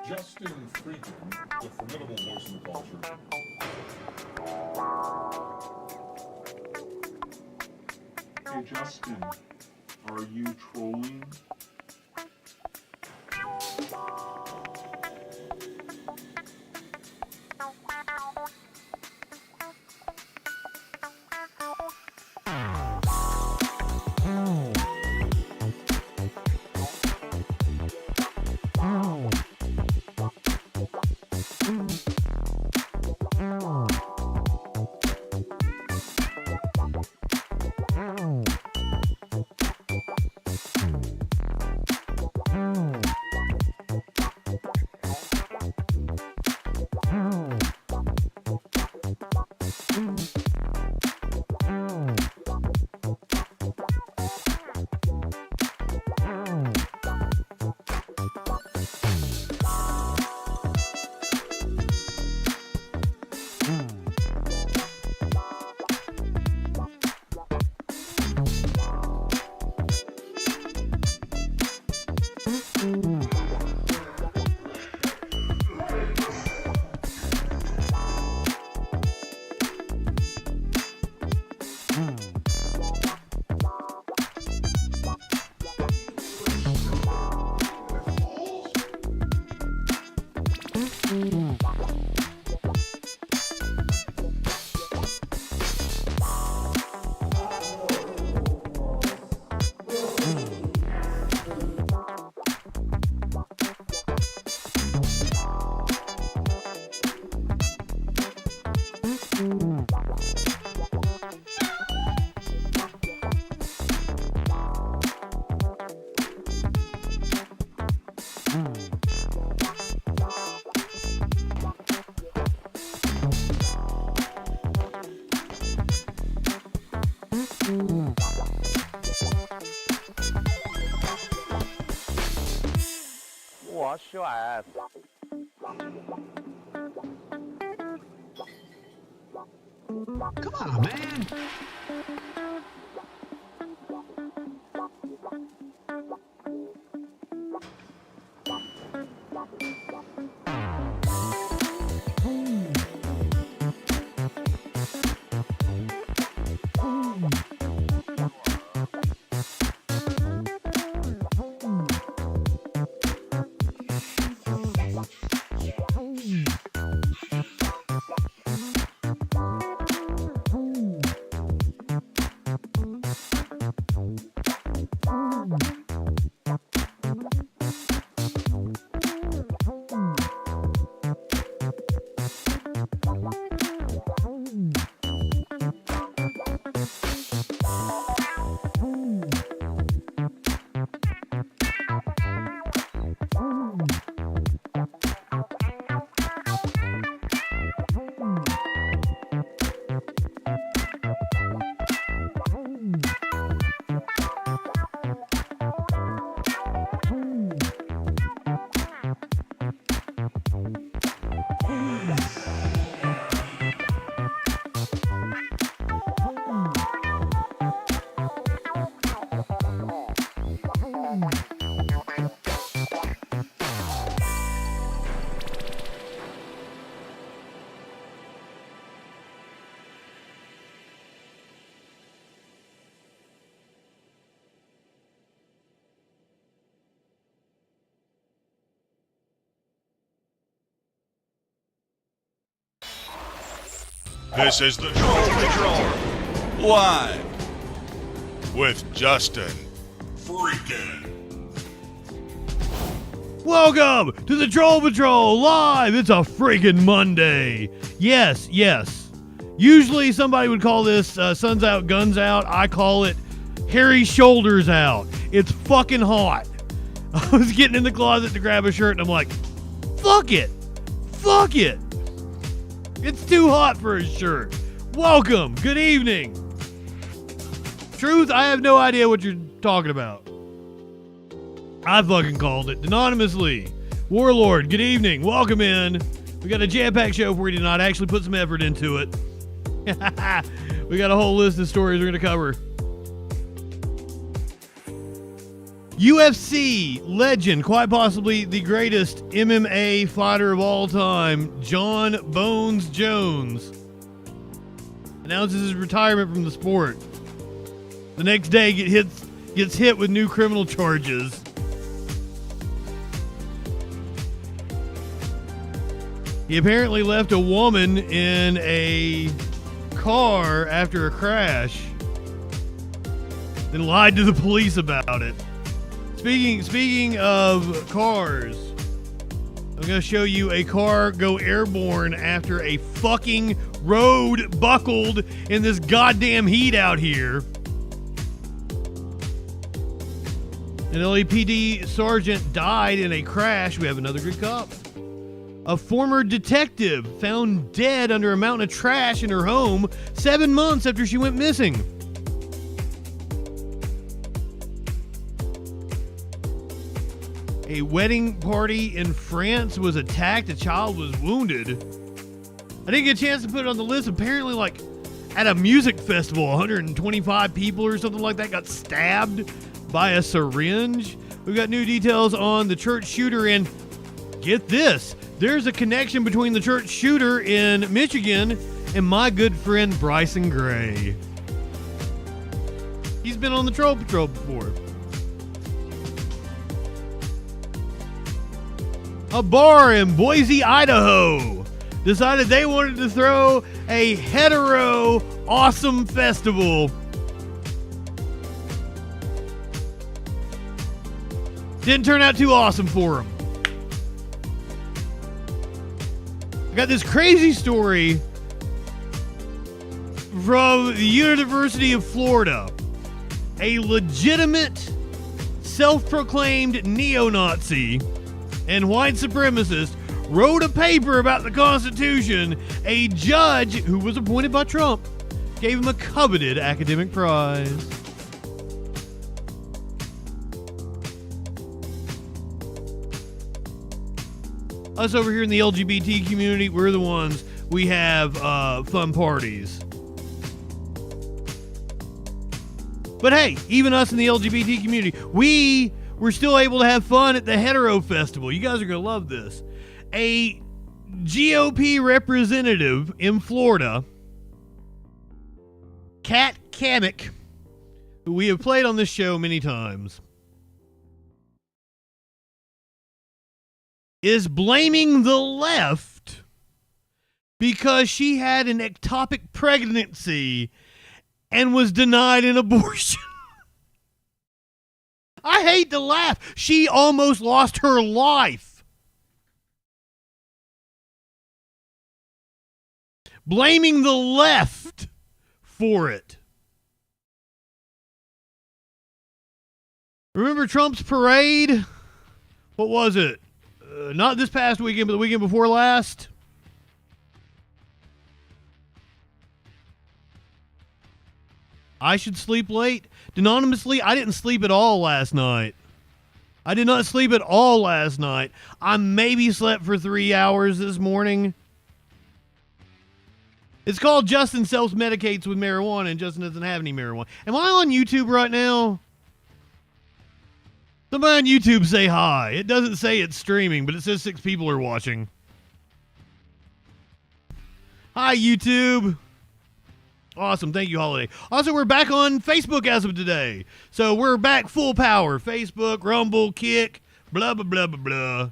Justin FREAKIN, the formidable voice of the culture. Hey Justin, are you trolling? Come on, man. This is the Troll Patrol, live with Justin FREAKIN. Welcome to the Troll Patrol live. It's a freaking Monday. Yes. Usually somebody would call this Suns Out, Guns Out. I call it Hairy Shoulders Out. It's fucking hot. I was getting in the closet to grab a shirt and I'm like, fuck it. It's too hot for a shirt. Welcome. Good evening. Truth, I have no idea what you're talking about. I fucking called it anonymously. Warlord, good evening. Welcome in. We got a jam-packed show for you tonight. I actually put some effort into it. We got a whole list of stories we're going to cover. UFC legend, quite possibly the greatest MMA fighter of all time, John Bones Jones, announces his retirement from the sport. The next day, gets hit with new criminal charges. He apparently left a woman in a car after a crash, then lied to the police about it. Speaking of cars, I'm going to show you a car go airborne after a fucking road buckled in this goddamn heat out here. An LAPD sergeant died in a crash. We have another good cop. A former detective found dead under a mountain of trash in her home 7 months after she went missing. A wedding party in France was attacked. A child was wounded. I didn't get a chance to put it on the list. Apparently, like, at a music festival, 125 people or something like that got stabbed by a syringe. We've got new details on the church shooter, and get this, there's a connection between the church shooter in Michigan and my good friend Bryson Gray. He's been on the Troll Patrol before. A bar in Boise, Idaho decided they wanted to throw a hetero awesome festival. Didn't turn out too awesome for them. I got this crazy story from the University of Florida. A legitimate, self-proclaimed neo-Nazi and white supremacist wrote a paper about the Constitution. A judge who was appointed by Trump gave him a coveted academic prize. Us over here in the LGBT community, we're the ones, we have fun parties. But hey, even us in the LGBT community, we're still able to have fun at the Hetero Festival. You guys are going to love this. A GOP representative in Florida, Kat Cammack, who we have played on this show many times, is blaming the left because she had an ectopic pregnancy and was denied an abortion. I hate to laugh. She almost lost her life. Blaming the left for it. Remember Trump's parade? What was it? Not this past weekend, but the weekend before last. I should sleep late. Anonymously, I didn't sleep at all last night. I did not sleep at all last night. I maybe slept for 3 hours this morning. It's called Justin self-medicates with marijuana, and Justin doesn't have any marijuana. Am I on YouTube right now? Somebody on YouTube say hi. It doesn't say it's streaming, but it says 6 people are watching. Hi, YouTube. Awesome. Thank you, Holiday. Also, we're back on Facebook as of today. So we're back full power. Facebook, Rumble, Kick, blah, blah, blah, blah, blah.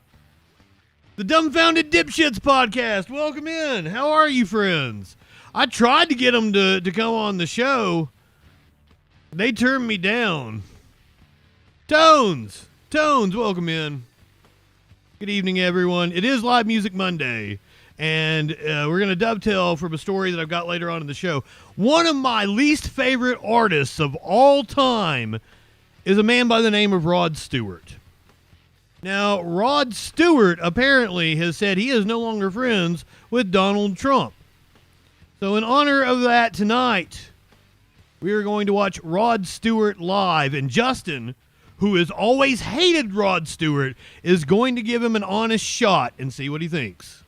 The Dumbfounded Dipshits podcast. Welcome in. How are you, friends? I tried to get them to come on the show. They turned me down. Tones, welcome in. Good evening, everyone. It is Live Music Monday, and we're going to dovetail from a story that I've got later on in the show. One of my least favorite artists of all time is a man by the name of Rod Stewart. Now, Rod Stewart apparently has said he is no longer friends with Donald Trump. So in honor of that tonight, we are going to watch Rod Stewart live, and Justin, who has always hated Rod Stewart, is going to give him an honest shot and see what he thinks.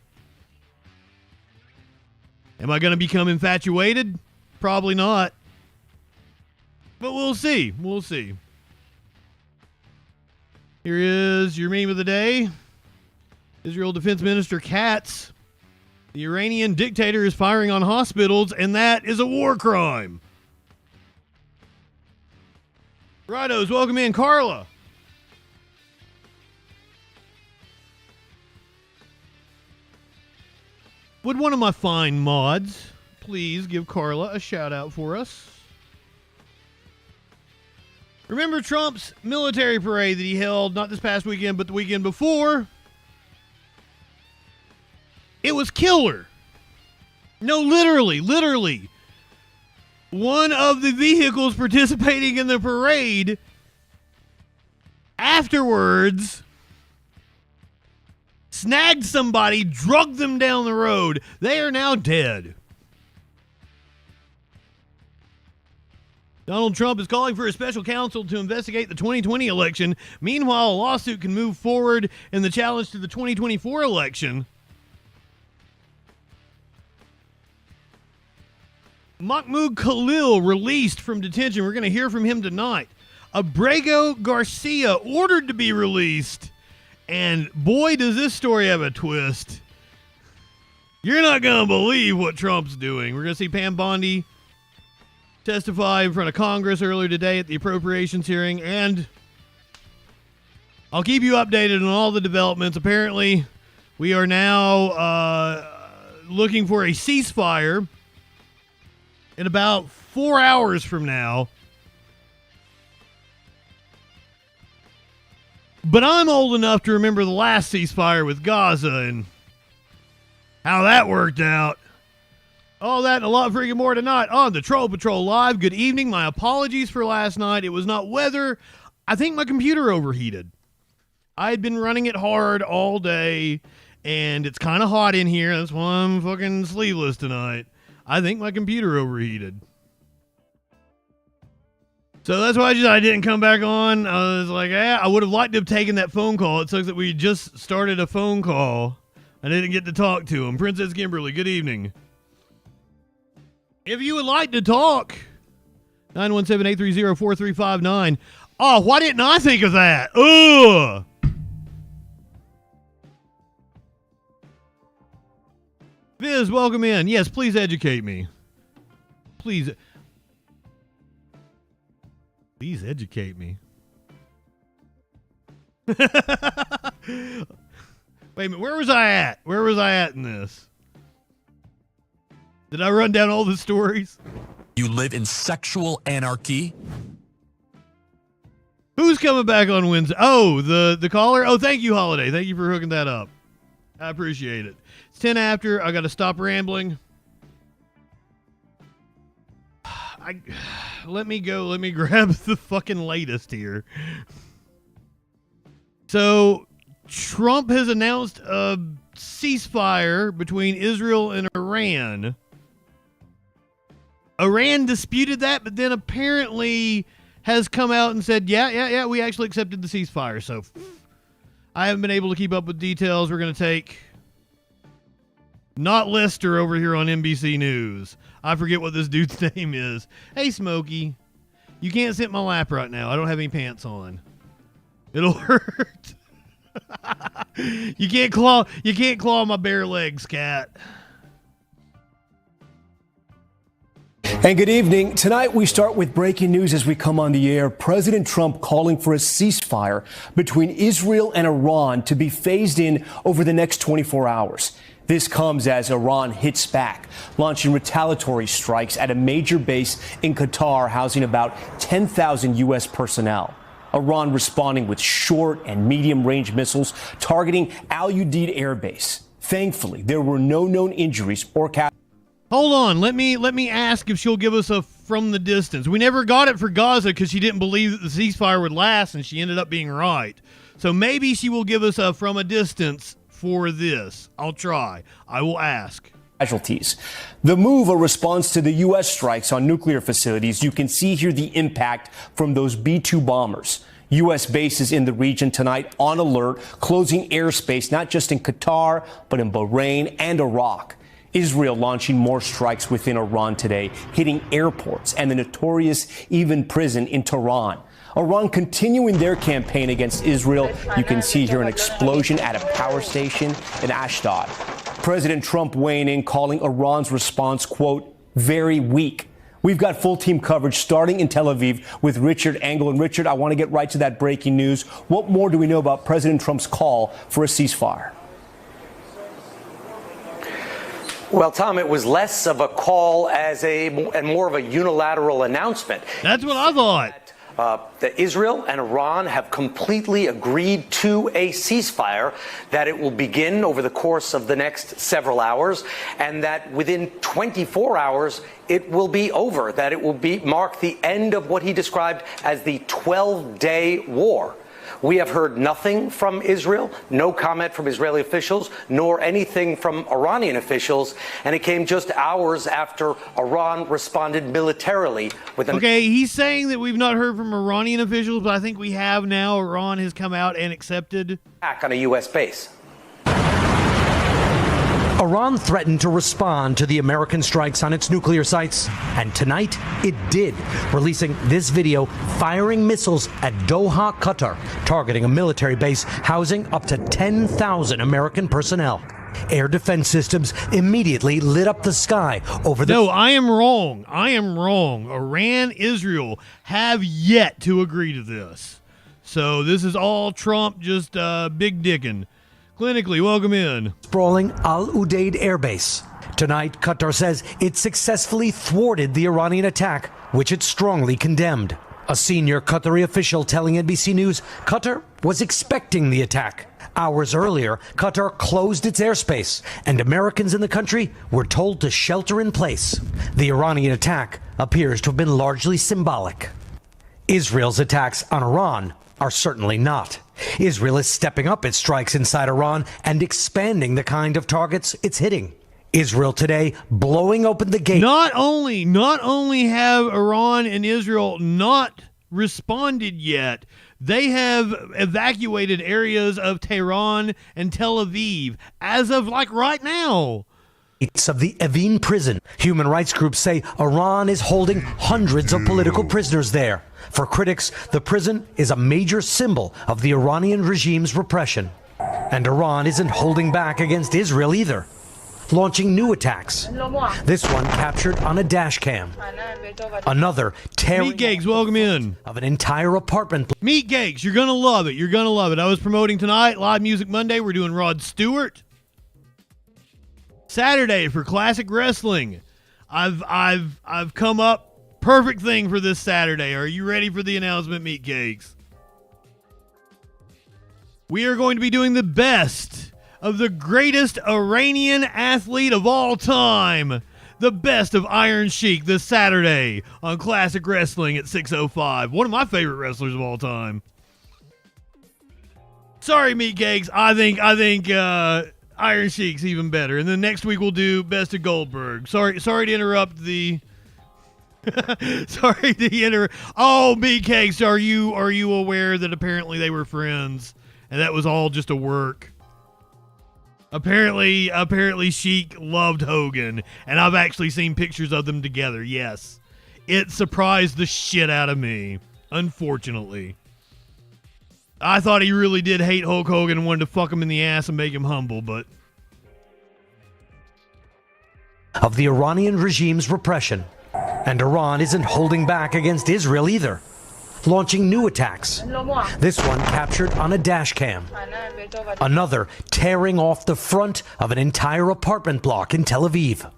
Am I going to become infatuated? Probably not. But we'll see. We'll see. Here is your meme of the day. Israel Defense Minister Katz. The Iranian dictator is firing on hospitals, and that is a war crime. Rightos, welcome in, Carla. Would one of my fine mods please give Carla a shout out for us? Remember Trump's military parade that he held not this past weekend, but the weekend before? It was killer. No, literally. One of the vehicles participating in the parade afterwards snagged somebody, drugged them down the road. They are now dead. Donald Trump is calling for a special counsel to investigate the 2020 election. Meanwhile, a lawsuit can move forward in the challenge to the 2024 election. Mahmoud Khalil released from detention. We're going to hear from him tonight. Abrego Garcia ordered to be released. And boy, does this story have a twist. You're not going to believe what Trump's doing. We're going to see Pam Bondi testify in front of Congress earlier today at the appropriations hearing. And I'll keep you updated on all the developments. Apparently, we are now looking for a ceasefire in about 4 hours from now. But I'm old enough to remember the last ceasefire with Gaza and how that worked out. All that and a lot freaking more tonight on the Troll Patrol Live. Good evening. My apologies for last night. It was not weather. I think my computer overheated. I had been running it hard all day, and it's kind of hot in here. That's why I'm fucking sleeveless tonight. I think my computer overheated. So that's why I didn't come back on. I was like, I would have liked to have taken that phone call. It sucks that we just started a phone call. I didn't get to talk to him. Princess Kimberly, good evening. If you would like to talk, 917-830-4359. Oh, why didn't I think of that? Ugh. Viz, welcome in. Yes, please educate me. Please educate me. Wait a minute, where was I at? Where was I at in this? Did I run down all the stories? You live in sexual anarchy? Who's coming back on Wednesday? Oh, the caller? Oh, thank you, Holiday. Thank you for hooking that up. I appreciate it. It's 10 after. I got to stop rambling. Let me grab the fucking latest here. So, Trump has announced a ceasefire between Israel and Iran. Iran disputed that, but then apparently has come out and said, yeah, we actually accepted the ceasefire. So, I haven't been able to keep up with details. We're going to take not Lester over here on NBC News. I forget what this dude's name is. Hey, Smokey. You can't sit in my lap right now. I don't have any pants on. It'll hurt. You can't claw my bare legs, cat. And good evening. Tonight we start with breaking news as we come on the air. President Trump calling for a ceasefire between Israel and Iran to be phased in over the next 24 hours. This comes as Iran hits back, launching retaliatory strikes at a major base in Qatar housing about 10,000 U.S. personnel. Iran responding with short and medium-range missiles targeting Al Udeid Air Base. Thankfully, there were no known injuries or casualties. Hold on, let me ask if she'll give us a from the distance. We never got it for Gaza because she didn't believe that the ceasefire would last, and she ended up being right. So maybe she will give us a from a distance for this. I'll try. I will ask. Casualties. The move, a response to the U.S. strikes on nuclear facilities. You can see here the impact from those B-2 bombers. U.S. bases in the region tonight on alert, closing airspace not just in Qatar, but in Bahrain and Iraq. Israel launching more strikes within Iran today, hitting airports and the notorious Evin prison in Tehran. Iran continuing their campaign against Israel. You can see here an explosion at a power station in Ashdod. President Trump weighing in, calling Iran's response, quote, very weak. We've got full team coverage starting in Tel Aviv with Richard Engel. And Richard, I want to get right to that breaking news. What more do we know about President Trump's call for a ceasefire? Well, Tom, it was less of a call and more of a unilateral announcement. That's what I thought. That Israel and Iran have completely agreed to a ceasefire, that it will begin over the course of the next several hours, and that within 24 hours it will be over, that it will mark the end of what he described as the 12-day war. We have heard nothing from Israel, no comment from Israeli officials, nor anything from Iranian officials, and it came just hours after Iran responded militarily with an... Okay, he's saying that we've not heard from Iranian officials, but I think we have now. Iran has come out and accepted attack on a U.S. base. Iran threatened to respond to the American strikes on its nuclear sites, and tonight it did, releasing this video firing missiles at Doha, Qatar, targeting a military base housing up to 10,000 American personnel. Air defense systems immediately lit up the sky over the... No, I am wrong. I am wrong. Iran, Israel have yet to agree to this. So this is all Trump just big dicking. Clinically, welcome in. Sprawling Al Udeid Air Base. Tonight, Qatar says it successfully thwarted the Iranian attack, which it strongly condemned. A senior Qatari official telling NBC News Qatar was expecting the attack. Hours earlier, Qatar closed its airspace, and Americans in the country were told to shelter in place. The Iranian attack appears to have been largely symbolic. Israel's attacks on Iran are certainly not. Israel is stepping up its strikes inside Iran and expanding the kind of targets it's hitting. Israel today blowing open the gate. Not only have Iran and Israel not responded yet, they have evacuated areas of Tehran and Tel Aviv as of like right now. Of the Evin prison. Human rights groups say Iran is holding hundreds of political prisoners there. For critics, the prison is a major symbol of the Iranian regime's repression. And Iran isn't holding back against Israel either, launching new attacks. This one captured on a dash cam. Another tearing Meat Cakes, welcome in. of an entire apartment. Meat Cakes, you're gonna love it. You're gonna love it. I was promoting tonight, Live Music Monday. We're doing Rod Stewart. Saturday for classic wrestling. I've come up perfect thing for this Saturday. Are you ready for the announcement, Meat Cakes? We are going to be doing the best of the greatest Iranian athlete of all time. The best of Iron Sheik this Saturday on Classic Wrestling at 6:05. One of my favorite wrestlers of all time. Sorry, Meat Cakes. I think Iron Sheik's even better. And then next week we'll do Best of Goldberg. Sorry to interrupt the Oh, Meat Cakes, are you aware that apparently they were friends and that was all just a work? Apparently Sheik loved Hogan, and I've actually seen pictures of them together. Yes. It surprised the shit out of me, unfortunately. I thought he really did hate Hulk Hogan and wanted to fuck him in the ass and make him humble, but... Of the Iranian regime's repression. And Iran isn't holding back against Israel either, launching new attacks. This one captured on a dash cam. Another tearing off the front of an entire apartment block in Tel Aviv,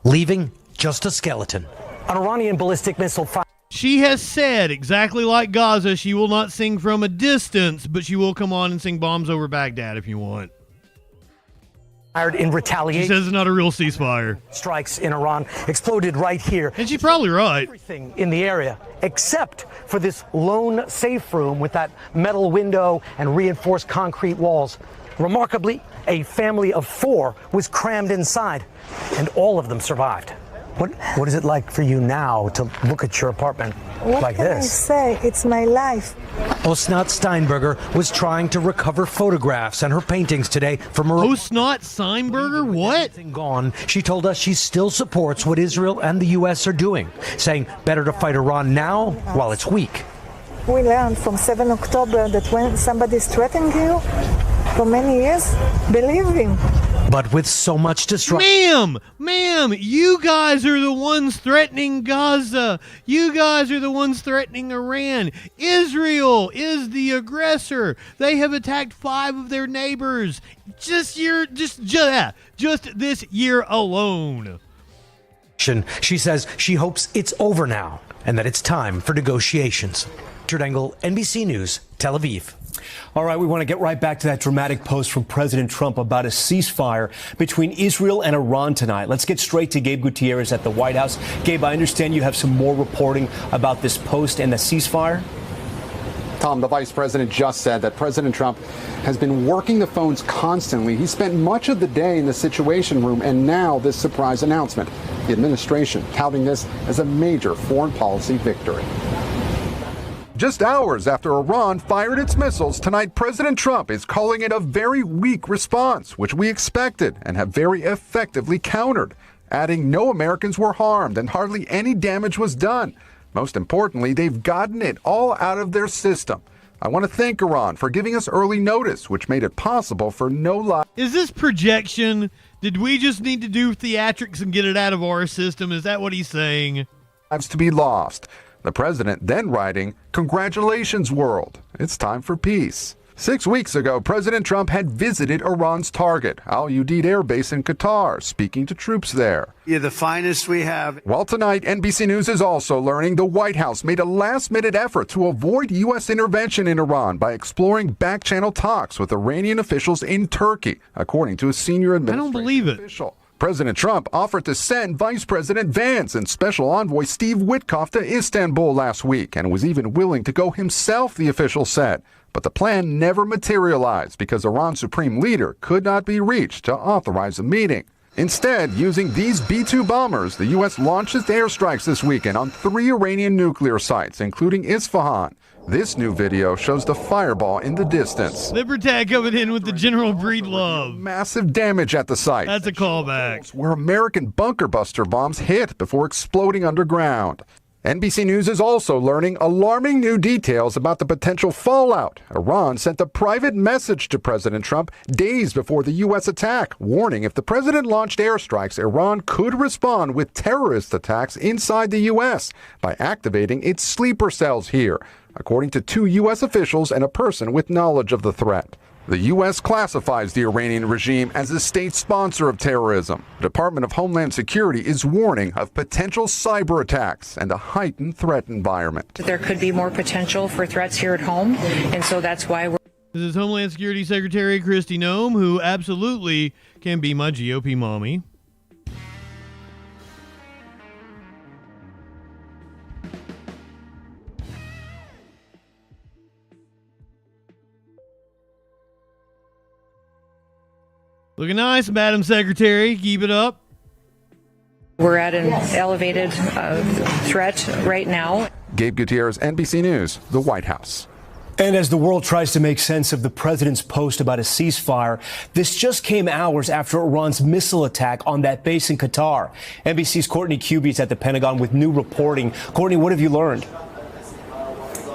leaving just a skeleton. An Iranian ballistic missile fire. She has said, exactly like Gaza, she will not sing from a distance, but she will come on and sing Bombs Over Baghdad if you want. Fired in retaliation. She says it's not a real ceasefire. Strikes in Iran exploded right here. And she's probably right. Everything in the area, except for this lone safe room with that metal window and reinforced concrete walls. Remarkably, a family of 4 was crammed inside, and all of them survived. What is it like for you now to look at your apartment like this? What can I say? It's my life. Osnat Steinberger was trying to recover photographs and her paintings today from her... Osnat Steinberger? What? Gone. She told us she still supports what Israel and the U.S. are doing, saying better to fight Iran now while it's weak. We learned from 7 October that when somebody's threatening you for many years, believe him. But with so much destruction. Ma'am, you guys are the ones threatening Gaza. You guys are the ones threatening Iran. Israel is the aggressor. They have attacked 5 of their neighbors just this year alone. She says she hopes it's over now and that it's time for negotiations. Richard Engel, NBC News, Tel Aviv. All right, we want to get right back to that dramatic post from President Trump about a ceasefire between Israel and Iran tonight. Let's get straight to Gabe Gutierrez at the White House. Gabe, I understand you have some more reporting about this post and the ceasefire. Tom, the vice president just said that President Trump has been working the phones constantly. He spent much of the day in the Situation Room, and now this surprise announcement. The administration touting this as a major foreign policy victory. Just hours after Iran fired its missiles, tonight President Trump is calling it a very weak response, which we expected and have very effectively countered, adding no Americans were harmed and hardly any damage was done. Most importantly, they've gotten it all out of their system. I want to thank Iran for giving us early notice, which made it possible for no lives. Is this projection? Did we just need to do theatrics and get it out of our system? Is that what he's saying? To be lost. The president then writing, "Congratulations, world. It's time for peace." 6 weeks ago, President Trump had visited Iran's target, Al Udeid Air Base in Qatar, speaking to troops there. You're the finest we have. While tonight, NBC News is also learning the White House made a last-minute effort to avoid U.S. intervention in Iran by exploring back-channel talks with Iranian officials in Turkey, according to a senior administration official. President Trump offered to send Vice President Vance and Special Envoy Steve Witkoff to Istanbul last week and was even willing to go himself, the official said. But the plan never materialized because Iran's supreme leader could not be reached to authorize a meeting. Instead, using these B-2 bombers, the U.S. launched its airstrikes this weekend on 3 Iranian nuclear sites, including Isfahan. This new video shows the fireball in the distance. Libertad coming in with the General Breedlove. Massive damage at the site. That's a callback. Where American bunker buster bombs hit before exploding underground. NBC News is also learning alarming new details about the potential fallout. Iran sent a private message to President Trump days before the U.S. attack, warning if the president launched airstrikes, Iran could respond with terrorist attacks inside the U.S. by activating its sleeper cells here, according to 2 U.S. officials and a person with knowledge of the threat. The U.S. classifies the Iranian regime as a state sponsor of terrorism. The Department of Homeland Security is warning of potential cyber attacks and a heightened threat environment. There could be more potential for threats here at home, and so that's why we're... This is Homeland Security Secretary Kristi Noem, who absolutely can be my GOP mommy. Looking nice, Madam Secretary. Keep it up. We're at an elevated threat right now. Gabe Gutierrez, NBC News, the White House. And as the world tries to make sense of the president's post about a ceasefire, this just came hours after Iran's missile attack on that base in Qatar. NBC's Courtney Cuby is at the Pentagon with new reporting. Courtney, what have you learned?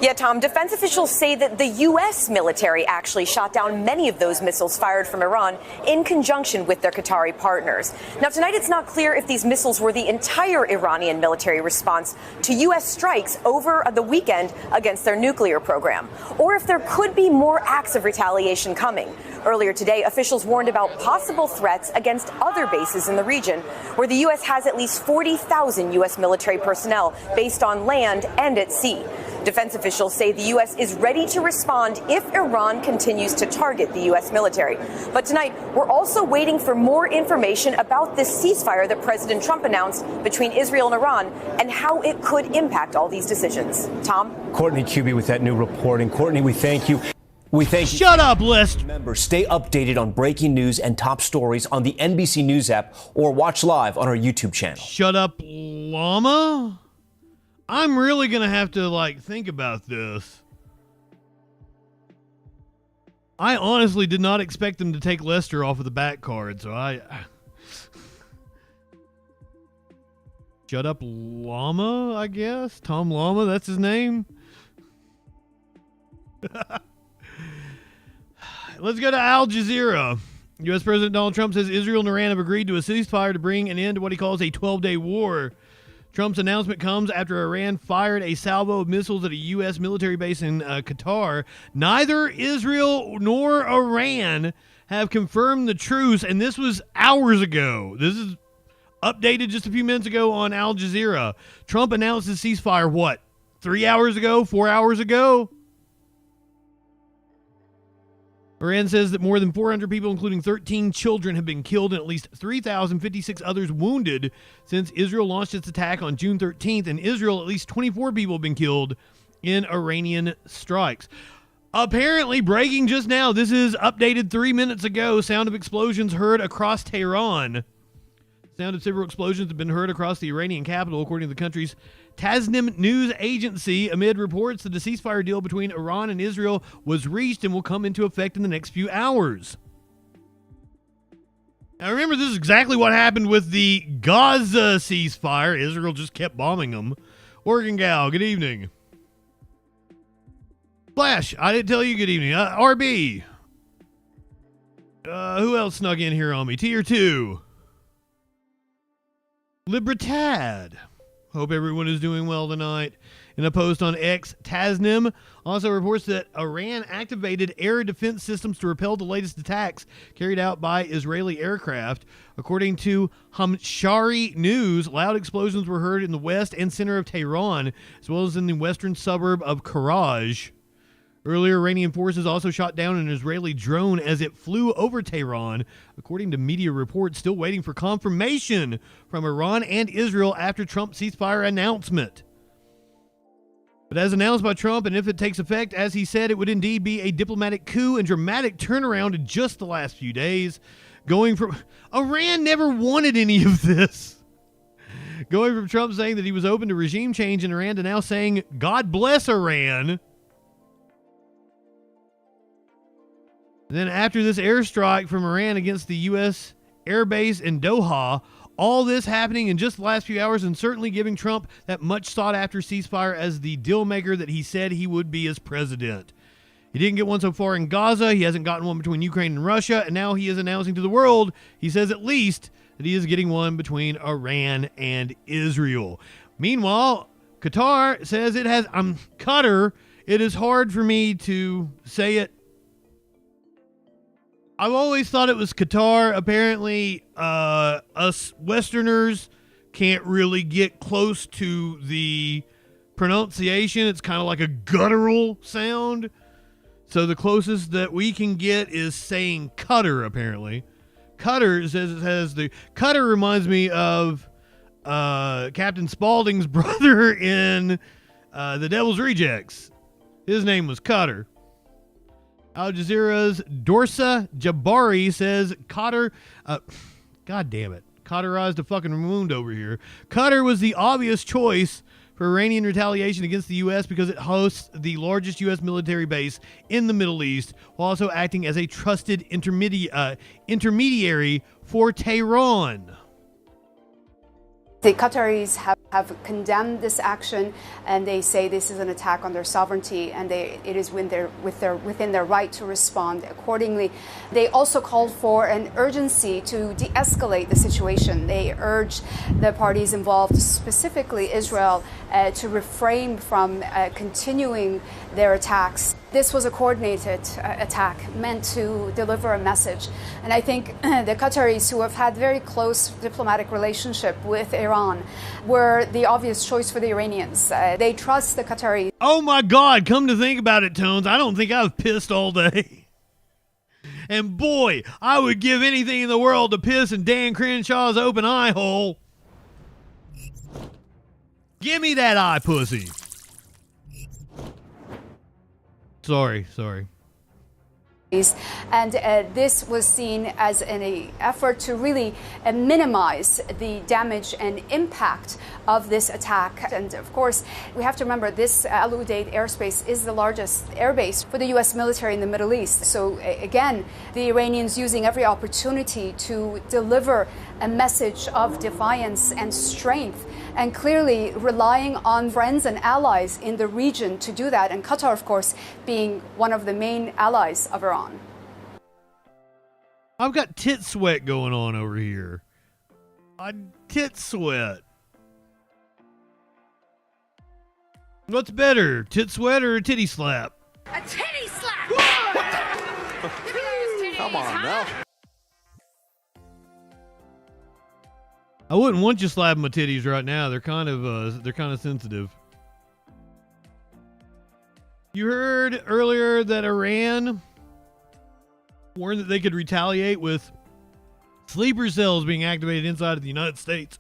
Yeah, Tom, defense officials say that the U.S. military actually shot down many of those missiles fired from Iran in conjunction with their Qatari partners. Now, tonight it's not clear if these missiles were the entire Iranian military response to U.S. strikes over the weekend against their nuclear program, or if there could be more acts of retaliation coming. Earlier today, officials warned about possible threats against other bases in the region, where the U.S. has at least 40,000 U.S. military personnel based on land and at sea. Defense officials say the U.S. is ready to respond if Iran continues to target the U.S. military. But tonight, we're also waiting for more information about this ceasefire that President Trump announced between Israel and Iran and how it could impact all these decisions. Tom? Courtney Cuby with that new reporting. Courtney, we thank you. We thank you. Shut up, List. Remember, stay updated on breaking news and top stories on the NBC News app or watch live on our YouTube channel. Shut up, llama? I'm really going to have to, think about this. I honestly did not expect them to take Lester off of the back card, so Shut up, llama, I guess? Tom Llama, that's his name? Let's go to Al Jazeera. U.S. President Donald Trump says Israel and Iran have agreed to a ceasefire to bring an end to what he calls a 12-day war. Trump's announcement comes after Iran fired a salvo of missiles at a U.S. military base in Qatar. Neither Israel nor Iran have confirmed the truce, and this was hours ago. This is updated just a few minutes ago on Al Jazeera. Trump announced his ceasefire, what, 3 hours ago, 4 hours ago? Iran says that more than 400 people, including 13 children, have been killed and at least 3,056 others wounded since Israel launched its attack on June 13th. In Israel, at least 24 people have been killed in Iranian strikes. Apparently, breaking just now, this is updated 3 minutes ago, sound of explosions heard across Tehran. Sound of several explosions have been heard across the Iranian capital, according to the country's Tasnim news agency, amid reports that the ceasefire deal between Iran and Israel was reached and will come into effect in the next few hours. Now remember, this is exactly what happened with the Gaza ceasefire. Israel just kept bombing them. Oregon Gal, good evening. Flash, I didn't tell you good evening. RB. Who else snuck in here on me? Tier 2. Libertad. Hope everyone is doing well tonight. In a post on X, Tasnim also reports that Iran activated air defense systems to repel the latest attacks carried out by Israeli aircraft. According to Hamshari News, loud explosions were heard in the west and center of Tehran, as well as in the western suburb of Karaj. Earlier, Iranian forces also shot down an Israeli drone as it flew over Tehran, according to media reports, still waiting for confirmation from Iran and Israel after Trump's ceasefire announcement. But as announced by Trump, and if it takes effect, as he said, it would indeed be a diplomatic coup and dramatic turnaround in just the last few days. Going from... Iran never wanted any of this. Going from Trump saying that he was open to regime change in Iran to now saying, God bless Iran. Then after this airstrike from Iran against the U.S. airbase in Doha, all this happening in just the last few hours and certainly giving Trump that much sought-after ceasefire as the deal-maker that he said he would be as president. He didn't get one so far in Gaza. He hasn't gotten one between Ukraine and Russia, and now he is announcing to the world, he says at least, that he is getting one between Iran and Israel. Meanwhile, Qatar says it has... Qatar, it is hard for me to say it. I've always thought it was Qatar. Apparently, us Westerners can't really get close to the pronunciation. It's kind of like a guttural sound. So the closest that we can get is saying Qatar, apparently. Qatar says it has the... Qatar reminds me of Captain Spaulding's brother in The Devil's Rejects. His name was Qatar. Al Jazeera's Dorsa Jabari says Qatar, God damn it, cauterized a fucking wound over here. Qatar was the obvious choice for Iranian retaliation against the U.S. because it hosts the largest U.S. military base in the Middle East, while also acting as a trusted intermediary for Tehran. The Qataris have condemned this action, and they say this is an attack on their sovereignty, and it is within their right to respond accordingly. They also called for an urgency to de-escalate the situation. They urged the parties involved, specifically Israel, to refrain from continuing their attacks. This was a coordinated attack meant to deliver a message. And I think the Qataris, who have had very close diplomatic relationship with Iran, were the obvious choice for the Iranians. They trust the Qataris. Oh my God, come to think about it, Tones, I don't think I've pissed all day. And boy, I would give anything in the world to piss in Dan Crenshaw's open eye hole. Give me that eye, pussy. Sorry. And this was seen as an effort to really minimize the damage and impact of this attack. And of course, we have to remember this Al Udeid airspace is the largest airbase for the U.S. military in the Middle East. So again, the Iranians using every opportunity to deliver a message of defiance and strength and clearly relying on friends and allies in the region to do that, and Qatar, of course, being one of the main allies of Iran. I've got tit sweat going on over here. Tit sweat. What's better, tit sweat or a titty slap? A titty slap! Come on now. I wouldn't want you slapping my titties right now. They're kind of sensitive. You heard earlier that Iran warned that they could retaliate with sleeper cells being activated inside of the United States.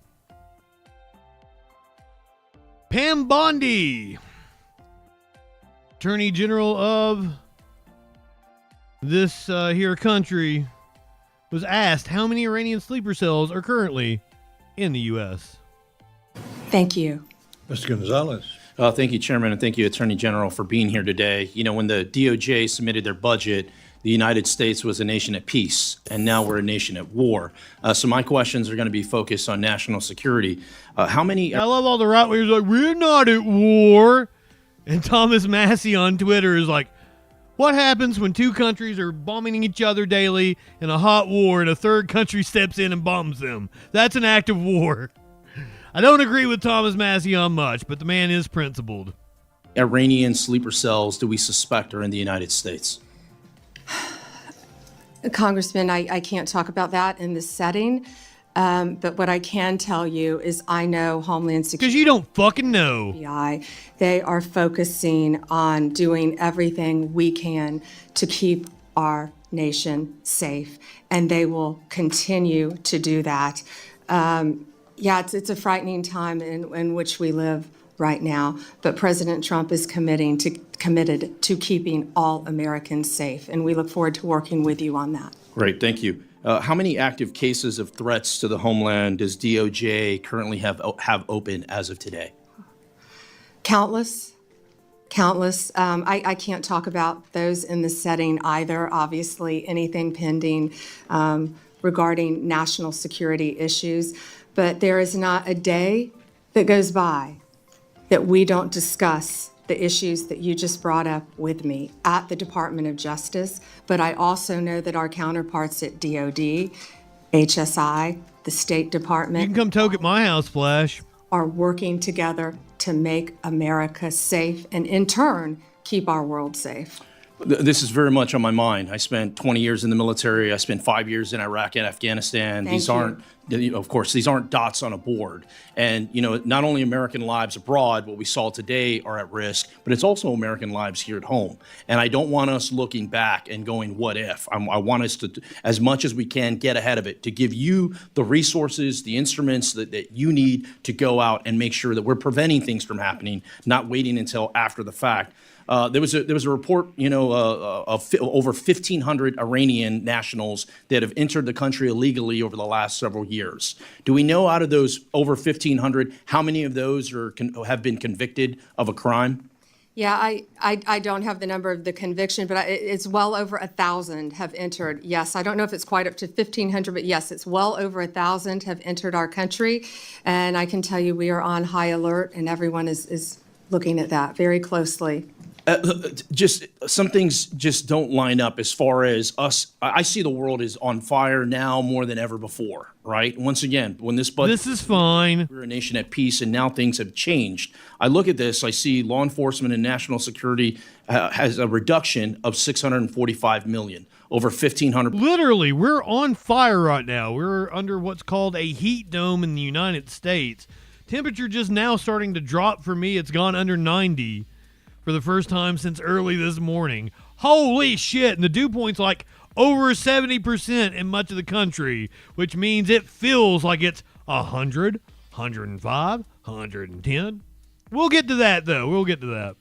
Pam Bondi, Attorney General of this here country, was asked how many Iranian sleeper cells are currently in the U.S. Thank you. Mr. Gonzalez. Thank you, Chairman, and thank you, Attorney General, for being here today. You know, when the DOJ submitted their budget, the United States was a nation at peace, and now we're a nation at war. So my questions are going to be focused on national security. How many... I love all the right wingers like, we're not at war. And Thomas Massey on Twitter is like, what happens when two countries are bombing each other daily in a hot war and a third country steps in and bombs them? That's an act of war. I don't agree with Thomas Massey on much, but the man is principled. Iranian sleeper cells do we suspect are in the United States? Congressman, I can't talk about that in this setting, but what I can tell you is I know Homeland Security... Because you don't fucking know. FBI, they are focusing on doing everything we can to keep our nation safe, and they will continue to do that. It's a frightening time in which we live right now, but President Trump is committed to keeping all Americans safe, and we look forward to working with you on that. Great, thank you. How many active cases of threats to the homeland does DOJ currently have open as of today? Countless. I can't talk about those in this setting either. Obviously, anything pending regarding national security issues, but there is not a day that goes by that we don't discuss the issues that you just brought up with me at the Department of Justice, but I also know that our counterparts at DOD, HSI, the State Department... You can come toke at my house, Flash. ...are working together to make America safe and, in turn, keep our world safe. This is very much on my mind. I spent 20 years in the military. I spent 5 years in Iraq and Afghanistan. These aren't dots on a board. And, not only American lives abroad, what we saw today, are at risk, but it's also American lives here at home. And I don't want us looking back and going, what if? I want us to, as much as we can, get ahead of it, to give you the resources, the instruments that you need to go out and make sure that we're preventing things from happening, not waiting until after the fact. There was a report, of over 1,500 Iranian nationals that have entered the country illegally over the last several years. Do we know out of those over 1,500 how many of those have been convicted of a crime? Yeah, I don't have the number of the conviction, but it's well over 1,000 have entered. Yes, I don't know if it's quite up to 1,500, but yes, it's well over 1,000 have entered our country. And I can tell you we are on high alert, and everyone is looking at that very closely. Just some things just don't line up as far as us. I see the world is on fire now more than ever before, right? Once again, when this is fine. We're a nation at peace, and now things have changed. I look at this, I see law enforcement and national security has a reduction of $645 million, over 1,500. Literally, we're on fire right now. We're under what's called a heat dome in the United States. Temperature just now starting to drop for me. It's gone under 90. For the first time since early this morning. Holy shit. And the dew point's like over 70% in much of the country, which means it feels like it's 100, 105, 110. We'll get to that, though. We'll get to that.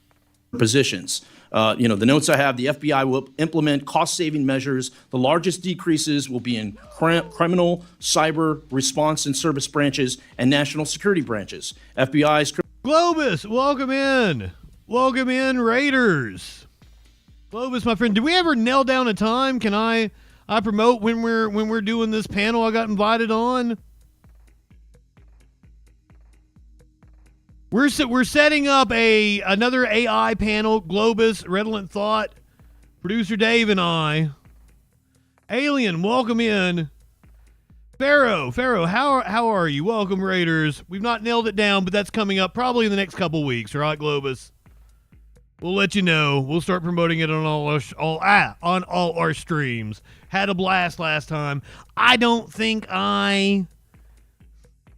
Positions. The notes I have, the FBI will implement cost-saving measures. The largest decreases will be in criminal, cyber, response and service branches, and national security branches. FBI's... Globus, welcome in. Welcome in, Raiders. Globus, my friend, did we ever nail down a time? Can I promote when we're doing this panel I got invited on? We're setting up another AI panel. Globus, Redolent Thought, producer Dave, and I. Alien, welcome in. Pharaoh, how are you? Welcome, Raiders. We've not nailed it down, but that's coming up probably in the next couple weeks, right, Globus? We'll let you know. We'll start promoting it on all our streams. Had a blast last time. I don't think I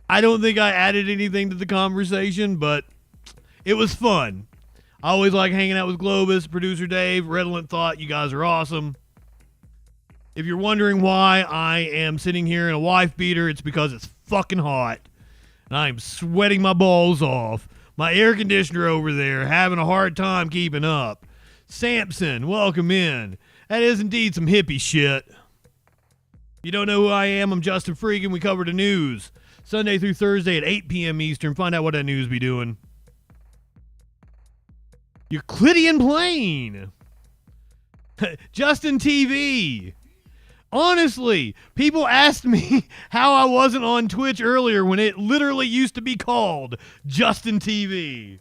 added anything to the conversation, but it was fun. I always like hanging out with Globus, producer Dave, Redolent Thought. You guys are awesome. If you're wondering why I am sitting here in a wife beater, it's because it's fucking hot. And I'm sweating my balls off. My air conditioner over there having a hard time keeping up. Samson, welcome in. That is indeed some hippie shit. You don't know who I am? I'm Justin Freakin. We cover the news Sunday through Thursday at 8 p.m. Eastern. Find out what that news be doing. Euclidean plane. Justin TV. Honestly, people asked me how I wasn't on Twitch earlier when it literally used to be called Justin TV.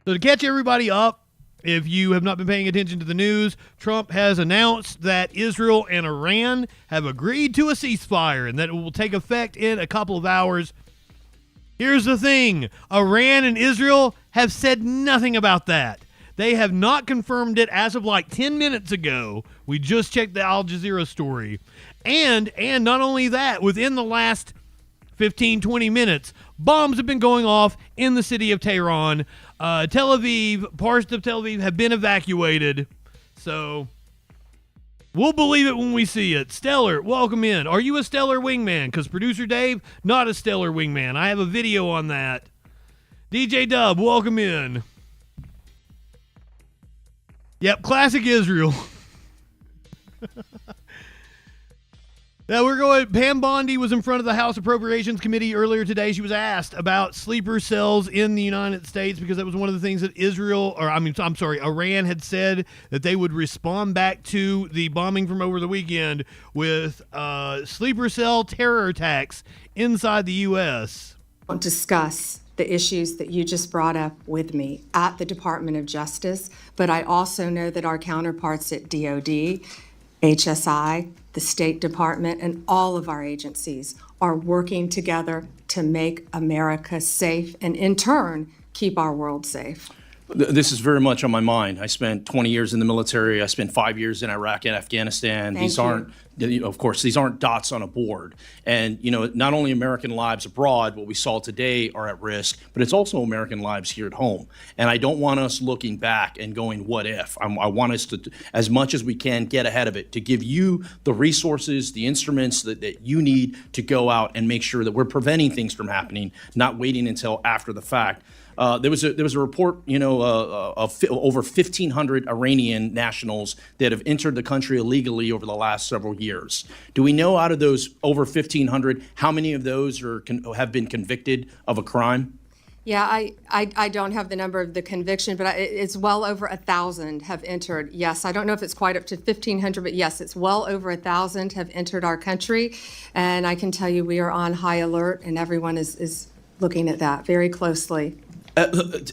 So to catch everybody up, if you have not been paying attention to the news, Trump has announced that Israel and Iran have agreed to a ceasefire and that it will take effect in a couple of hours. Here's the thing. Iran and Israel have said nothing about that. They have not confirmed it as of like 10 minutes ago. We just checked the Al Jazeera story. And not only that, within the last 15, 20 minutes, bombs have been going off in the city of Tehran. Tel Aviv, parts of Tel Aviv have been evacuated. So we'll believe it when we see it. Stellar, welcome in. Are you a stellar wingman? Because producer Dave, not a stellar wingman. I have a video on that. DJ Dub, welcome in. Yep, classic Israel. Now we're going. Pam Bondi was in front of the House Appropriations Committee earlier today. She was asked about sleeper cells in the United States because that was one of the things that Iran had said that they would respond back to the bombing from over the weekend with sleeper cell terror attacks inside the U.S. I'll discuss the issues that you just brought up with me at the Department of Justice, but I also know that our counterparts at DOD, HSI, the State Department, and all of our agencies are working together to make America safe and, in turn, keep our world safe. This is very much on my mind. I spent 20 years in the military. I spent 5 years in Iraq and Afghanistan. These aren't dots on a board. And, not only American lives abroad, what we saw today, are at risk, but it's also American lives here at home. And I don't want us looking back and going, what if? I want us to, as much as we can, get ahead of it, to give you the resources, the instruments that you need to go out and make sure that we're preventing things from happening, not waiting until after the fact. There was a report, of over 1,500 Iranian nationals that have entered the country illegally over the last several years. Do we know out of those over 1,500 how many of those have been convicted of a crime? Yeah, I don't have the number of the conviction, but it's well over 1,000 have entered. Yes, I don't know if it's quite up to 1,500, but yes, it's well over 1,000 have entered our country. And I can tell you we are on high alert, and everyone is looking at that very closely.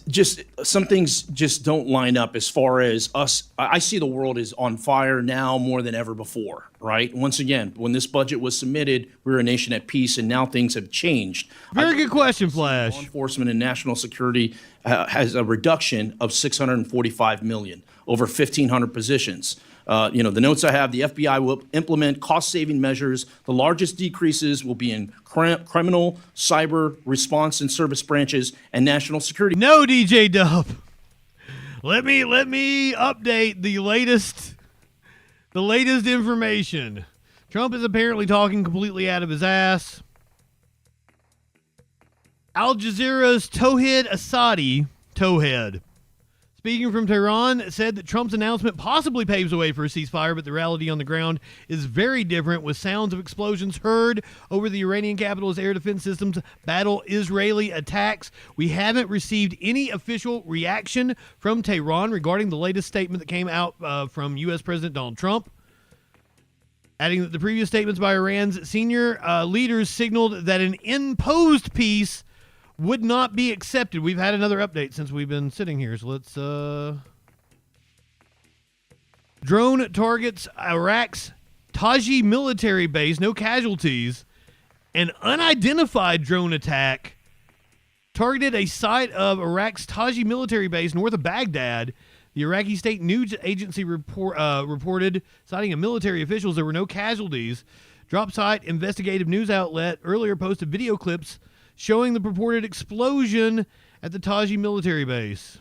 Just some things just don't line up as far as us. I see the world is on fire now more than ever before, right? Once again, when this budget was submitted, we were a nation at peace, and now things have changed. Very good question, Flash. Law enforcement and national security has a reduction of $645 million, over 1,500 positions. The notes I have, the FBI will implement cost-saving measures. The largest decreases will be in criminal, cyber, response and service branches, and national security. No, DJ Dub. Let me update the latest information. Trump is apparently talking completely out of his ass. Al Jazeera's Towhead, speaking from Tehran, said that Trump's announcement possibly paves the way for a ceasefire, but the reality on the ground is very different, with sounds of explosions heard over the Iranian capital's air defense systems battle Israeli attacks. We haven't received any official reaction from Tehran regarding the latest statement that came out from U.S. President Donald Trump. adding that the previous statements by Iran's senior leaders signaled that an imposed peace would not be accepted. We've had another update since we've been sitting here, so let's... Drone targets Iraq's Taji military base, no casualties. An unidentified drone attack targeted a site of Iraq's Taji military base north of Baghdad. The Iraqi state news agency reported, citing a military officials, there were no casualties. Drop site investigative news outlet earlier posted video clips showing the purported explosion at the Taji military base.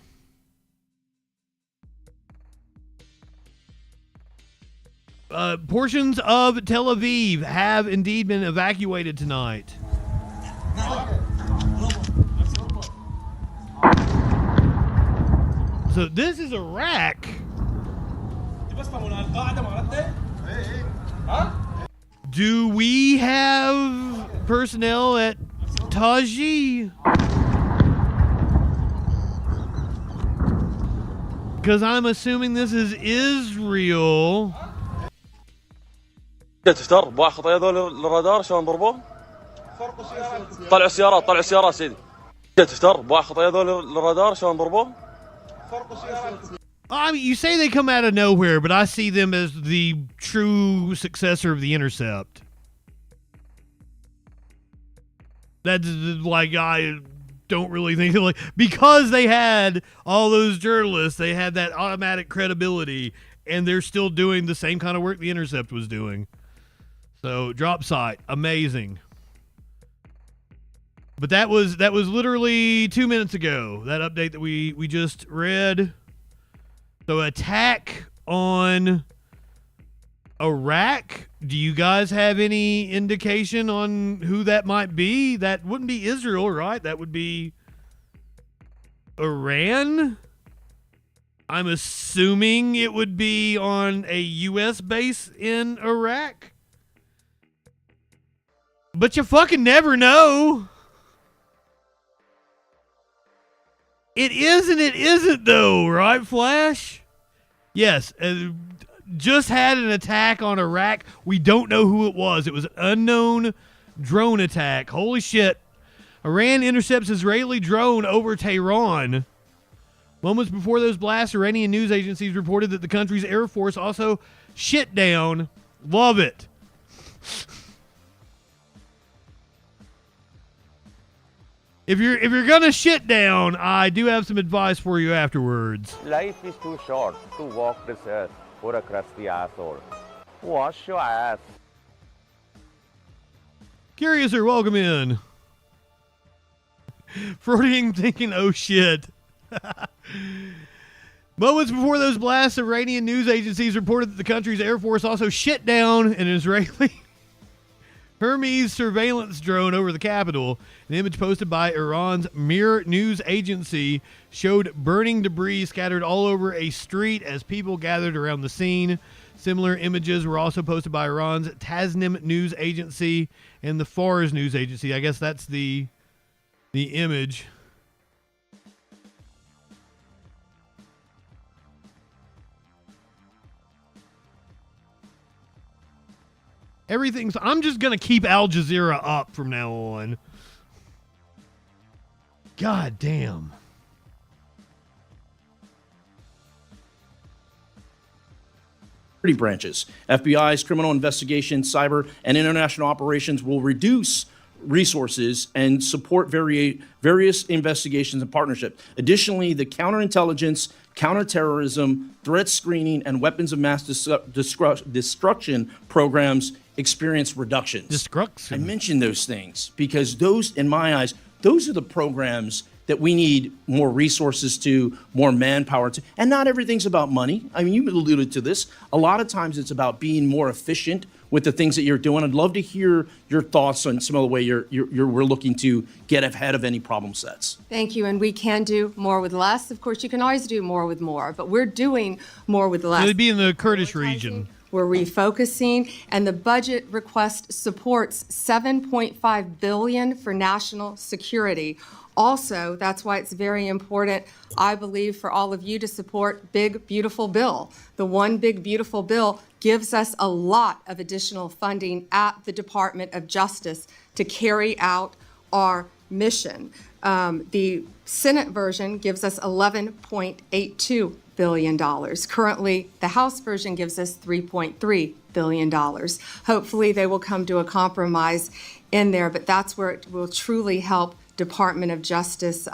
Portions of Tel Aviv have indeed been evacuated tonight. So this is Iraq. Do we have personnel at Taji? Because I'm assuming this is Israel. تفتر بواحد خطايا هذول الرادار شلون ضربوه؟ طلعوا السيارات سيدي. تفتر بواحد خطايا هذول الرادار شلون ضربوه؟ I mean, you say they come out of nowhere, but I see them as the true successor of the Intercept. That's like, I don't really think, like, because they had all those journalists, they had that automatic credibility, and they're still doing the same kind of work the Intercept was doing. So, drop site, amazing. But that was literally 2 minutes ago, that update that we just read. So, attack on Iraq. Do you guys have any indication on who that might be? That wouldn't be Israel, right? That would be Iran. I'm assuming it would be on a U.S. base in Iraq. But you fucking never know. It is and it isn't, though, right, Flash? Yes, just had an attack on Iraq. We don't know who it was. It was an unknown drone attack. Holy shit. Iran intercepts Israeli drone over Tehran. Moments before those blasts, Iranian news agencies reported that the country's Air Force also shit down. Love it. If you're gonna shit down, I do have some advice for you afterwards. Life is too short to walk this earth for a crusty asshole. Wash your ass. Curiouser, welcome in. Freudian thinking, oh shit. Moments before those blasts, Iranian news agencies reported that the country's Air Force also shit down an Israeli Hermes surveillance drone over the capital. An image posted by Iran's Mir news agency showed burning debris scattered all over a street as people gathered around the scene. Similar images were also posted by Iran's Tasnim news agency and the Fars news agency. I guess that's the image. Everything's... I'm just going to keep Al Jazeera up from now on. God damn. Branches. FBI's criminal investigation, cyber, and international operations will reduce resources and support various investigations and partnerships. Additionally, the counterintelligence, counterterrorism, threat screening, and weapons of mass destruction programs experience reductions. I mention those things because those, in my eyes, those are the programs that we need more resources to, more manpower to. And not everything's about money. I mean, you alluded to this. A lot of times it's about being more efficient with the things that you're doing. I'd love to hear your thoughts on some of the way we're looking to get ahead of any problem sets. Thank you, and we can do more with less. Of course, you can always do more with more, but we're doing more with less. It'd be in the Kurdish region. We're refocusing, and the budget request supports $7.5 billion for national security. Also, that's why it's very important, I believe, for all of you to support Big Beautiful Bill. The One Big Beautiful Bill gives us a lot of additional funding at the Department of Justice to carry out our mission. The Senate version gives us $11.82 billion. Currently, the House version gives us $3.3 billion. Hopefully, they will come to a compromise in there, but that's where it will truly help Department of Justice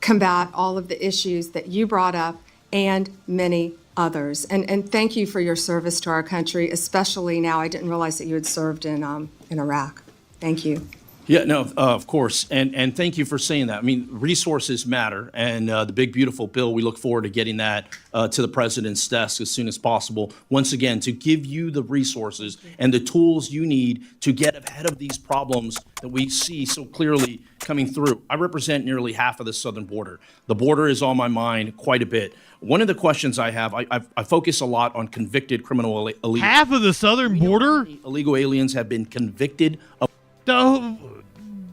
combat all of the issues that you brought up and many others. And thank you for your service to our country, especially now. I didn't realize that you had served in Iraq. Thank you. Yeah, no, of course. And thank you for saying that. I mean, resources matter. And the Big Beautiful Bill, we look forward to getting that to the president's desk as soon as possible. Once again, to give you the resources and the tools you need to get ahead of these problems that we see so clearly coming through. I represent nearly half of the southern border. The border is on my mind quite a bit. One of the questions I have, I focus a lot on convicted criminal illegals. Half of the southern border? Illegal aliens have been convicted of. So,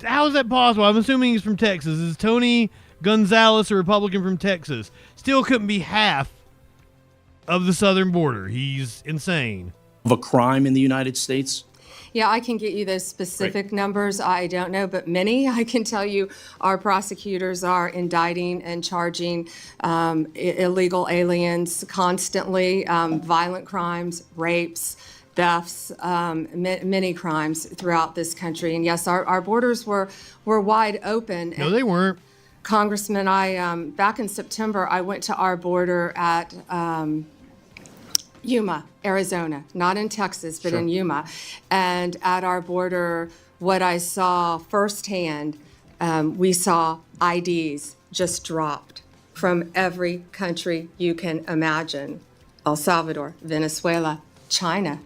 how is that possible? I'm assuming he's from Texas. Is Tony Gonzalez a Republican from Texas? Still couldn't be half of the southern border. He's insane. Of a crime in the United States? Yeah, I can get you those specific numbers. I don't know, but many. I can tell you our prosecutors are indicting and charging illegal aliens constantly, violent crimes, rapes, thefts, many crimes throughout this country. And yes, our borders were wide open. No, they weren't. Congressman, back in September, I went to our border at Yuma, Arizona, not in Texas, but in Yuma. And at our border, what I saw firsthand, we saw IDs just dropped from every country you can imagine. El Salvador, Venezuela, China.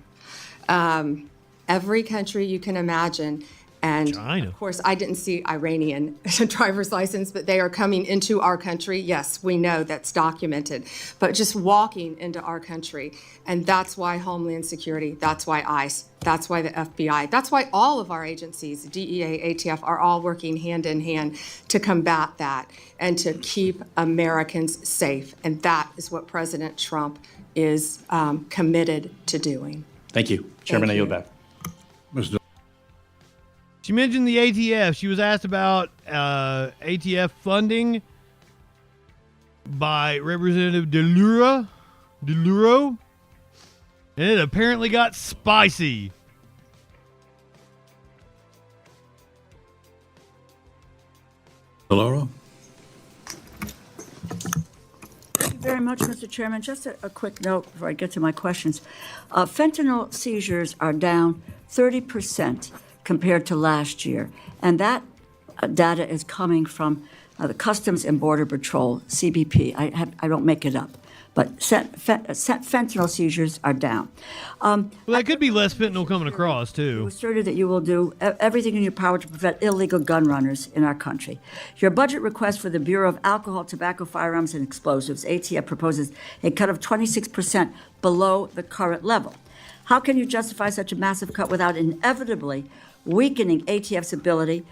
Every country you can imagine. And China. Of course, I didn't see Iranian driver's license, but they are coming into our country. Yes, we know that's documented, but just walking into our country. And that's why Homeland Security, that's why ICE, that's why the FBI, that's why all of our agencies, DEA, ATF, are all working hand in hand to combat that and to keep Americans safe. And that is what President Trump is committed to doing. Thank you. Chairman, I yield back. She mentioned the ATF. She was asked about ATF funding by Representative DeLuro, and it apparently got spicy. DeLuro? Thank you very much, Mr. Chairman. Just a quick note before I get to my questions. Fentanyl seizures are down 30% compared to last year. And that data is coming from the Customs and Border Patrol, CBP. I don't make it up. But fentanyl seizures are down. Well, that could be less fentanyl coming across, too. You asserted that you will do everything in your power to prevent illegal gun runners in our country. Your budget request for the Bureau of Alcohol, Tobacco, Firearms, and Explosives, ATF, proposes a cut of 26% below the current level. How can you justify such a massive cut without inevitably weakening ATF's ability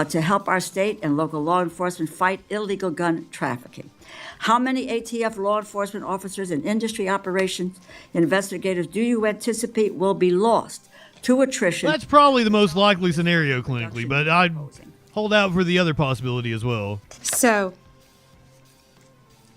to help our state and local law enforcement fight illegal gun trafficking? How many ATF law enforcement officers and industry operations investigators do you anticipate will be lost to attrition? That's probably the most likely scenario clinically, but I'd hold out for the other possibility as well. So,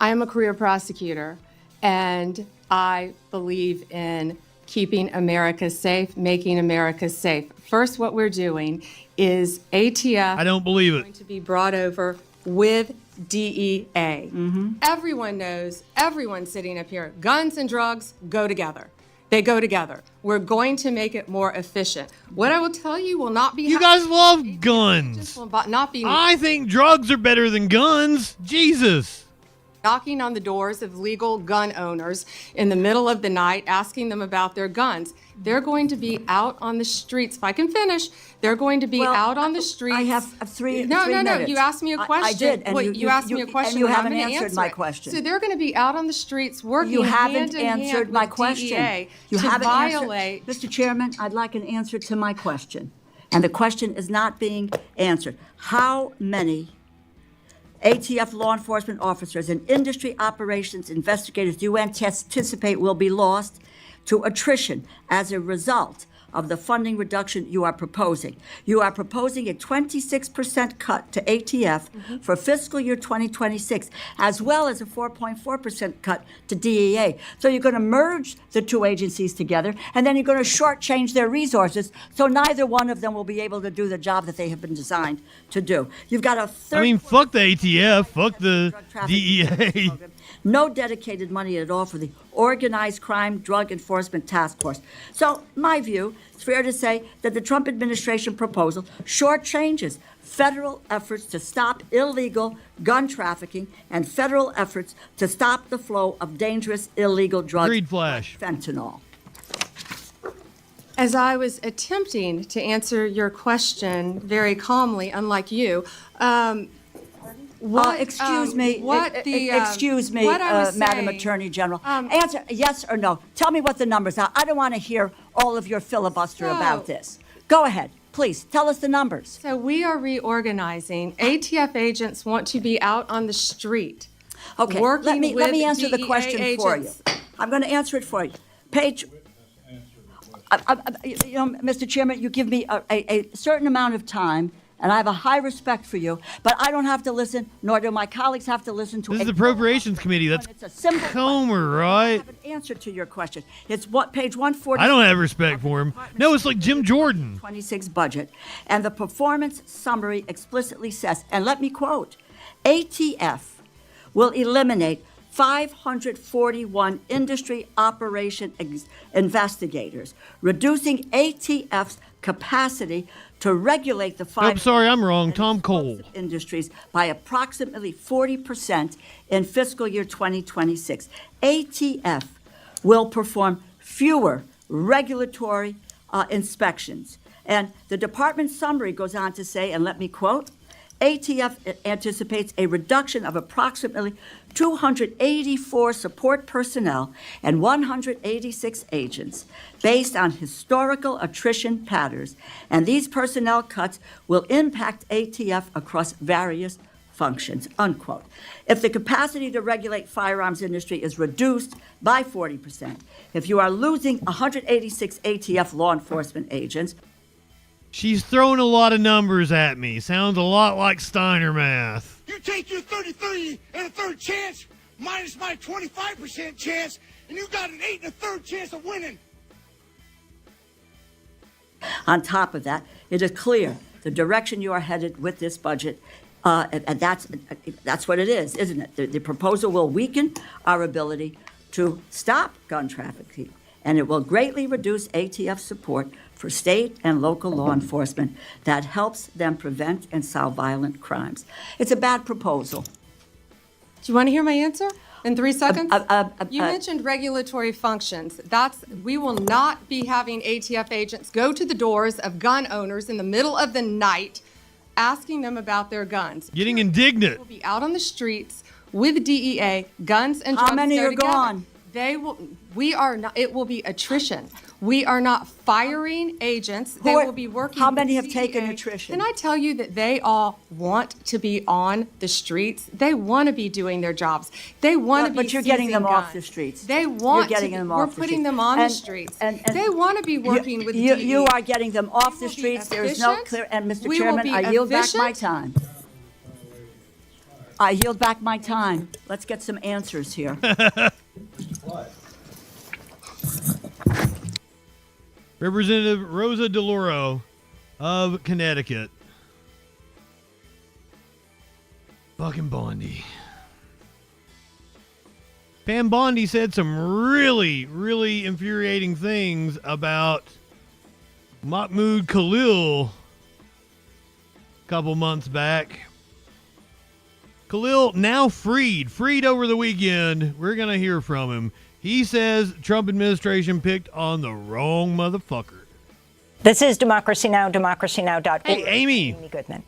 I am a career prosecutor, and I believe in keeping America safe, making America safe. First, what we're doing is ATF. I don't believe it. Going to be brought over with DEA. Mm-hmm. Everyone knows, everyone sitting up here, guns and drugs go together. They go together. We're going to make it more efficient. What I will tell you will not be. You guys love guns. Will not be. I think drugs are better than guns. Jesus. Knocking on the doors of legal gun owners in the middle of the night, asking them about their guns. They're going to be out on the streets. If I can finish, they're going to be out on the streets. I have three No. minutes. You asked me a question. I did, and you asked me a question. And you haven't I'm gonna answered answer my it. question. So they're going to be out on the streets working You haven't hand in answered hand my with question. DEA You to haven't violate. answered. Mr. Chairman, I'd like an answer to my question. And the question is not being answered. How many ATF law enforcement officers and industry operations investigators do you anticipate will be lost to attrition as a result of the funding reduction you are proposing. You are proposing a 26% cut to ATF for fiscal year 2026, as well as a 4.4% cut to DEA. So you're going to merge the two agencies together, and then you're going to shortchange their resources, so neither one of them will be able to do the job that they have been designed to do. You've got a I mean, fuck the ATF, fuck the DEA. No dedicated money at all for the Organized Crime Drug Enforcement Task Force. So, my view, it's fair to say that the Trump administration proposal shortchanges federal efforts to stop illegal gun trafficking and federal efforts to stop the flow of dangerous illegal drugs like fentanyl. As I was attempting to answer your question very calmly, unlike you, Excuse me, Madam Attorney General. Answer yes or no. Tell me what the numbers are. I don't want to hear all of your filibuster about this. Go ahead, please. Tell us the numbers. So we are reorganizing. ATF agents want to be out on the street. Okay, working let me answer the DEA question for you. agents. I'm going to answer it for you. Page. Mr. Chairman, you give me a certain amount of time, and I have a high respect for you, but I don't have to listen, nor do my colleagues have to listen to. This is the Appropriations Committee. That's Comer, right? I have an answer to your question. It's what page 140. I don't have respect for him. No, it's like Jim Jordan. 26 budget, and the performance summary explicitly says, and let me quote, ATF will eliminate 541 industry operation investigators, reducing ATF's capacity to regulate the I'm sorry, I'm wrong. Tom Cole. Industries by approximately 40% in fiscal year 2026. ATF will perform fewer regulatory inspections. And the department summary goes on to say, and let me quote, ATF anticipates a reduction of approximately 284 support personnel and 186 agents based on historical attrition patterns, and these personnel cuts will impact ATF across various functions, unquote. If the capacity to regulate firearms industry is reduced by 40%, if you are losing 186 ATF law enforcement agents, She's throwing a lot of numbers at me. Sounds a lot like Steiner math. You take your 33 and a third chance minus my 25% chance, and you got an 8 and a third chance of winning. on top of that, it is clear the direction you are headed with this budget, and that's what it is, isn't it? The proposal will weaken our ability to stop gun trafficking, and it will greatly reduce ATF support for state and local law enforcement that helps them prevent and solve violent crimes. It's a bad proposal. Do you want to hear my answer in 3 seconds? You mentioned regulatory functions. We will not be having ATF agents go to the doors of gun owners in the middle of the night asking them about their guns. Getting indignant. We'll be out on the streets with DEA, guns and drugs. How many are together. gone? We are not, it will be attrition. We are not firing agents. They will be working. How many with have DEA. taken attrition? Can I tell you that they all want to be on the streets? They want to be doing their jobs. They want to be. But you're getting them guns. off the streets. They want. You're getting them off We're the putting streets. them on the streets. And they want to be working with DEA. You are getting them off the streets. There is no clear. And Mr. Chairman, I yield back my time. I yield back my time. Let's get some answers here. Representative Rosa DeLauro of Connecticut. Fucking Bondi. Pam Bondi said some really, really infuriating things about Mahmoud Khalil a couple months back. Khalil now freed over the weekend. We're going to hear from him. He says Trump administration picked on the wrong motherfucker. This is Democracy Now!, democracynow.org. Hey, Amy. Amy Goodman.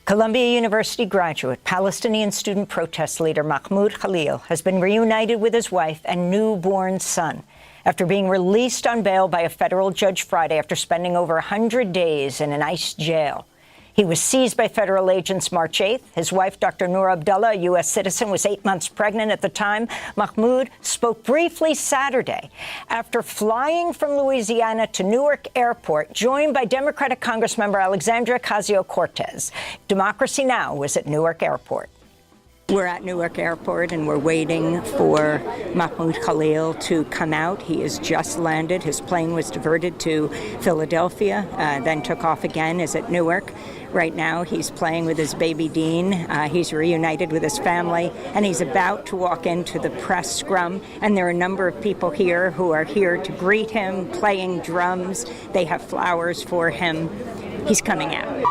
Columbia University graduate, Palestinian student protest leader Mahmoud Khalil has been reunited with his wife and newborn son after being released on bail by a federal judge Friday after spending over 100 days in an ICE jail. He was seized by federal agents March 8th. His wife, Dr. Noor Abdullah, a U.S. citizen, was 8 months pregnant at the time. Mahmoud spoke briefly Saturday after flying from Louisiana to Newark Airport, joined by Democratic Congressmember Alexandria Ocasio-Cortez. Democracy Now! Was at Newark Airport. We're at Newark Airport and we're waiting for Mahmoud Khalil to come out. He has just landed. His plane was diverted to Philadelphia, then took off again, is at Newark. Right now he's playing with his baby Dean. He's reunited with his family and he's about to walk into the press scrum. And there are a number of people here who are here to greet him, playing drums. They have flowers for him. He's coming out.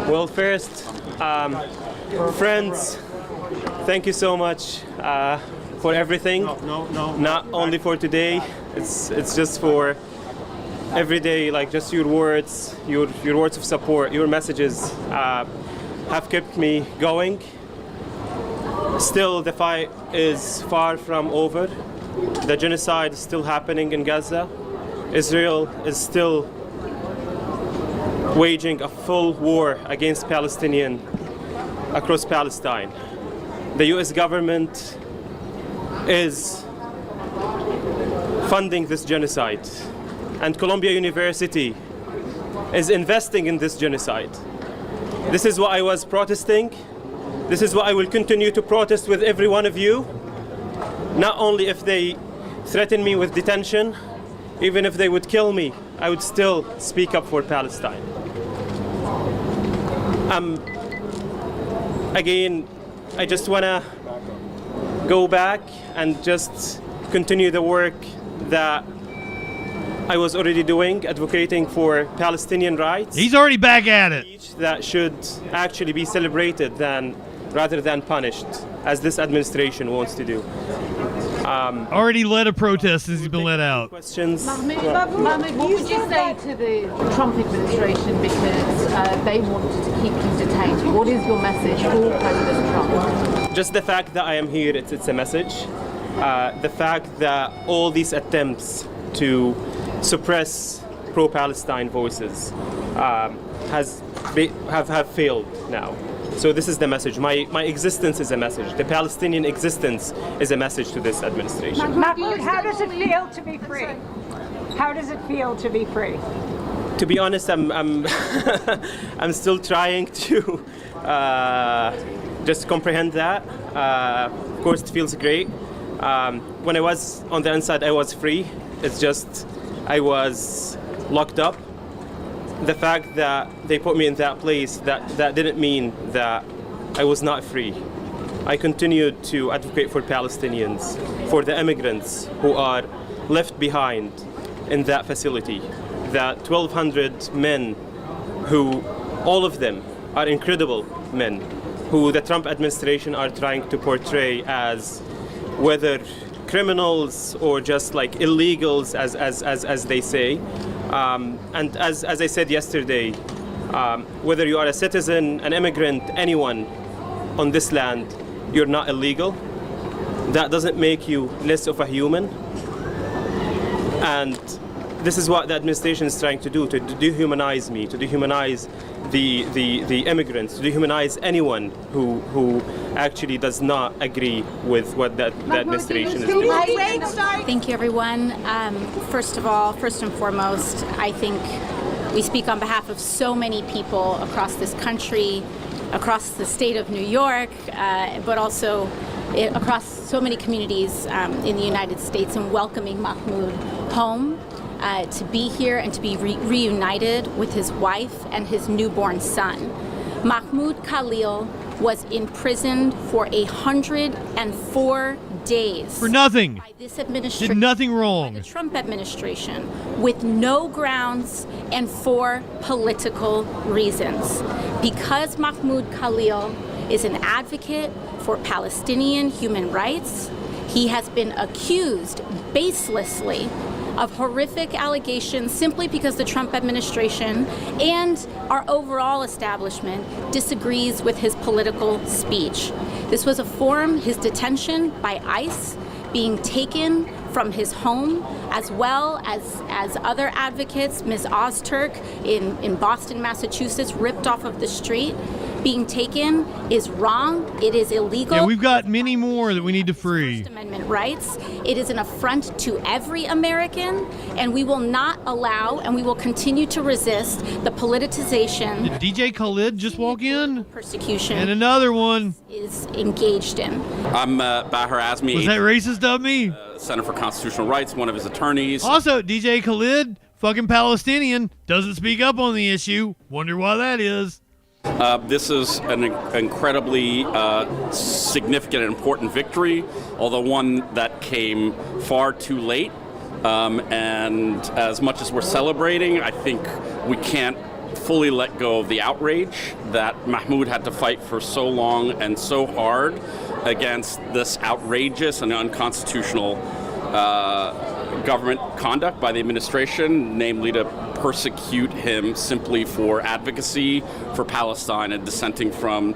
Well, first, friends, thank you so much for everything. Not only for today, it's just for every day. Like just your words of support, your messages have kept me going. Still, the fight is far from over. The genocide is still happening in Gaza. Israel is still waging a full war against Palestinians across Palestine. The US government is funding this genocide, and Columbia University is investing in this genocide. This is what I was protesting. This is what I will continue to protest with every one of you. Not only if they threaten me with detention, even if they would kill me, I would still speak up for Palestine. Again, I just want to go back and just continue the work that I was already doing, advocating for Palestinian rights. He's already back at it. That should actually be celebrated rather than punished, as this administration wants to do. Already led a protest as he's been let out. Questions? Mahmoud, what would you say to the Trump administration because they wanted to keep you detained? What is your message for President Trump? Just the fact that I am here, it's a message. The fact that all these attempts to suppress pro-Palestine voices have failed now. So this is the message. My existence is a message. The Palestinian existence is a message to this administration. Mahmoud, how does it feel to be free? How does it feel to be free? To be honest, I'm I'm still trying to just comprehend that. Of course, it feels great. When I was on the inside, I was free. It's just I was locked up. The fact that they put me in that place, that didn't mean that I was not free. I continued to advocate for Palestinians, for the immigrants who are left behind in that facility. That 1,200 men who, all of them are incredible men, who the Trump administration are trying to portray as whether criminals or just like illegals, as they say. And as I said yesterday, whether you are a citizen, an immigrant, anyone on this land, you're not illegal. That doesn't make you less of a human. And this is what the administration is trying to do, to dehumanize me, to dehumanize the immigrants, to dehumanize anyone who actually does not agree with what the administration is doing. Thank you, everyone. First and foremost, I think we speak on behalf of so many people across this country, across the state of New York, but also across so many communities in the United States, in welcoming Mahmoud home. To be here and to be reunited with his wife and his newborn son. Mahmoud Khalil was imprisoned for 104 days. For nothing. By this administration. Did nothing wrong. By the Trump administration, with no grounds and for political reasons. Because Mahmoud Khalil is an advocate for Palestinian human rights, he has been accused baselessly of horrific allegations simply because the Trump administration and our overall establishment disagrees with his political speech. This was a forum, his detention by ICE, being taken from his home, as well as other advocates, Ms. Ozturk in Boston, Massachusetts, ripped off of the street. Being taken is wrong. It is illegal. Yeah, we've got many more that we need to free. First Amendment rights. It is an affront to every American, and we will not allow, and we will continue to resist the politicization. Did DJ Khalid just walk in? Persecution. And another one is engaged in. I'm Bahar Azmi. Was that racist of me? Center for Constitutional Rights, one of his attorneys. Also, DJ Khalid, fucking Palestinian, doesn't speak up on the issue. Wonder why that is. This is an incredibly significant and important victory, although one that came far too late. And as much as we're celebrating, I think we can't fully let go of the outrage that Mahmoud had to fight for so long and so hard against this outrageous and unconstitutional government conduct by the administration, namely to persecute him simply for advocacy for Palestine and dissenting from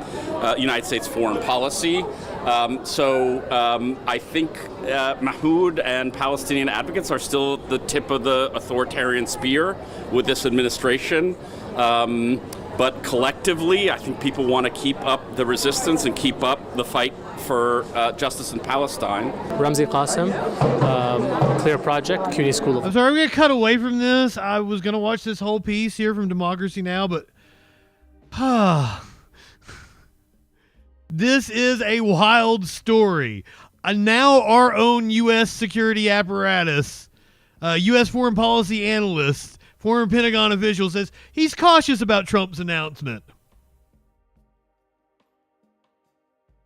United States foreign policy. I think Mahmoud and Palestinian advocates are still at the tip of the authoritarian spear with this administration. But collectively, I think people want to keep up the resistance and keep up the fight for justice in Palestine. Ramzi Qasim, Clear Project, CUNY School of... I'm sorry, we're going to cut away from this. I was going to watch this whole piece here from Democracy Now!, but... This is a wild story. Now our own U.S. security apparatus, U.S. foreign policy analyst, former Pentagon official says he's cautious about Trump's announcement.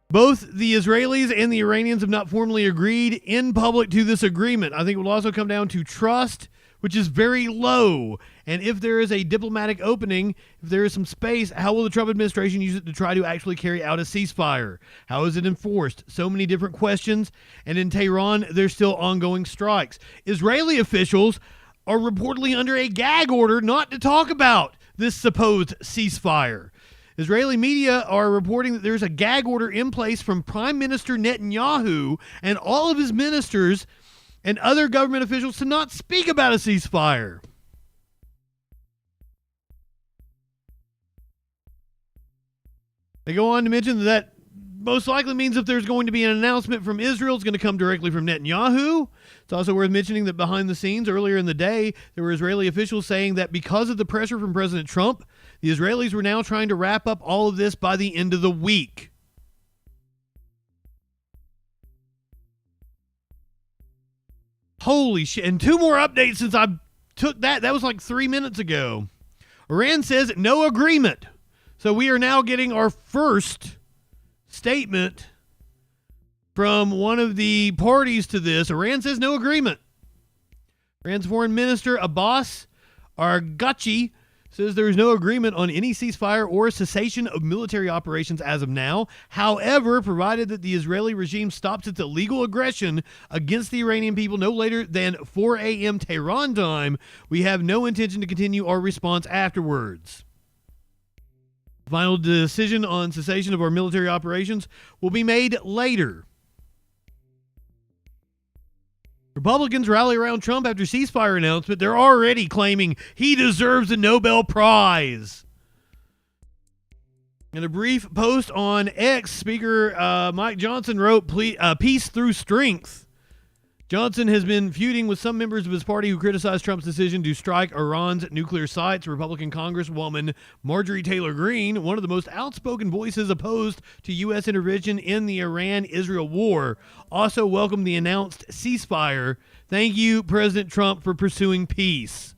Both the Israelis and the Iranians have not formally agreed in public to this agreement. I think it will also come down to trust, which is very low. And if there is a diplomatic opening, if there is some space, how will the Trump administration use it to try to actually carry out a ceasefire? How is it enforced? So many different questions. And in Tehran, there's still ongoing strikes. Israeli officials are reportedly under a gag order not to talk about this supposed ceasefire. Israeli media are reporting that there's a gag order in place from Prime Minister Netanyahu and all of his ministers and other government officials to not speak about a ceasefire. They go on to mention that most likely means if there's going to be an announcement from Israel, it's going to come directly from Netanyahu. It's also worth mentioning that behind the scenes, earlier in the day, there were Israeli officials saying that because of the pressure from President Trump, the Israelis were now trying to wrap up all of this by the end of the week. Holy shit. And two more updates since I took that. That was like 3 minutes ago. Iran says no agreement. So we are now getting our first statement from one of the parties to this. Iran says no agreement. Iran's Foreign Minister Abbas Araghchi says there is no agreement on any ceasefire or cessation of military operations as of now. However, provided that the Israeli regime stops its illegal aggression against the Iranian people no later than 4 a.m. Tehran time, we have no intention to continue our response afterwards. Final decision on cessation of our military operations will be made later. Republicans rally around Trump after ceasefire announcement. They're already claiming he deserves a Nobel Prize. In a brief post on X, Speaker Mike Johnson wrote, peace through strength. Johnson has been feuding with some members of his party who criticized Trump's decision to strike Iran's nuclear sites. Republican Congresswoman Marjorie Taylor Greene, one of the most outspoken voices opposed to U.S. intervention in the Iran-Israel war, also welcomed the announced ceasefire. Thank you, President Trump, for pursuing peace.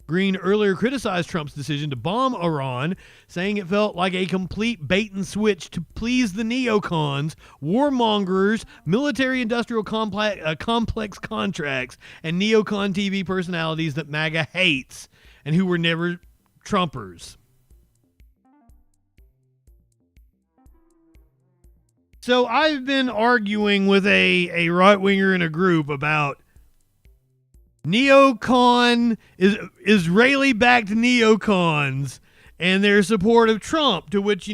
Green earlier criticized Trump's decision to bomb Iran, saying it felt like a complete bait and switch to please the neocons, warmongers, military-industrial complex contracts, and neocon TV personalities that MAGA hates and who were never Trumpers. So I've been arguing with a right-winger in a group about neocon, Israeli-backed neocons and their support of Trump, to which,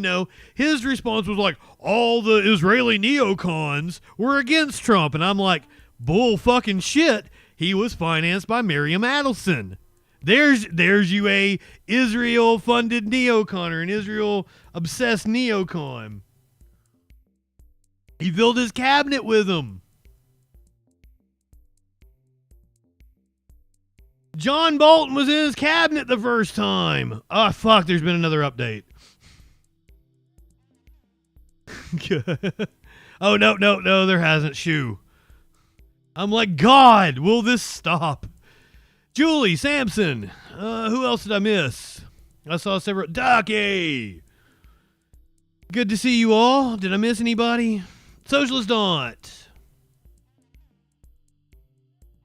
his response was like, all the Israeli neocons were against Trump. And I'm like, bull fucking shit. He was financed by Miriam Adelson. There's you a Israel-funded neocon or an Israel-obsessed neocon. He filled his cabinet with them. John Bolton was in his cabinet the first time. Oh, fuck, there's been another update. Oh, no, there hasn't. Shoo. I'm like, God, will this stop? Julie Sampson. Who else did I miss? I saw several. Ducky. Good to see you all. Did I miss anybody? Socialist Daunt.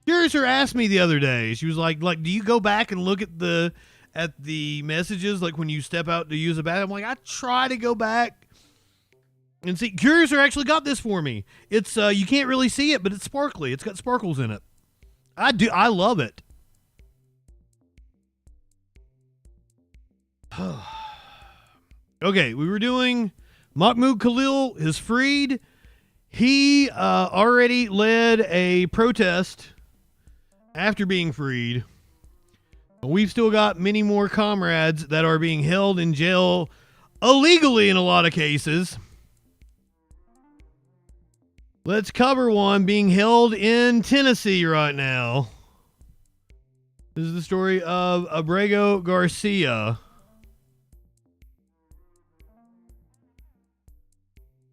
Her asked me the other day. She was like, do you go back and look at the messages like when you step out to use a bathroom? I'm like, I try to go back and see. Curiouser actually got this for me. It's you can't really see it, but it's sparkly. It's got sparkles in it. I love it. Okay, we were doing Mahmoud Khalil is freed. He already led a protest after being freed. We've still got many more comrades that are being held in jail illegally in a lot of cases. Let's cover one being held in Tennessee right now. This is the story of Abrego Garcia.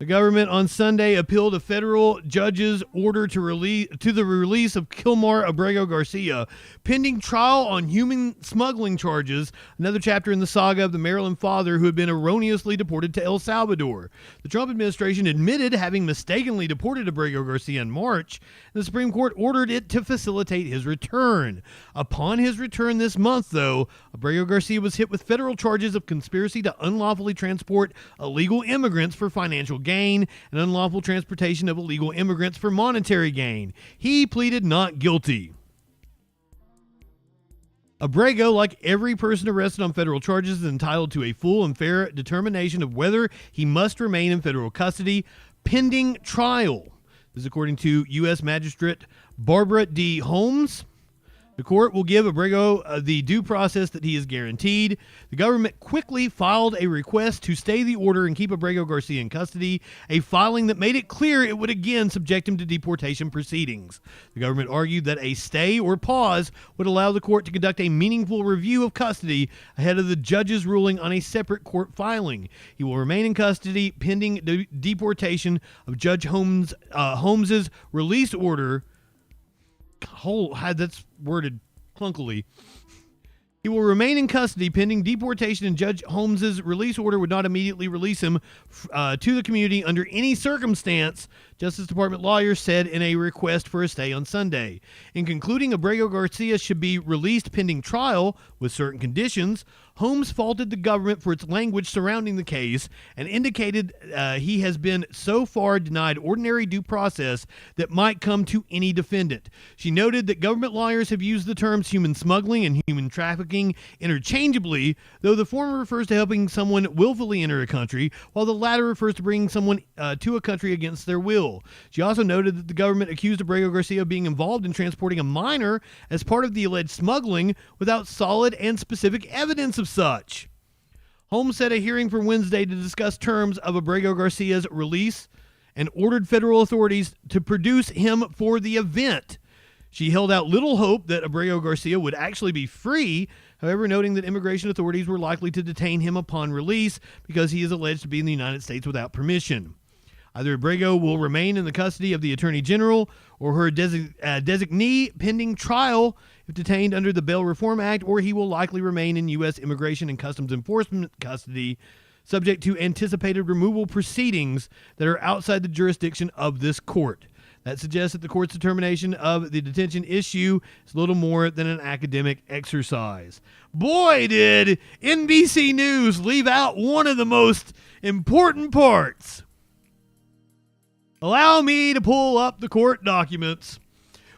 The government on Sunday appealed a federal judge's order to the release of Kilmar Abrego Garcia, pending trial on human smuggling charges, another chapter in the saga of the Maryland father who had been erroneously deported to El Salvador. The Trump administration admitted having mistakenly deported Abrego Garcia in March, and the Supreme Court ordered it to facilitate his return. Upon his return this month, though, Abrego Garcia was hit with federal charges of conspiracy to unlawfully transport illegal immigrants for financial gain and unlawful transportation of illegal immigrants for monetary gain. He pleaded not guilty. Abrego, like every person arrested on federal charges, is entitled to a full and fair determination of whether he must remain in federal custody pending trial. This is according to U.S. Magistrate Barbara D. Holmes. The court will give Abrego the due process that he is guaranteed. The government quickly filed a request to stay the order and keep Abrego Garcia in custody, a filing that made it clear it would again subject him to deportation proceedings. The government argued that a stay or pause would allow the court to conduct a meaningful review of custody ahead of the judge's ruling on a separate court filing. He will remain in custody pending deportation of Judge Holmes's release order. That's worded clunkily. He will remain in custody pending deportation, and Judge Holmes's release order would not immediately release him to the community under any circumstance, Justice Department lawyers said in a request for a stay on Sunday. In concluding Abrego Garcia should be released pending trial with certain conditions, Holmes faulted the government for its language surrounding the case and indicated he has been so far denied ordinary due process that might come to any defendant. She noted that government lawyers have used the terms human smuggling and human trafficking interchangeably, though the former refers to helping someone willfully enter a country, while the latter refers to bringing someone to a country against their will. She also noted that the government accused Abrego Garcia of being involved in transporting a minor as part of the alleged smuggling without solid and specific evidence of such. Holmes set a hearing for Wednesday to discuss terms of Abrego Garcia's release and ordered federal authorities to produce him for the event. She held out little hope that Abrego Garcia would actually be free, however, noting that immigration authorities were likely to detain him upon release because he is alleged to be in the United States without permission. Either Abrego will remain in the custody of the Attorney General or her designee pending trial if detained under the Bail Reform Act, or he will likely remain in U.S. Immigration and Customs Enforcement custody, subject to anticipated removal proceedings that are outside the jurisdiction of this court. That suggests that the court's determination of the detention issue is little more than an academic exercise. Boy, did NBC News leave out one of the most important parts. Allow me to pull up the court documents.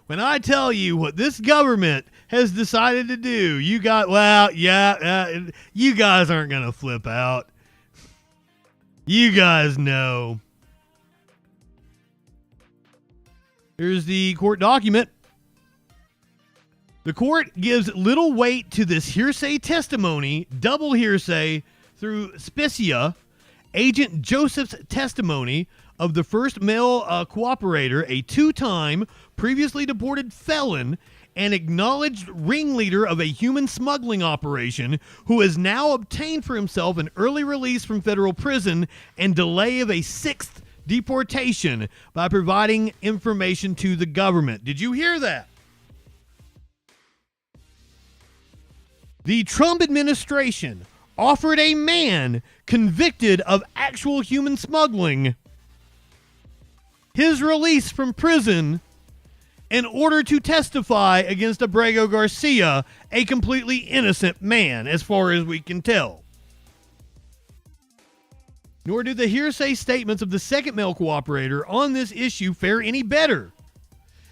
When I tell you what this government has decided to do, you guys aren't going to flip out. You guys know. Here's the court document. The court gives little weight to this hearsay testimony, double hearsay, through Specia, Agent Joseph's testimony of the first male cooperator, a two-time previously deported felon and acknowledged ringleader of a human smuggling operation who has now obtained for himself an early release from federal prison and delay of a sixth deportation by providing information to the government. Did you hear that? The Trump administration offered a man convicted of actual human smuggling his release from prison in order to testify against Abrego Garcia, a completely innocent man, as far as we can tell. Nor do the hearsay statements of the second male cooperator on this issue fare any better,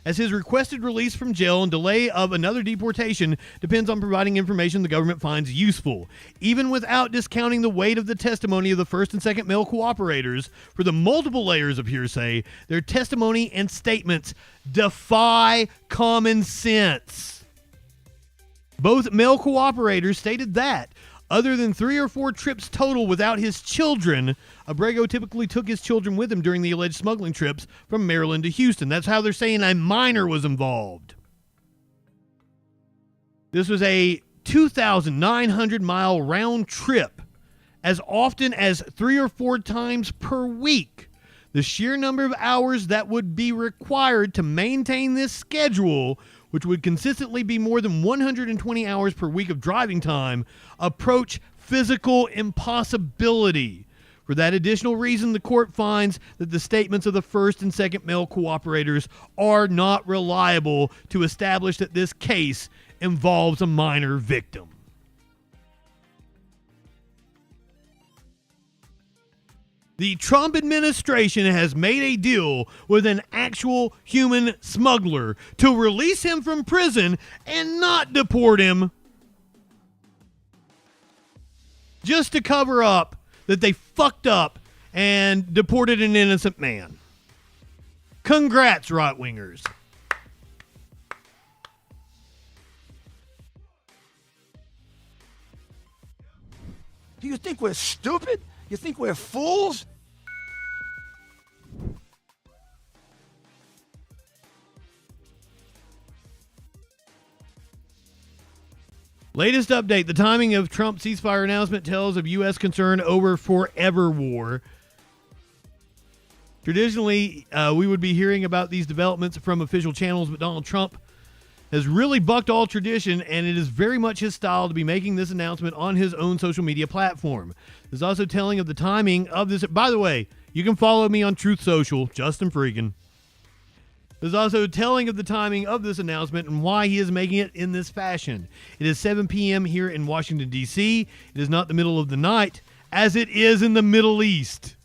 as his requested release from jail and delay of another deportation depends on providing information the government finds useful. Even without discounting the weight of the testimony of the first and second male cooperators for the multiple layers of hearsay, their testimony and statements defy common sense. Both male cooperators stated that, other than 3 or 4 trips total without his children, Abrego typically took his children with him during the alleged smuggling trips from Maryland to Houston. That's how they're saying a minor was involved. This was a 2,900-mile round trip, as often as 3 or 4 times per week. The sheer number of hours that would be required to maintain this schedule, which would consistently be more than 120 hours per week of driving time, approach physical impossibility. For that additional reason, the court finds that the statements of the first and second male cooperators are not reliable to establish that this case involves a minor victim. The Trump administration has made a deal with an actual human smuggler to release him from prison and not deport him, just to cover up that they fucked up and deported an innocent man. Congrats, right-wingers. Do you think we're stupid? You think we're fools? Latest update. The timing of Trump's ceasefire announcement tells of U.S. concern over forever war. Traditionally, we would be hearing about these developments from official channels, but Donald Trump has really bucked all tradition, and it is very much his style to be making this announcement on his own social media platform. There's also telling of the timing of this. By the way, you can follow me on Truth Social, Justin FREAKIN. There's also telling of the timing of this announcement and why he is making it in this fashion. It is 7 p.m. here in Washington, D.C. It is not the middle of the night, as it is in the Middle East.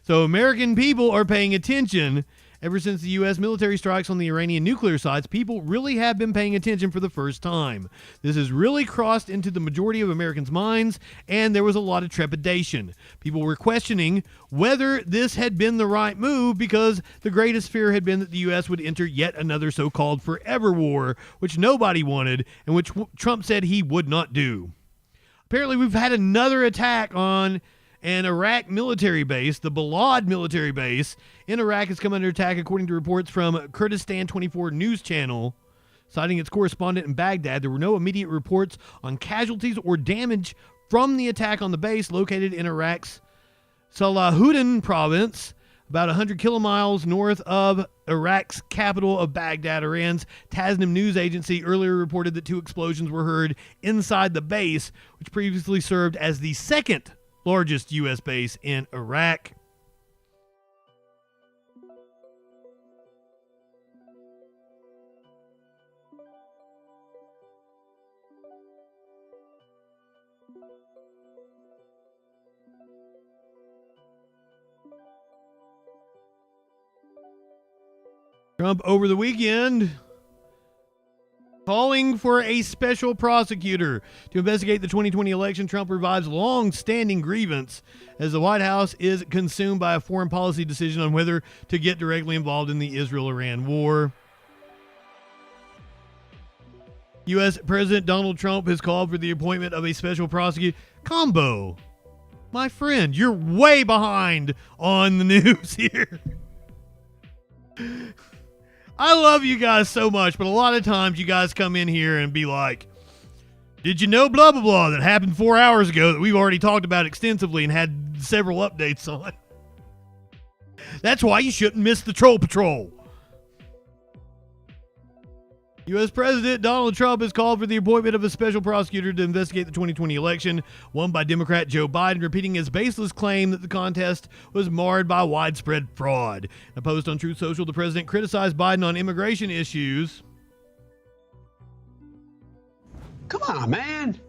So American people are paying attention. Ever since the U.S. military strikes on the Iranian nuclear sites, people really have been paying attention for the first time. This has really crossed into the majority of Americans' minds, and there was a lot of trepidation. People were questioning whether this had been the right move, because the greatest fear had been that the U.S. would enter yet another so-called forever war, which nobody wanted, and which Trump said he would not do. Apparently, we've had another attack on an Iraq military base. The Balad military base in Iraq has come under attack, according to reports from Kurdistan 24 news channel, citing its correspondent in Baghdad. There were no immediate reports on casualties or damage from the attack on the base located in Iraq's Salahuddin province. about 100 kilomiles north of Iraq's capital of Baghdad. Iran's Tasnim news agency earlier reported that 2 explosions were heard inside the base, which previously served as the second largest U.S. base in Iraq. Trump over the weekend calling for a special prosecutor to investigate the 2020 election. Trump revives long-standing grievance as the White House is consumed by a foreign policy decision on whether to get directly involved in the Israel-Iran war. U.S. President Donald Trump has called for the appointment of a special prosecutor. Combo, my friend, you're way behind on the news here. I love you guys so much, but a lot of times you guys come in here and be like, did you know blah, blah, blah that happened 4 hours ago that we've already talked about extensively and had several updates on? That's why you shouldn't miss the Troll Patrol. U.S. President Donald Trump has called for the appointment of a special prosecutor to investigate the 2020 election, won by Democrat Joe Biden, repeating his baseless claim that the contest was marred by widespread fraud. In a post on Truth Social, the president criticized Biden on immigration issues. Come on, man.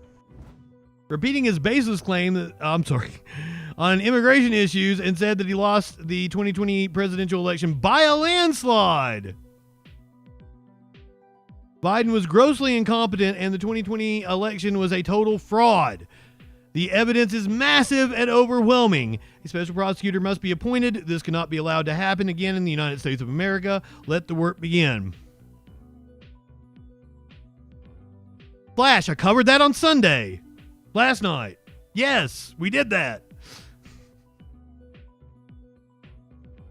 Repeating his baseless claim that, on immigration issues, and said that he lost the 2020 presidential election by a landslide. Biden was grossly incompetent and the 2020 election was a total fraud. The evidence is massive and overwhelming. A special prosecutor must be appointed. This cannot be allowed to happen again in the United States of America. Let the work begin. Flash, I covered that on Sunday. Last night. Yes, we did that.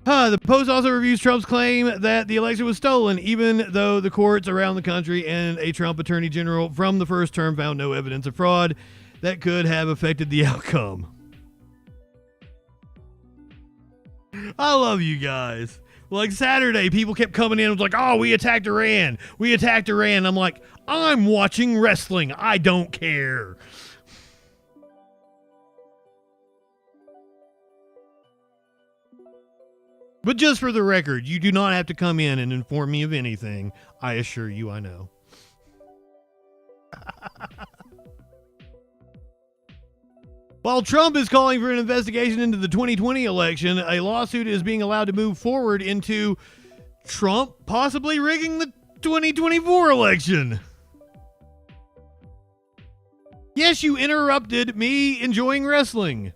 The Post also reviews Trump's claim that the election was stolen, even though the courts around the country and a Trump attorney general from the first term found no evidence of fraud that could have affected the outcome. I love you guys. Like Saturday, people kept coming in and was like, oh, we attacked Iran. We attacked Iran. I'm like, I'm watching wrestling. I don't care. But just for the record, you do not have to come in and inform me of anything. I assure you I know. While Trump is calling for an investigation into the 2020 election, a lawsuit is being allowed to move forward into Trump possibly rigging the 2024 election. Yes, you interrupted me enjoying wrestling.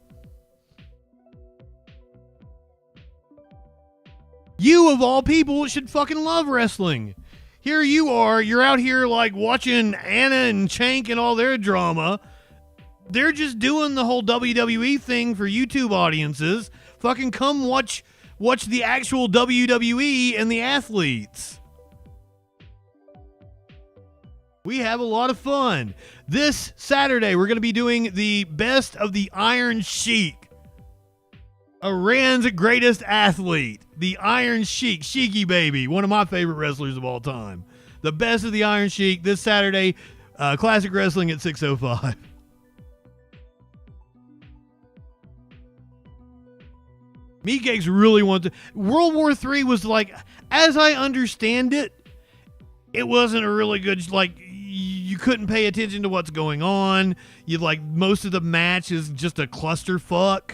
You, of all people, should fucking love wrestling. Here you are, you're out here like watching Anna and Chank and all their drama. They're just doing the whole WWE thing for YouTube audiences. Fucking come watch the actual WWE and the athletes. We have a lot of fun. This Saturday, we're going to be doing the best of the Iron Sheik. Iran's greatest athlete, the Iron Sheik, Sheiky Baby, one of my favorite wrestlers of all time. The best of the Iron Sheik this Saturday, Classic Wrestling at 6:05. Meatcakes really want to. World War III was like, as I understand it, it wasn't a really good, like, you couldn't pay attention to what's going on. You like, most of the match is just a clusterfuck.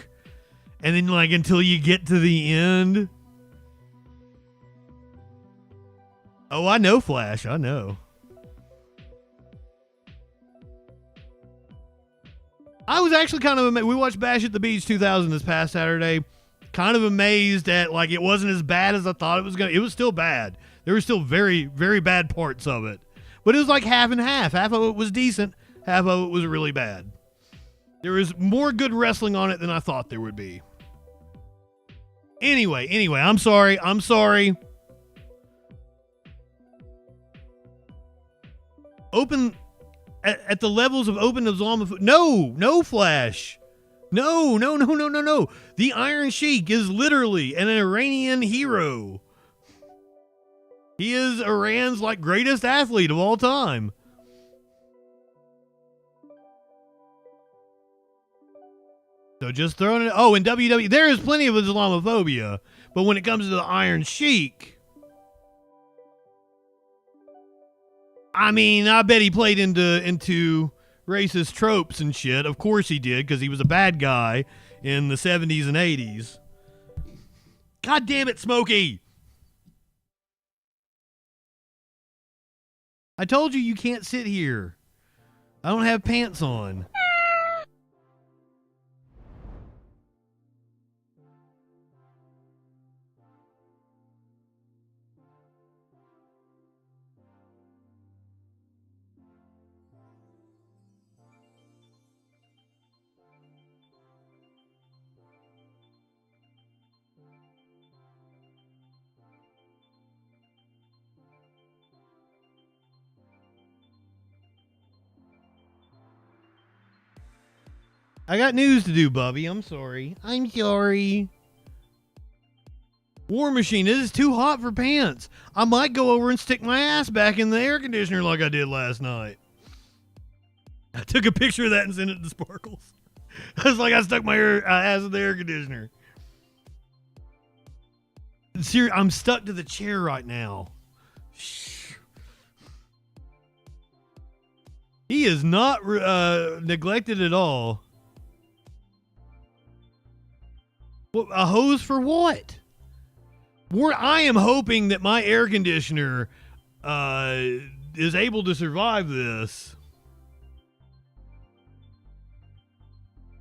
And then, like, until you get to the end. Oh, I know, Flash. I know. I was actually kind of amazed. We watched Bash at the Beach 2000 this past Saturday. Kind of amazed at, like, it wasn't as bad as I thought it was going to. It was still bad. There were still very, very bad parts of it. But it was like half and half. Half of it was decent. Half of it was really bad. There was more good wrestling on it than I thought there would be. Anyway, I'm sorry. Open at the levels of open Islamophobia. No, Flash. No. The Iron Sheik is literally an Iranian hero. He is Iran's greatest athlete of all time. So just throwing it. Oh, in WWE, there is plenty of Islamophobia, but when it comes to the Iron Sheik, I mean, I bet he played into racist tropes and shit. Of course he did, because he was a bad guy in the 70s and 80s. God damn it, Smokey! I told you can't sit here. I don't have pants on. I got news to do, Bubby. I'm sorry. War Machine, it is too hot for pants. I might go over and stick my ass back in the air conditioner like I did last night. I took a picture of that and sent it to Sparkles. I was like, I stuck my ass in the air conditioner. Seriously, I'm stuck to the chair right now. He is not neglected at all. A hose for what? I am hoping that my air conditioner is able to survive this.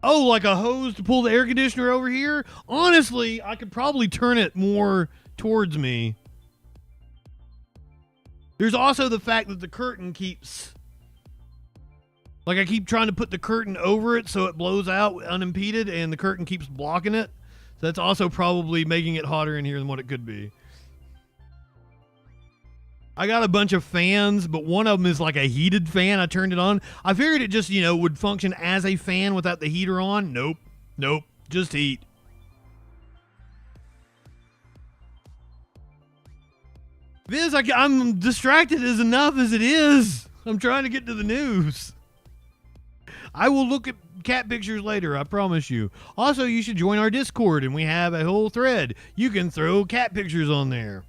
Oh, like a hose to pull the air conditioner over here? Honestly, I could probably turn it more towards me. There's also the fact that the curtain keeps... I keep trying to put the curtain over it so it blows out unimpeded, and the curtain keeps blocking it. So that's also probably making it hotter in here than what it could be. I got a bunch of fans, but one of them is like a heated fan. I turned it on. I figured it just, would function as a fan without the heater on. Nope. Just heat. Viz, I'm distracted as enough as it is. I'm trying to get to the news. I will look at cat pictures later, I promise you. Also, you should join our Discord, and we have a whole thread. You can throw cat pictures on there.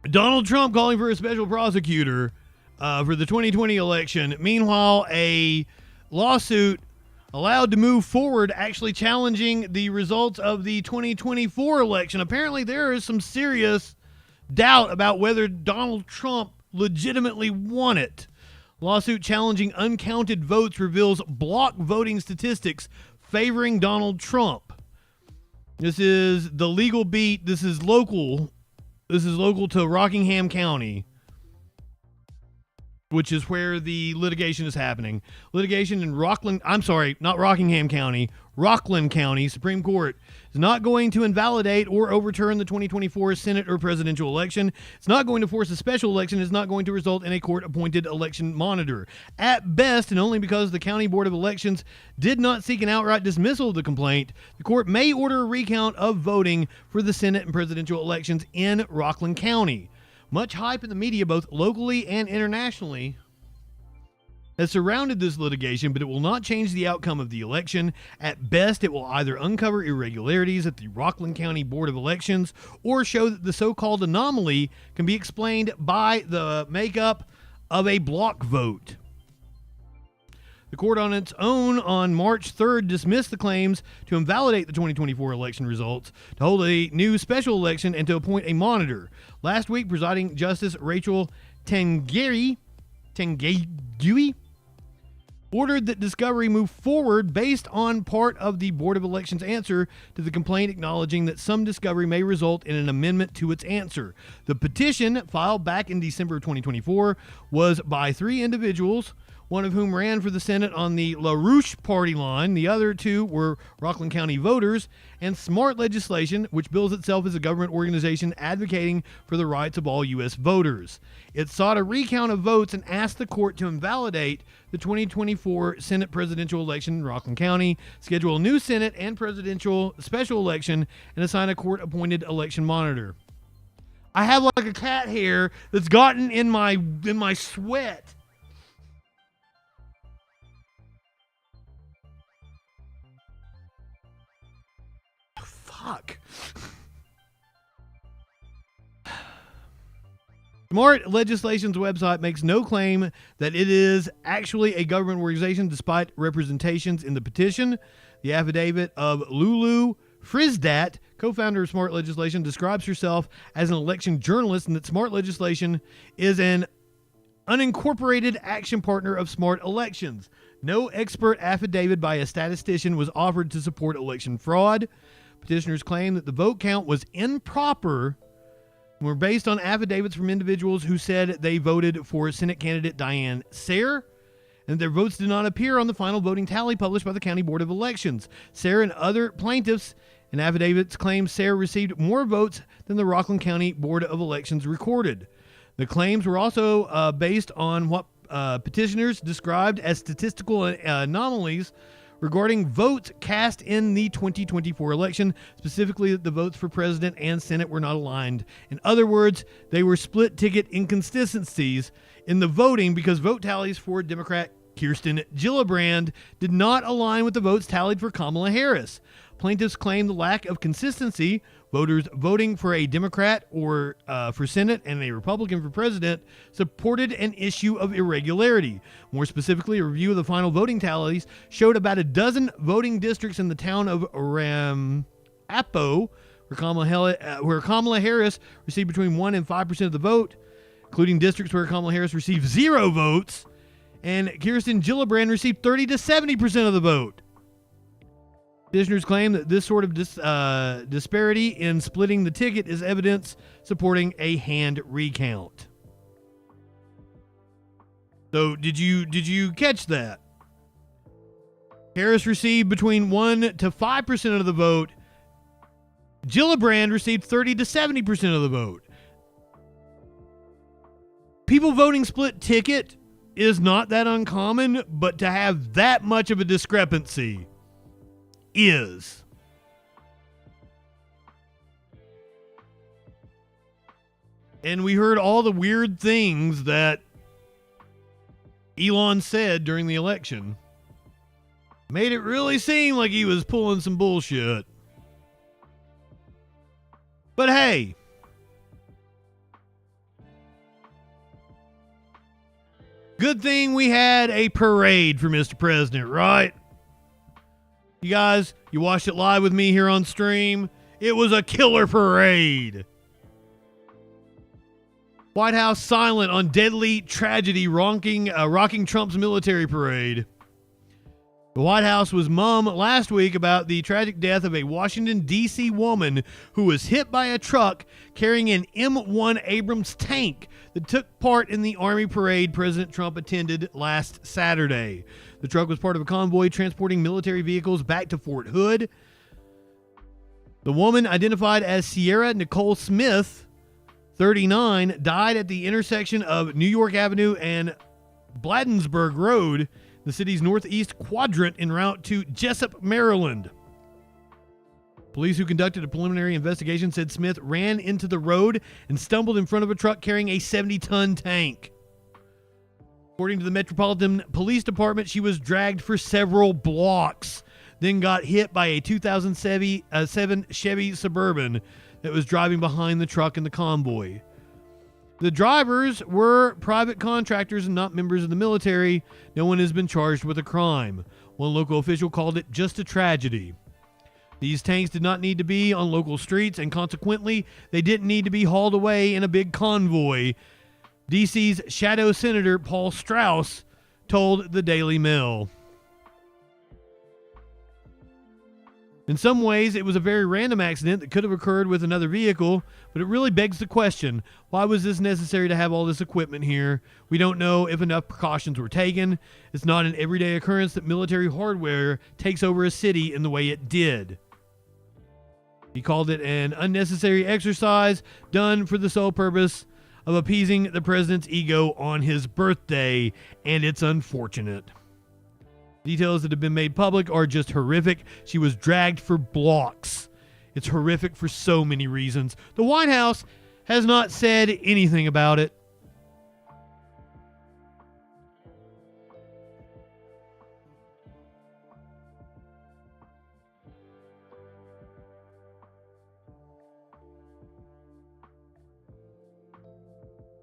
Donald Trump calling for a special prosecutor for the 2020 election. Meanwhile, a lawsuit allowed to move forward, actually challenging the results of the 2024 election. Apparently, there is some serious doubt about whether Donald Trump legitimately won it. Lawsuit challenging uncounted votes reveals block voting statistics favoring Donald Trump. This is the legal beat. This is local. This is local to Rockingham County, which is where the litigation is happening. Litigation in not Rockingham County, Rockland County Supreme Court is not going to invalidate or overturn the 2024 Senate or presidential election. It's not going to force a special election. It's not going to result in a court-appointed election monitor. At best, and only because the County Board of Elections did not seek an outright dismissal of the complaint, the court may order a recount of voting for the Senate and presidential elections in Rockland County. Much hype in the media, both locally and internationally, has surrounded this litigation, but it will not change the outcome of the election. At best, it will either uncover irregularities at the Rockland County Board of Elections or show that the so-called anomaly can be explained by the makeup of a block vote. The court on its own on March 3rd dismissed the claims to invalidate the 2024 election results, to hold a new special election, and to appoint a monitor. Last week, presiding Justice Rachel Tengueri ordered that discovery move forward based on part of the Board of Elections' answer to the complaint, acknowledging that some discovery may result in an amendment to its answer. The petition, filed back in December of 2024, was by 3 individuals, one of whom ran for the Senate on the LaRouche party line. The other two were Rockland County Voters and Smart Legislation, which bills itself as a government organization advocating for the rights of all U.S. voters. It sought a recount of votes and asked the court to invalidate the 2024 Senate presidential election in Rockland County, schedule a new Senate and presidential special election, and assign a court-appointed election monitor. I have like a cat hair that's gotten in my sweat. Fuck. Smart Legislation's website makes no claim that it is actually a government organization despite representations in the petition. The affidavit of Lulu Frisdat, co-founder of Smart Legislation, describes herself as an election journalist and that Smart Legislation is an unincorporated action partner of Smart Elections. No expert affidavit by a statistician was offered to support election fraud. Petitioners claim that the vote count was improper and were based on affidavits from individuals who said they voted for Senate candidate Diane Sayre, and their votes did not appear on the final voting tally published by the County Board of Elections. Sayre and other plaintiffs in affidavits claim Sayre received more votes than the Rockland County Board of Elections recorded. The claims were also based on what petitioners described as statistical anomalies regarding votes cast in the 2024 election, specifically that the votes for president and Senate were not aligned. In other words, they were split ticket inconsistencies in the voting because vote tallies for Democrat Kirsten Gillibrand did not align with the votes tallied for Kamala Harris. Plaintiffs claim the lack of consistency, voters voting for a Democrat or for Senate and a Republican for president, supported an issue of irregularity. More specifically, a review of the final voting tallies showed about a dozen voting districts in the town of Ramapo, where Kamala Harris received between 1 and 5% of the vote, including districts where Kamala Harris received 0 votes, and Kirsten Gillibrand received 30 to 70% of the vote. Petitioners claim that this sort of disparity in splitting the ticket is evidence supporting a hand recount. So did you catch that? Harris received between 1 to 5% of the vote. Gillibrand received 30 to 70% of the vote. People voting split ticket is not that uncommon, but to have that much of a discrepancy is. And we heard all the weird things that Elon said during the election. Made it really seem like he was pulling some bullshit. But hey, good thing we had a parade for Mr. President, right? You guys, you watched it live with me here on stream. It was a killer parade. White House silent on deadly tragedy rocking Trump's military parade. The White House was mum last week about the tragic death of a Washington, D.C. woman who was hit by a truck carrying an M1 Abrams tank that took part in the Army parade President Trump attended last Saturday. The truck was part of a convoy transporting military vehicles back to Fort Hood. The woman, identified as Sierra Nicole Smith, 39, died at the intersection of New York Avenue and Bladensburg Road, the city's northeast quadrant en route to Jessup, Maryland. Police who conducted a preliminary investigation said Smith ran into the road and stumbled in front of a truck carrying a 70-ton tank. According to the Metropolitan Police Department, she was dragged for several blocks, then got hit by a 2007 Chevy Suburban that was driving behind the truck in the convoy. The drivers were private contractors and not members of the military. No one has been charged with a crime. One local official called it just a tragedy. These tanks did not need to be on local streets, and consequently, they didn't need to be hauled away in a big convoy, D.C.'s shadow senator Paul Strauss told the Daily Mail. In some ways, it was a very random accident that could have occurred with another vehicle, but it really begs the question, why was this necessary to have all this equipment here? We don't know if enough precautions were taken. It's not an everyday occurrence that military hardware takes over a city in the way it did. He called it an unnecessary exercise done for the sole purpose of appeasing the president's ego on his birthday, and it's unfortunate. Details that have been made public are just horrific. She was dragged for blocks. It's horrific for so many reasons. The White House has not said anything about it.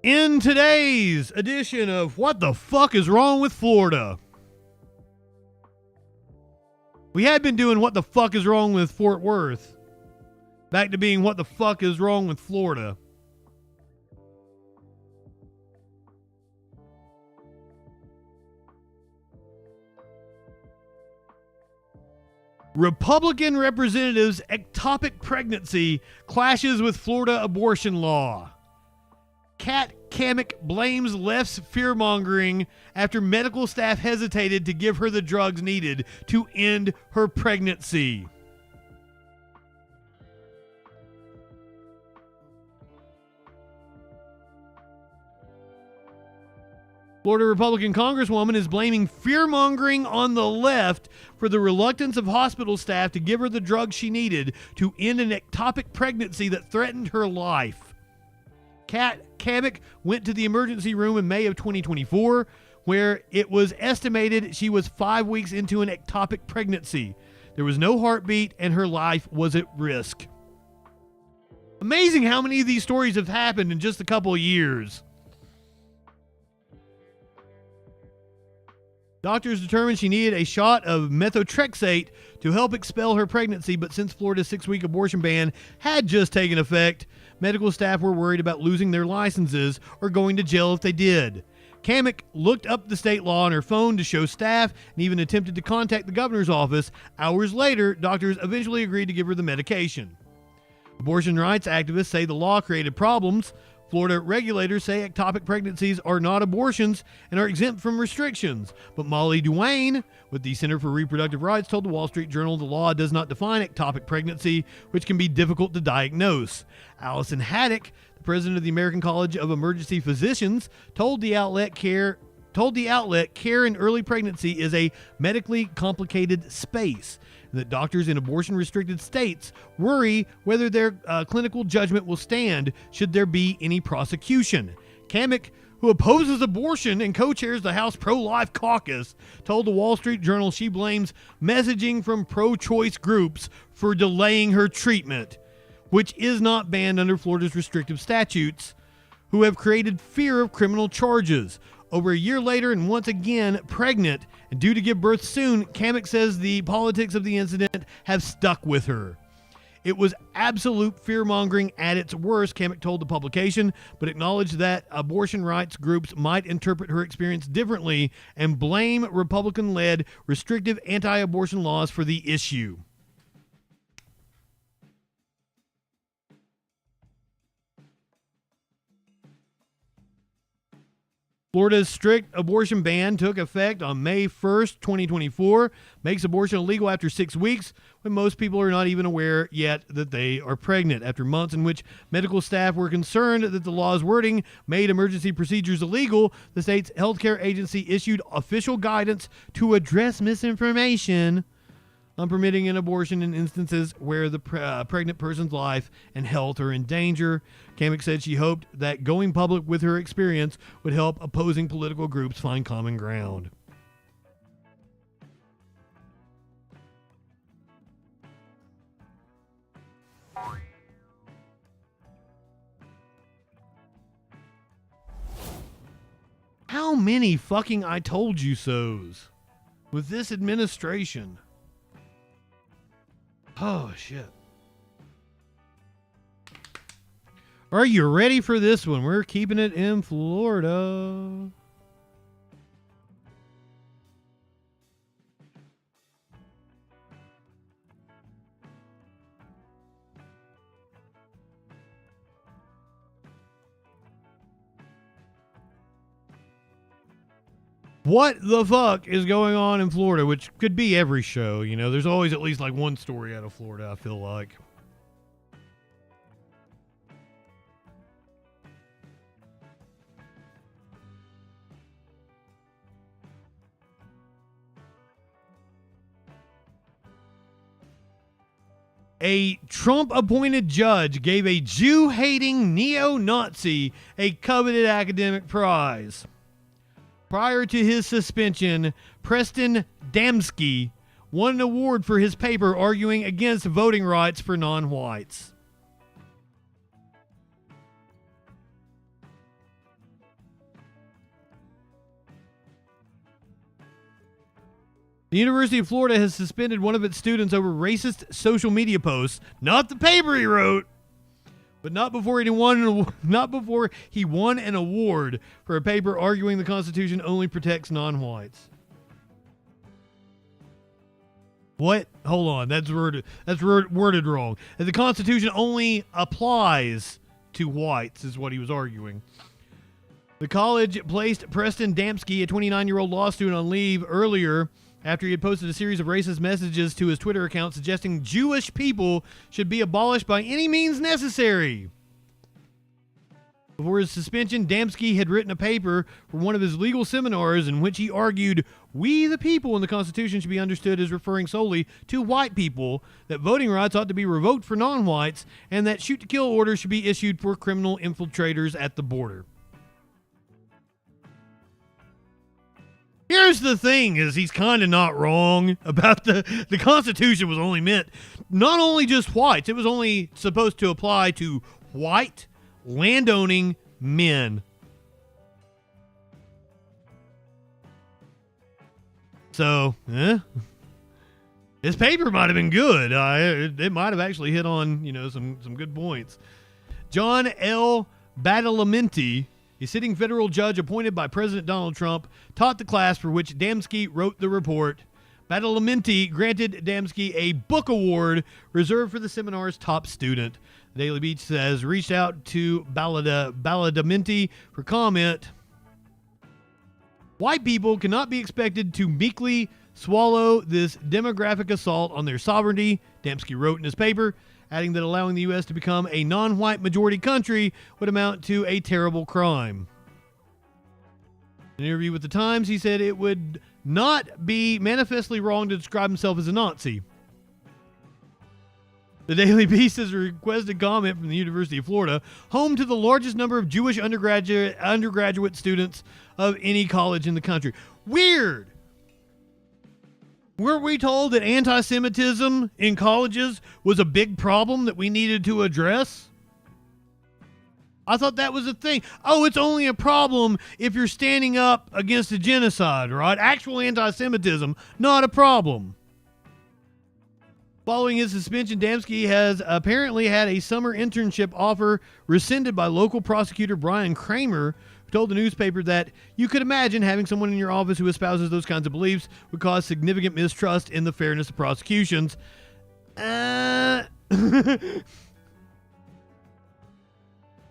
In today's edition of What the Fuck is Wrong with Florida? We had been doing What the Fuck is Wrong with Fort Worth. Back to being What the Fuck is Wrong with Florida. Republican representatives' ectopic pregnancy clashes with Florida abortion law. Kat Cammack blames left's fear-mongering after medical staff hesitated to give her the drugs needed to end her pregnancy. Florida Republican Congresswoman is blaming fear-mongering on the left for the reluctance of hospital staff to give her the drugs she needed to end an ectopic pregnancy that threatened her life. Kat Cammack went to the emergency room in May of 2024, where it was estimated she was 5 weeks into an ectopic pregnancy. There was no heartbeat, and her life was at risk. Amazing how many of these stories have happened in just a couple of years. Doctors determined she needed a shot of methotrexate to help expel her pregnancy, but since Florida's 6-week abortion ban had just taken effect, medical staff were worried about losing their licenses or going to jail if they did. Cammack looked up the state law on her phone to show staff and even attempted to contact the governor's office. Hours later, doctors eventually agreed to give her the medication. Abortion rights activists say the law created problems. Florida regulators say ectopic pregnancies are not abortions and are exempt from restrictions. But Molly Duane with the Center for Reproductive Rights told the Wall Street Journal the law does not define ectopic pregnancy, which can be difficult to diagnose. Allison Haddock, the president of the American College of Emergency Physicians, told the outlet care in early pregnancy is a medically complicated space, and that doctors in abortion-restricted states worry whether their clinical judgment will stand should there be any prosecution. Cammack, who opposes abortion and co-chairs the House Pro-Life Caucus, told the Wall Street Journal she blames messaging from pro-choice groups for delaying her treatment, which is not banned under Florida's restrictive statutes, who have created fear of criminal charges. Over a year later, and once again pregnant and due to give birth soon, Cammack says the politics of the incident have stuck with her. It was absolute fear-mongering at its worst, Cammack told the publication, but acknowledged that abortion rights groups might interpret her experience differently and blame Republican-led restrictive anti-abortion laws for the issue. Florida's strict abortion ban took effect on May 1st, 2024, makes abortion illegal after 6 weeks when most people are not even aware yet that they are pregnant. After months in which medical staff were concerned that the law's wording made emergency procedures illegal, the state's healthcare agency issued official guidance to address misinformation on permitting an abortion in instances where the pregnant person's life and health are in danger. Cammack said she hoped that going public with her experience would help opposing political groups find common ground. How many fucking I told you so's with this administration? Oh, shit. Are you ready for this one? We're keeping it in Florida. What the fuck is going on in Florida? Which could be every show, you know. There's always at least like one story out of Florida, I feel like. A Trump-appointed judge gave a Jew-hating neo-Nazi a coveted academic prize. Prior to his suspension, Preston Damsky won an award for his paper arguing against voting rights for non-whites. The University of Florida has suspended one of its students over racist social media posts, not the paper he wrote, but not before he won an award for a paper arguing the Constitution only protects non-whites. What? Hold on, that's worded wrong. The Constitution only applies to whites, is what he was arguing. The college placed Preston Damsky, a 29-year-old law student, on leave earlier after he had posted a series of racist messages to his Twitter account suggesting Jewish people should be abolished by any means necessary. Before his suspension, Damsky had written a paper for one of his legal seminars in which he argued, "We the people in the Constitution should be understood as referring solely to white people, that voting rights ought to be revoked for non-whites, and that shoot-to-kill orders should be issued for criminal infiltrators at the border." Here's the thing, is he's kind of not wrong about the Constitution was only meant not only just whites. It was only supposed to apply to white landowning men. So, his paper might have been good. It might have actually hit on, some good points. John L. Badalamenti, a sitting federal judge appointed by President Donald Trump, taught the class for which Damsky wrote the report. Badalamenti granted Damsky a book award reserved for the seminar's top student. The Daily Beast says, reached out to Badalamenti for comment. White people cannot be expected to meekly swallow this demographic assault on their sovereignty, Damsky wrote in his paper, adding that allowing the U.S. to become a non-white majority country would amount to a terrible crime. In an interview with The Times, he said it would not be manifestly wrong to describe himself as a Nazi. The Daily Beast has requested comment from the University of Florida, home to the largest number of Jewish undergraduate students of any college in the country. Weird! Weren't we told that anti-Semitism in colleges was a big problem that we needed to address? I thought that was a thing. Oh, it's only a problem if you're standing up against a genocide, right? Actual anti-Semitism, not a problem. Following his suspension, Damsky has apparently had a summer internship offer rescinded by local prosecutor Brian Kramer, who told the newspaper that you could imagine having someone in your office who espouses those kinds of beliefs would cause significant mistrust in the fairness of prosecutions.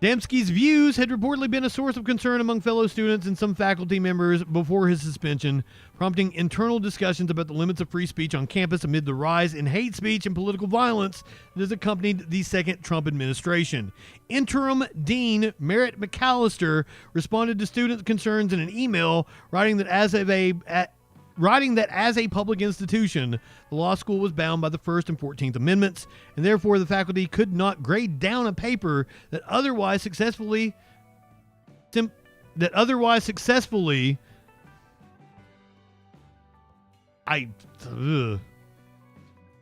Damsky's views had reportedly been a source of concern among fellow students and some faculty members before his suspension, prompting internal discussions about the limits of free speech on campus amid the rise in hate speech and political violence that has accompanied the second Trump administration. Interim Dean Merritt McAllister responded to students' concerns in an email, writing that as a public institution, the law school was bound by the First and 14th Amendments, and therefore the faculty could not grade down a paper that otherwise successfully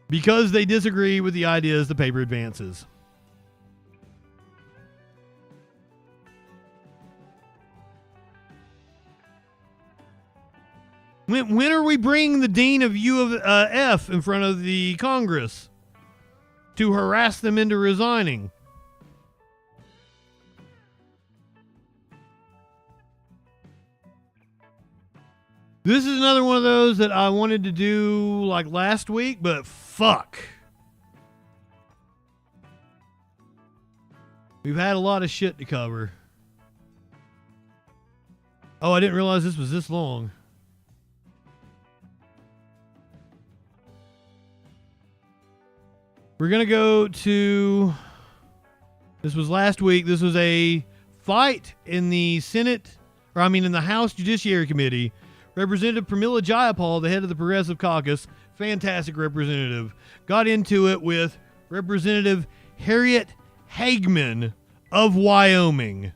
because they disagree with the ideas the paper advances. When are we bringing the dean of U of F in front of the Congress to harass them into resigning? This is another one of those that I wanted to do like last week, but fuck. We've had a lot of shit to cover. Oh, I didn't realize this was this long. We're going to go to, this was last week. This was a fight in the in the House Judiciary Committee. Representative Pramila Jayapal, the head of the Progressive Caucus, fantastic representative, got into it with Representative Harriet Hagman of Wyoming.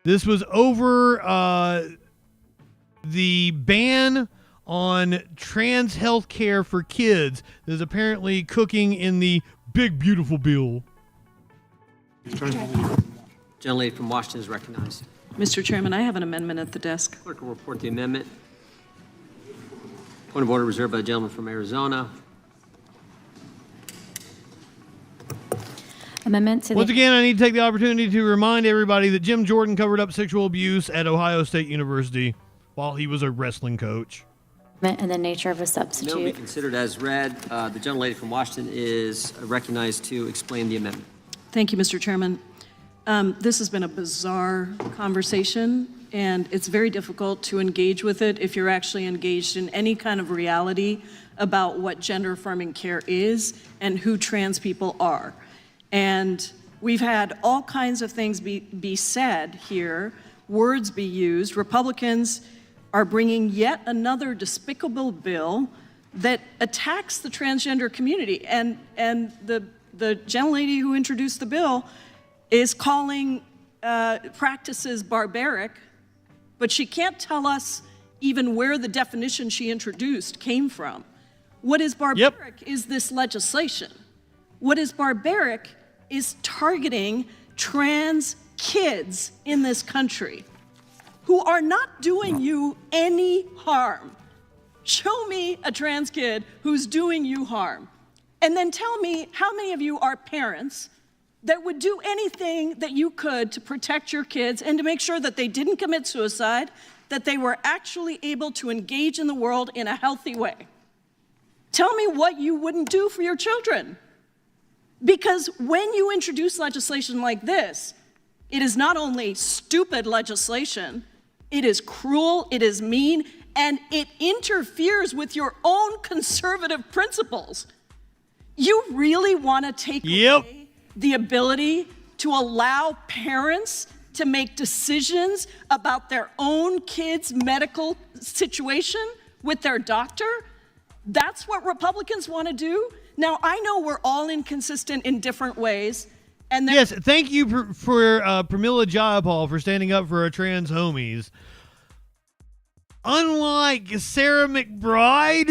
This was over the ban on trans health care for kids that is apparently cooking in the big, beautiful bill. Gentlelady from Washington is recognized. Mr. Chairman, I have an amendment at the desk. Clerk will report the amendment. Point of order reserved by the gentleman from Arizona. Amendment to Once again, I need to take the opportunity to remind everybody that Jim Jordan covered up sexual abuse at Ohio State University while he was a wrestling coach. And the nature of a The substitute. amendment will be considered as read. The gentlelady from Washington is recognized to explain the amendment. Thank you, Mr. Chairman. This has been a bizarre conversation, and it's very difficult to engage with it if you're actually engaged in any kind of reality about what gender-affirming care is and who trans people are. And we've had all kinds of things be said here, words be used. Republicans are bringing yet another despicable bill that attacks the transgender community. And the gentlelady who introduced the bill is calling practices barbaric, but she can't tell us even where the definition she introduced came from. What is barbaric is this legislation. What is barbaric is targeting trans kids in this country who are not doing you any harm. Show me a trans kid who's doing you harm. And then tell me how many of you are parents that would do anything that you could to protect your kids and to make sure that they didn't commit suicide, that they were actually able to engage in the world in a healthy way. Tell me what you wouldn't do for your children. Because when you introduce legislation like this, it is not only stupid legislation, it is cruel, it is mean, and it interferes with your own conservative principles. You really want to take away the ability to allow parents to make decisions about their own kids' medical situation with their doctor? That's what Republicans want to do? Now, I know we're all inconsistent in different ways. And yes, thank you for Pramila Jayapal for standing up for our trans homies. Unlike Sarah McBride,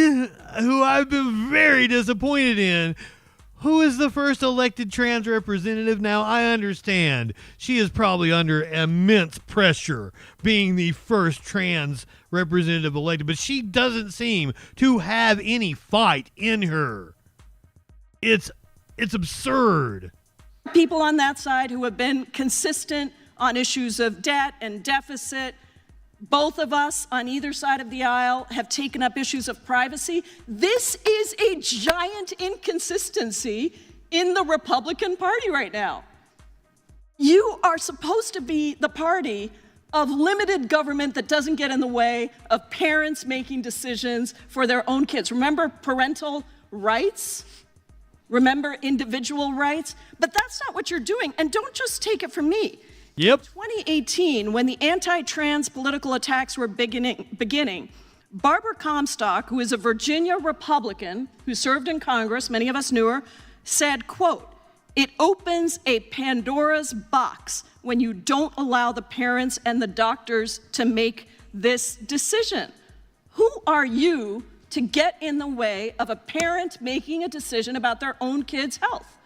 who I've been very disappointed in, who is the first elected trans representative now, I understand she is probably under immense pressure being the first trans representative elected, but she doesn't seem to have any fight in her. It's absurd. People on that side who have been consistent on issues of debt and deficit. Both of us on either side of the aisle have taken up issues of privacy. This is a giant inconsistency in the Republican Party right now. You are supposed to be the party of limited government that doesn't get in the way of parents making decisions for their own kids. Remember parental rights? Remember individual rights? But that's not what you're doing. And don't just take it from me. Yep. In 2018, when the anti-trans political attacks were beginning, Barbara Comstock, who is a Virginia Republican who served in Congress, many of us knew her, said, quote, "It opens a Pandora's box when you don't allow the parents and the doctors to make this decision." Who are you to get in the way of a parent making a decision about their own kid's health?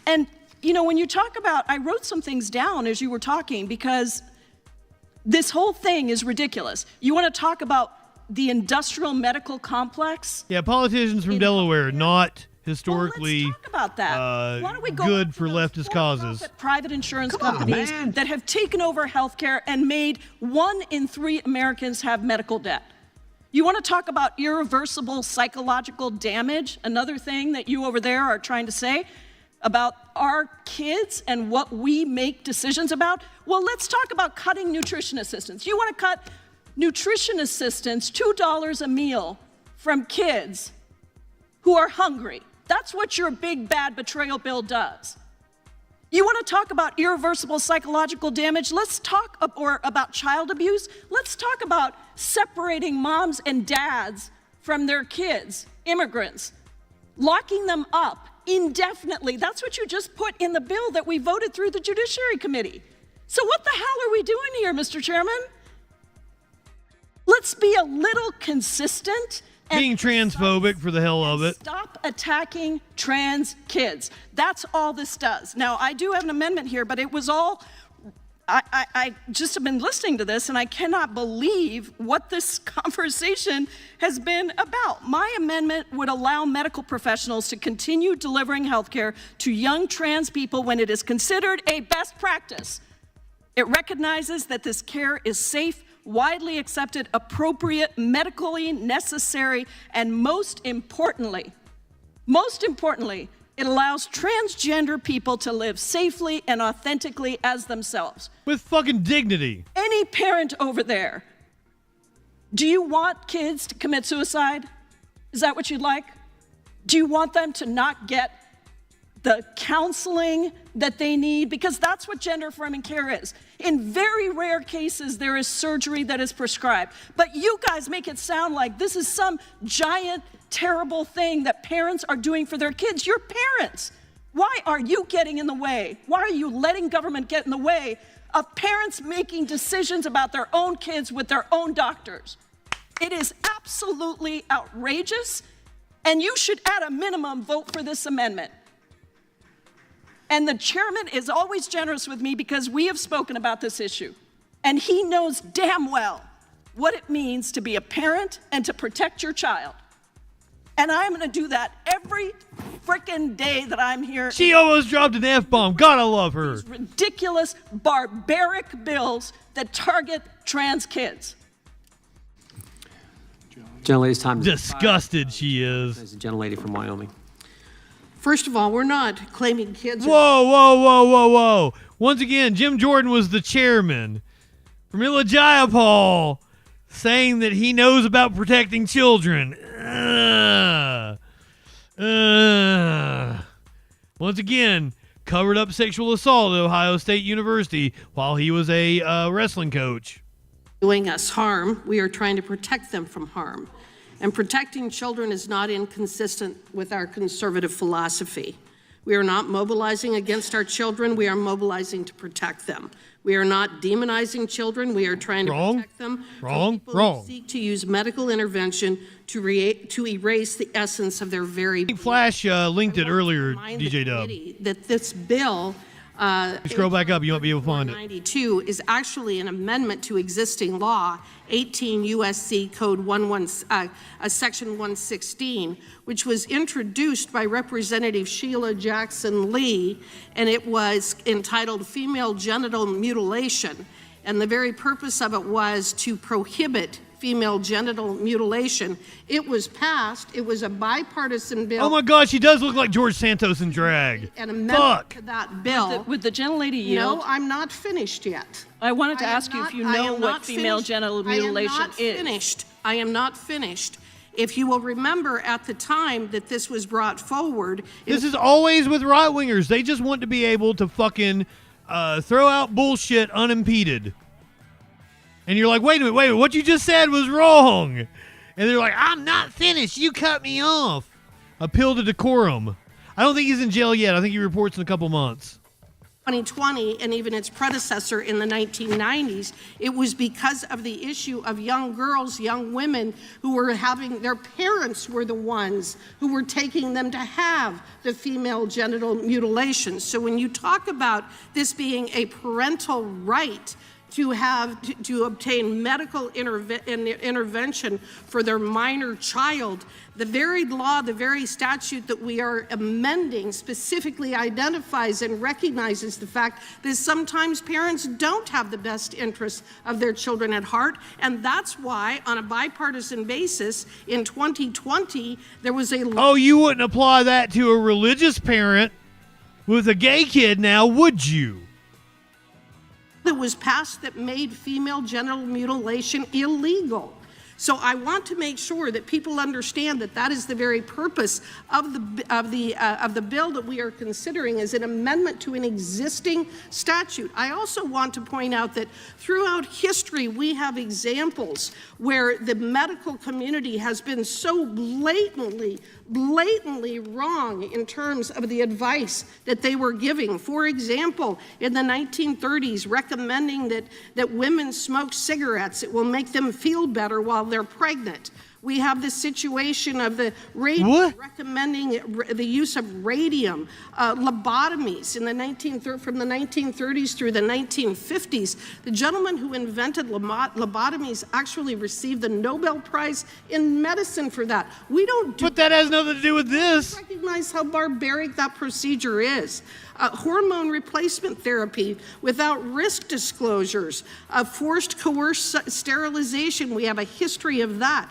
And you know, when you talk about, I wrote some things down as you were talking because this whole thing is ridiculous. You want to talk about the industrial medical complex? Yeah, politicians from Delaware, not historically let's talk about that. Why don't we go good for leftist causes. Private insurance companies that have taken over healthcare and made 1 in 3 Americans have medical debt. You want to talk about irreversible psychological damage? Another thing that you over there are trying to say about our kids and what we make decisions about? Well, let's talk about cutting nutrition assistance. You want to cut nutrition assistance, $2 a meal from kids who are hungry. That's what your big bad betrayal bill does. You want to talk about irreversible psychological damage? Let's talk about child abuse. Let's talk about separating moms and dads from their kids, immigrants, locking them up indefinitely. That's what you just put in the bill that we voted through the Judiciary Committee. So what the hell are we doing here, Mr. Chairman? Let's be a little consistent. Being transphobic for the hell of it. Stop attacking trans kids. That's all this does. Now, I do have an amendment here, but it was all, I just have been listening to this, and I cannot believe what this conversation has been about. My amendment would allow medical professionals to continue delivering health care to young trans people when it is considered a best practice. It recognizes that this care is safe, widely accepted, appropriate, medically necessary, and most importantly, it allows transgender people to live safely and authentically as themselves. With fucking dignity. Any parent over there, do you want kids to commit suicide? Is that what you'd like? Do you want them to not get the counseling that they need? Because that's what gender-affirming care is. In very rare cases, there is surgery that is prescribed. But you guys make it sound like this is some giant, terrible thing that parents are doing for their kids. You're parents. Why are you getting in the way? Why are you letting government get in the way of parents making decisions about their own kids with their own doctors? It is absolutely outrageous, and you should, at a minimum, vote for this amendment. And the chairman is always generous with me because we have spoken about this issue. And he knows damn well what it means to be a parent and to protect your child. And I'm going to do that every frickin' day that I'm here. She almost dropped an F-bomb. God, I love her. These ridiculous, barbaric bills that target trans kids. Gentlelady's time. Disgusted she is. There's a gentlelady from Wyoming. First of all, we're not claiming kids. Whoa. Once again, Jim Jordan was the chairman. Pramila Jayapal saying that he knows about protecting children. Once again, covered up sexual assault at Ohio State University while he was a wrestling coach. Doing us harm. We are trying to protect them from harm. And protecting children is not inconsistent with our conservative philosophy. We are not mobilizing against our children. We are mobilizing to protect them. We are not demonizing children. We are trying to protect them from people who seek to use medical intervention to erase the essence of their very being. Flash linked it earlier, DJ Dub. That this bill, scroll back up, you won't be able to find it. 92 is actually an amendment to existing law, 18 U.S.C. Code Section 116, which was introduced by Representative Sheila Jackson Lee, and it was entitled Female Genital Mutilation. And the very purpose of it was to prohibit female genital mutilation. It was passed. It was a bipartisan bill. Oh my God, she does look like George Santos in drag. An amendment to that bill. Would the gentlelady yield? No, I'm not finished yet. I wanted to ask you if you know what female genital mutilation is. I am not finished. If you will remember at the time that this was brought forward. This is always with right-wingers. They just want to be able to fucking throw out bullshit unimpeded. And you're like, wait a minute, what you just said was wrong. And they're like, I'm not finished. You cut me off. Appeal to decorum. I don't think he's in jail yet. I think he reports in a couple months. 2020 and even its predecessor in the 1990s, it was because of the issue of young girls, young women who were having, their parents were the ones who were taking them to have the female genital mutilation. So when you talk about this being a parental right to obtain medical intervention for their minor child, the very law, the very statute that we are amending specifically identifies and recognizes the fact that sometimes parents don't have the best interests of their children at heart, and that's why on a bipartisan basis in 2020 there was a law. Oh, you wouldn't apply that to a religious parent with a gay kid now, would you? That was passed that made female genital mutilation illegal. So I want to make sure that people understand that that is the very purpose of the bill that we are considering as an amendment to an existing statute. I also want to point out that throughout history, we have examples where the medical community has been so blatantly wrong in terms of the advice that they were giving. For example, in the 1930s, recommending that women smoke cigarettes, it will make them feel better while they're pregnant. We have the situation of the recommending the use of radium, lobotomies from the 1930s through the 1950s. The gentleman who invented lobotomies actually received the Nobel Prize in medicine for that. We don't do. But that has nothing to do with this. Recognize how barbaric that procedure is. Hormone replacement therapy without risk disclosures, forced coerced sterilization. We have a history of that.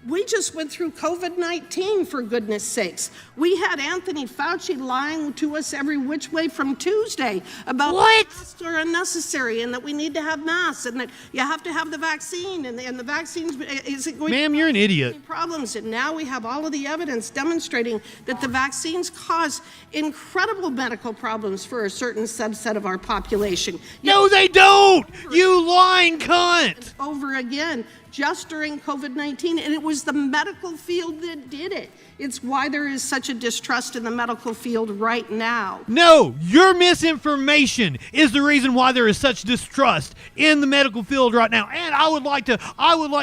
We just went through COVID-19, for goodness sakes. We had Anthony Fauci lying to us every which way from Tuesday about masks are unnecessary and that we need to have masks and that you have to have the vaccine and the vaccines isn't going Ma'am, you're an idiot. Problems. And now we have all of the evidence demonstrating that the vaccines cause incredible medical problems for a certain subset of our population. No, they don't! You lying cunt! Over again. Just during COVID-19, and it was the medical field that did it. It's why there is such a distrust in the medical field right now. No, your misinformation is the reason why there is such distrust in the medical field right now. And I would like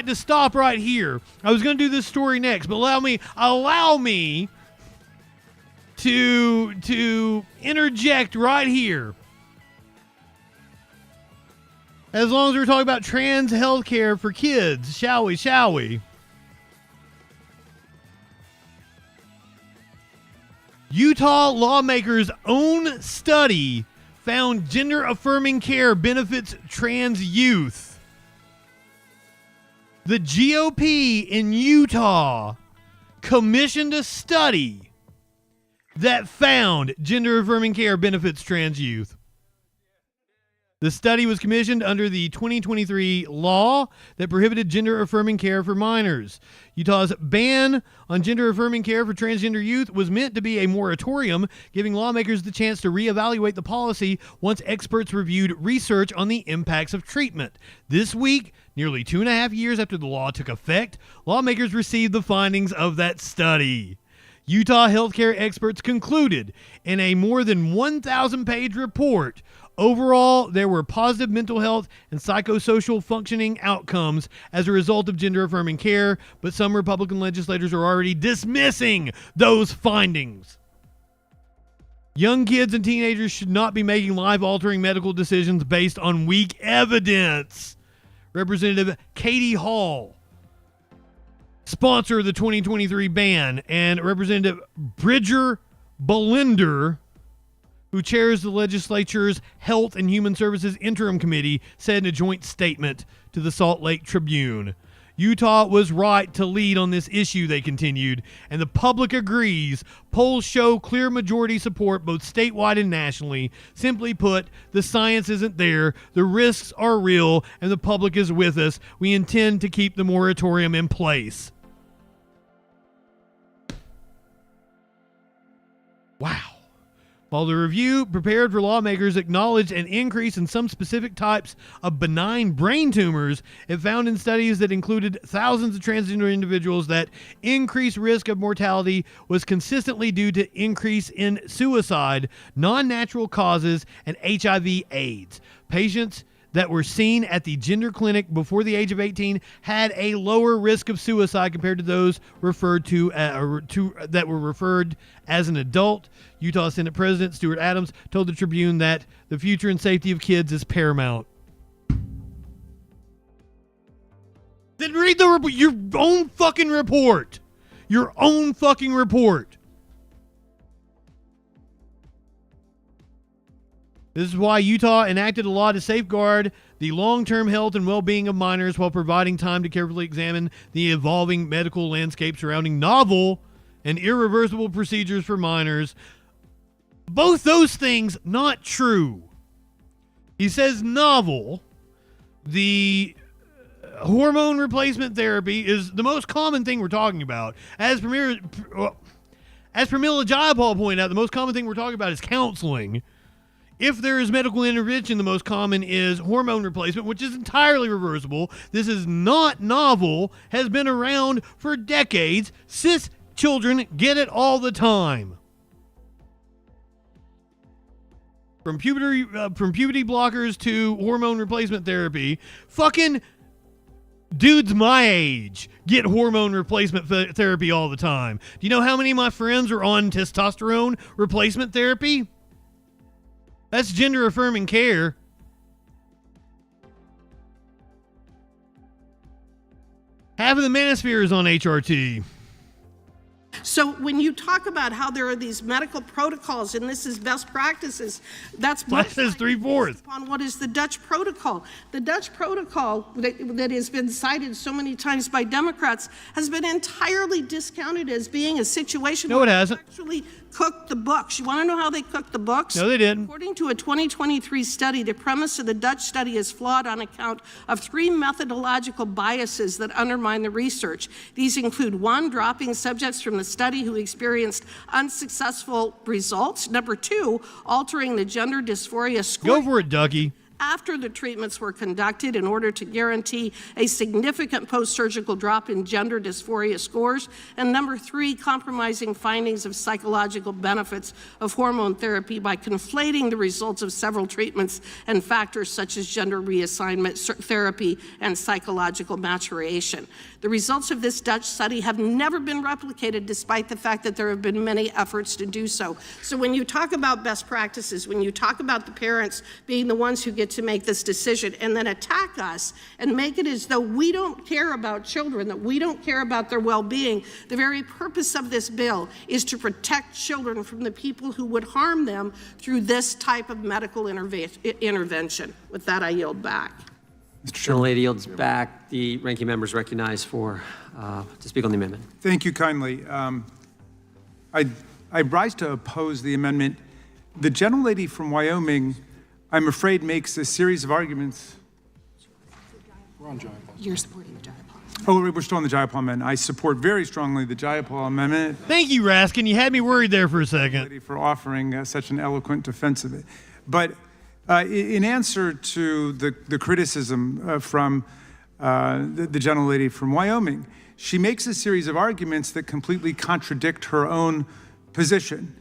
to stop right here. I was going to do this story next, but allow me to interject right here. As long as we're talking about trans health care for kids, shall we? Utah lawmakers' own study found gender-affirming care benefits trans youth. The GOP in Utah commissioned a study that found gender-affirming care benefits trans youth. The study was commissioned under the 2023 law that prohibited gender-affirming care for minors. Utah's ban on gender-affirming care for transgender youth was meant to be a moratorium, giving lawmakers the chance to reevaluate the policy once experts reviewed research on the impacts of treatment. This week, nearly 2.5 years after the law took effect, lawmakers received the findings of that study. Utah healthcare experts concluded in a more than 1,000-page report, overall, there were positive mental health and psychosocial functioning outcomes as a result of gender-affirming care, but some Republican legislators are already dismissing those findings. Young kids and teenagers should not be making life-altering medical decisions based on weak evidence. Representative Katie Hall, sponsor of the 2023 ban, and Representative Bridger Bolinder, who chairs the legislature's Health and Human Services Interim Committee, said in a joint statement to the Salt Lake Tribune. Utah was right to lead on this issue, they continued, and the public agrees. Polls show clear majority support both statewide and nationally. Simply put, the science isn't there, the risks are real, and the public is with us. We intend to keep the moratorium in place. Wow. While the review prepared for lawmakers acknowledged an increase in some specific types of benign brain tumors, it found in studies that included thousands of transgender individuals that increased risk of mortality was consistently due to increase in suicide, non-natural causes, and HIV/AIDS. Patients that were seen at the gender clinic before the age of 18 had a lower risk of suicide compared to those referred to that were referred as an adult. Utah Senate President Stuart Adams told the Tribune that the future and safety of kids is paramount. Then read your own fucking report. Your own fucking report. This is why Utah enacted a law to safeguard the long-term health and well-being of minors while providing time to carefully examine the evolving medical landscape surrounding novel and irreversible procedures for minors. Both those things not true. He says novel. The hormone replacement therapy is the most common thing we're talking about. As Pramila Jayapal pointed out, the most common thing we're talking about is counseling. If there is medical intervention, the most common is hormone replacement, which is entirely reversible. This is not novel, has been around for decades. Cis children get it all the time. From puberty blockers to hormone replacement therapy, fucking dudes my age get hormone replacement therapy all the time. Do you know how many of my friends are on testosterone replacement therapy? That's gender affirming care. Half of the manosphere is on HRT. So when you talk about how there are these medical protocols and this is best practices, that's says 3/4 upon what is the Dutch protocol. The Dutch protocol that has been cited so many times by Democrats has been entirely discounted as being a situation where it hasn't. Actually cooked the books. You want to know how they cooked the books? No, they didn't. According to a 2023 study, the premise of the Dutch study is flawed on account of 3 methodological biases that undermine the research. These include 1, dropping subjects from the study who experienced unsuccessful results. Number 2, altering the gender dysphoria score. Go for it, Ducky. After the treatments were conducted in order to guarantee a significant post-surgical drop in gender dysphoria scores. And number 3, compromising findings of psychological benefits of hormone therapy by conflating the results of several treatments and factors such as gender reassignment therapy and psychological maturation. The results of this Dutch study have never been replicated despite the fact that there have been many efforts to do so. So when you talk about best practices, when you talk about the parents being the ones who get to make this decision and then attack us and make it as though we don't care about children, that we don't care about their well-being, the very purpose of this bill is to protect children from the people who would harm them through this type of medical intervention. With that, I yield back. Mr. Chairman. The lady yields back. The ranking member is recognized to speak on the amendment. Thank you kindly. I rise to oppose the amendment. The gentlelady from Wyoming, I'm afraid, makes a series of arguments. We're on Jayapal. You're supporting the Jayapal. Oh, we're still on the Jayapal amendment. I support very strongly the Jayapal amendment. Thank you, Raskin. You had me worried there for a second. For offering such an eloquent defense of it. But in answer to the criticism from the gentlelady from Wyoming, she makes a series of arguments that completely contradict her own position.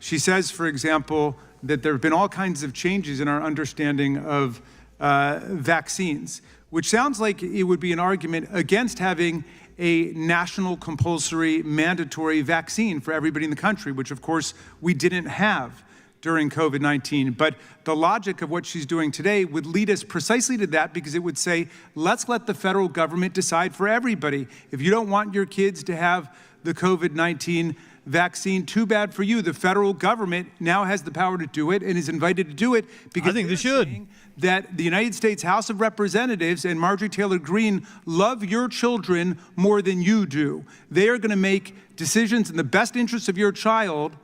She says, for example, that there have been all kinds of changes in our understanding of vaccines, which sounds like it would be an argument against having a national compulsory mandatory vaccine for everybody in the country, which of course we didn't have during COVID-19. But the logic of what she's doing today would lead us precisely to that, because it would say, let's let the federal government decide for everybody. If you don't want your kids to have the COVID-19 vaccine, too bad for you. The federal government now has the power to do it and is invited to do it, because I think they should. That the United States House of Representatives and Marjorie Taylor Greene love your children more than you do. They are going to make decisions in the best interest of your child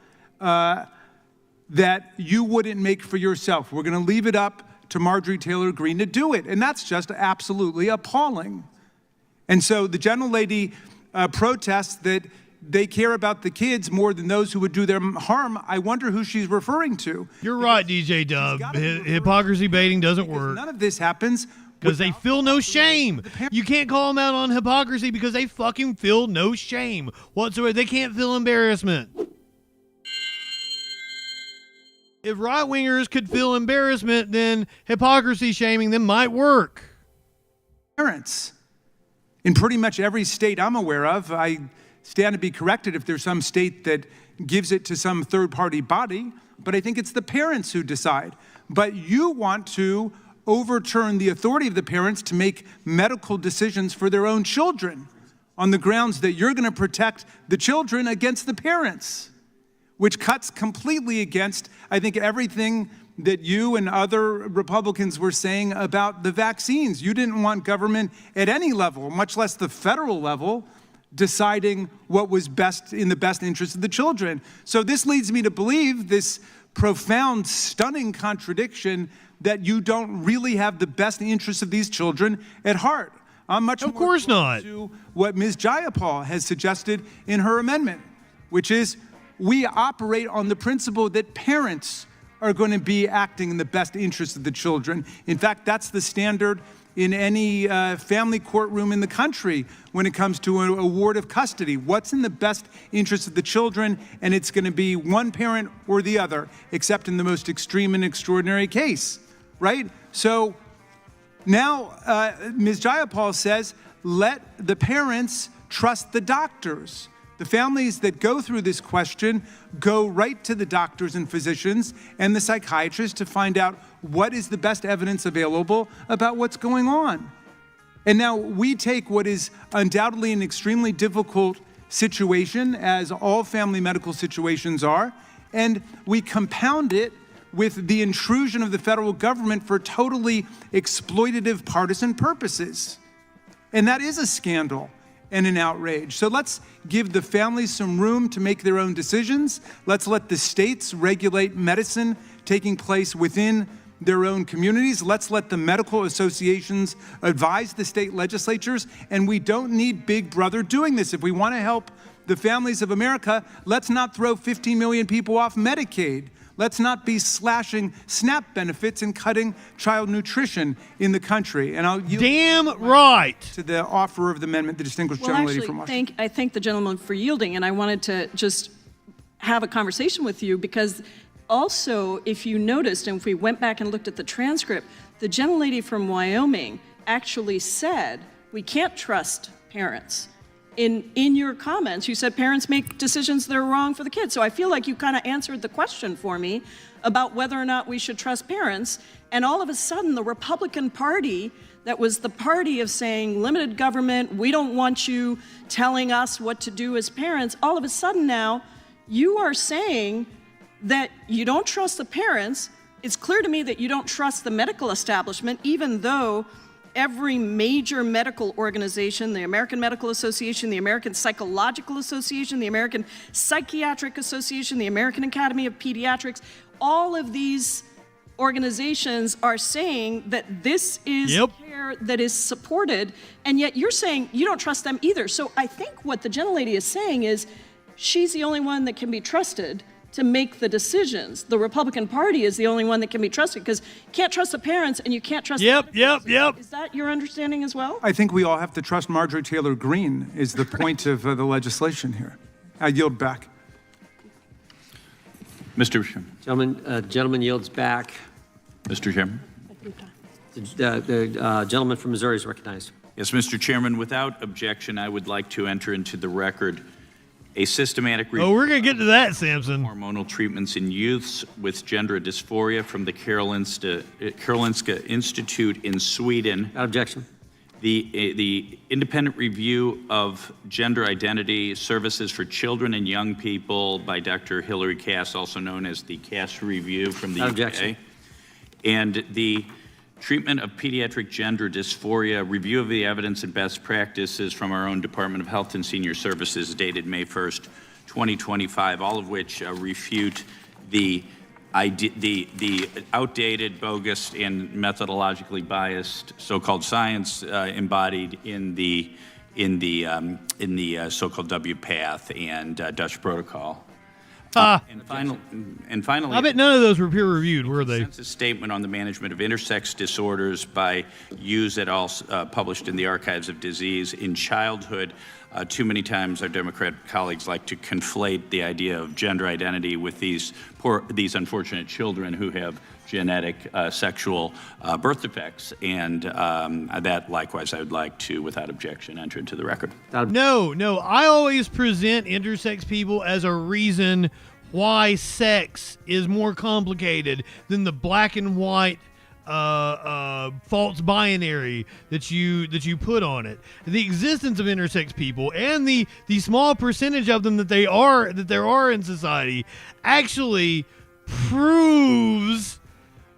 that you wouldn't make for yourself. We're going to leave it up to Marjorie Taylor Greene to do it, and that's just absolutely appalling. And so the gentlelady protests that they care about the kids more than those who would do them harm. I wonder who she's referring to. You're right, DJ Dub. Hypocrisy baiting doesn't work. None of this happens because they feel no shame. You can't call them out on hypocrisy because they fucking feel no shame whatsoever. They can't feel embarrassment. If right-wingers could feel embarrassment, then hypocrisy shaming them might work. Parents. In pretty much every state I'm aware of, I stand to be corrected if there's some state that gives it to some third-party body, but I think it's the parents who decide. But you want to overturn the authority of the parents to make medical decisions for their own children on the grounds that you're going to protect the children against the parents, which cuts completely against, I think, everything that you and other Republicans were saying about the vaccines. You didn't want government at any level, much less the federal level, deciding what was best in the best interest of the children. So this leads me to believe this profound, stunning contradiction that you don't really have the best interests of these children at heart. I'm much more close to what Ms. Jayapal has suggested in her amendment, which is we operate on the principle that parents are going to be acting in the best interest of the children. In fact, that's the standard in any family courtroom in the country when it comes to an award of custody. What's in the best interest of the children? And it's going to be one parent or the other, except in the most extreme and extraordinary case, right? So now Ms. Jayapal says, let the parents trust the doctors. The families that go through this question go right to the doctors and physicians and the psychiatrists to find out what is the best evidence available about what's going on. And now we take what is undoubtedly an extremely difficult situation, as all family medical situations are, and we compound it with the intrusion of the federal government for totally exploitative partisan purposes. And that is a scandal and an outrage. So let's give the families some room to make their own decisions. Let's let the states regulate medicine taking place within their own communities. Let's let the medical associations advise the state legislatures. And we don't need Big Brother doing this. If we want to help the families of America, let's not throw 15 million people off Medicaid. Let's not be slashing SNAP benefits and cutting child nutrition in the country. And I'll yield to the offer of the amendment, the distinguished gentlelady from Washington. I thank the gentleman for yielding, and I wanted to just have a conversation with you because also, if you noticed, and if we went back and looked at the transcript, the gentlelady from Wyoming actually said, we can't trust parents. In your comments, you said parents make decisions that are wrong for the kids. So I feel like you kind of answered the question for me about whether or not we should trust parents. And all of a sudden, the Republican Party, that was the party of saying limited government, we don't want you telling us what to do as parents, all of a sudden now, you are saying that you don't trust the parents. It's clear to me that you don't trust the medical establishment, even though every major medical organization, the American Medical Association, the American Psychological Association, the American Psychiatric Association, the American Academy of Pediatrics, all of these organizations are saying that this is care that is supported, and yet you're saying you don't trust them either. So I think what the gentlelady is saying is she's the only one that can be trusted to make the decisions. The Republican Party is the only one that can be trusted because you can't trust the parents and you can't trust the Is that your understanding as well? I think we all have to trust Marjorie Taylor Greene is the point of the legislation here. I yield back. Mr. Chairman. Gentleman yields back. Mr. Chairman. The gentleman from Missouri is recognized. Yes, Mr. Chairman, without objection, I would like to enter into the record a systematic review. Oh, we're going to get to that, Samson. Hormonal treatments in youths with gender dysphoria from the Karolinska Institute in Sweden. Objection. The independent review of gender identity services for children and young people by Dr. Hilary Cass, also known as the Cass Review from the Objection. UK. And the treatment of pediatric gender dysphoria, review of the evidence and best practices from our own Department of Health and Senior Services dated May 1st, 2025, all of which refute the outdated, bogus, and methodologically biased so-called science embodied in the so-called WPATH and Dutch protocol. And finally, I bet none of those were peer-reviewed, were they? Consensus statement on the management of intersex disorders by Hughes et al. Published in the Archives of Disease in Childhood. Too many times our Democrat colleagues like to conflate the idea of gender identity with these unfortunate children who have genetic sexual birth defects, and that likewise I would like to, without objection, enter into the record. No, I always present intersex people as a reason why sex is more complicated than the black and white false binary that you put on it. The existence of intersex people and the small percentage of them that there are in society actually proves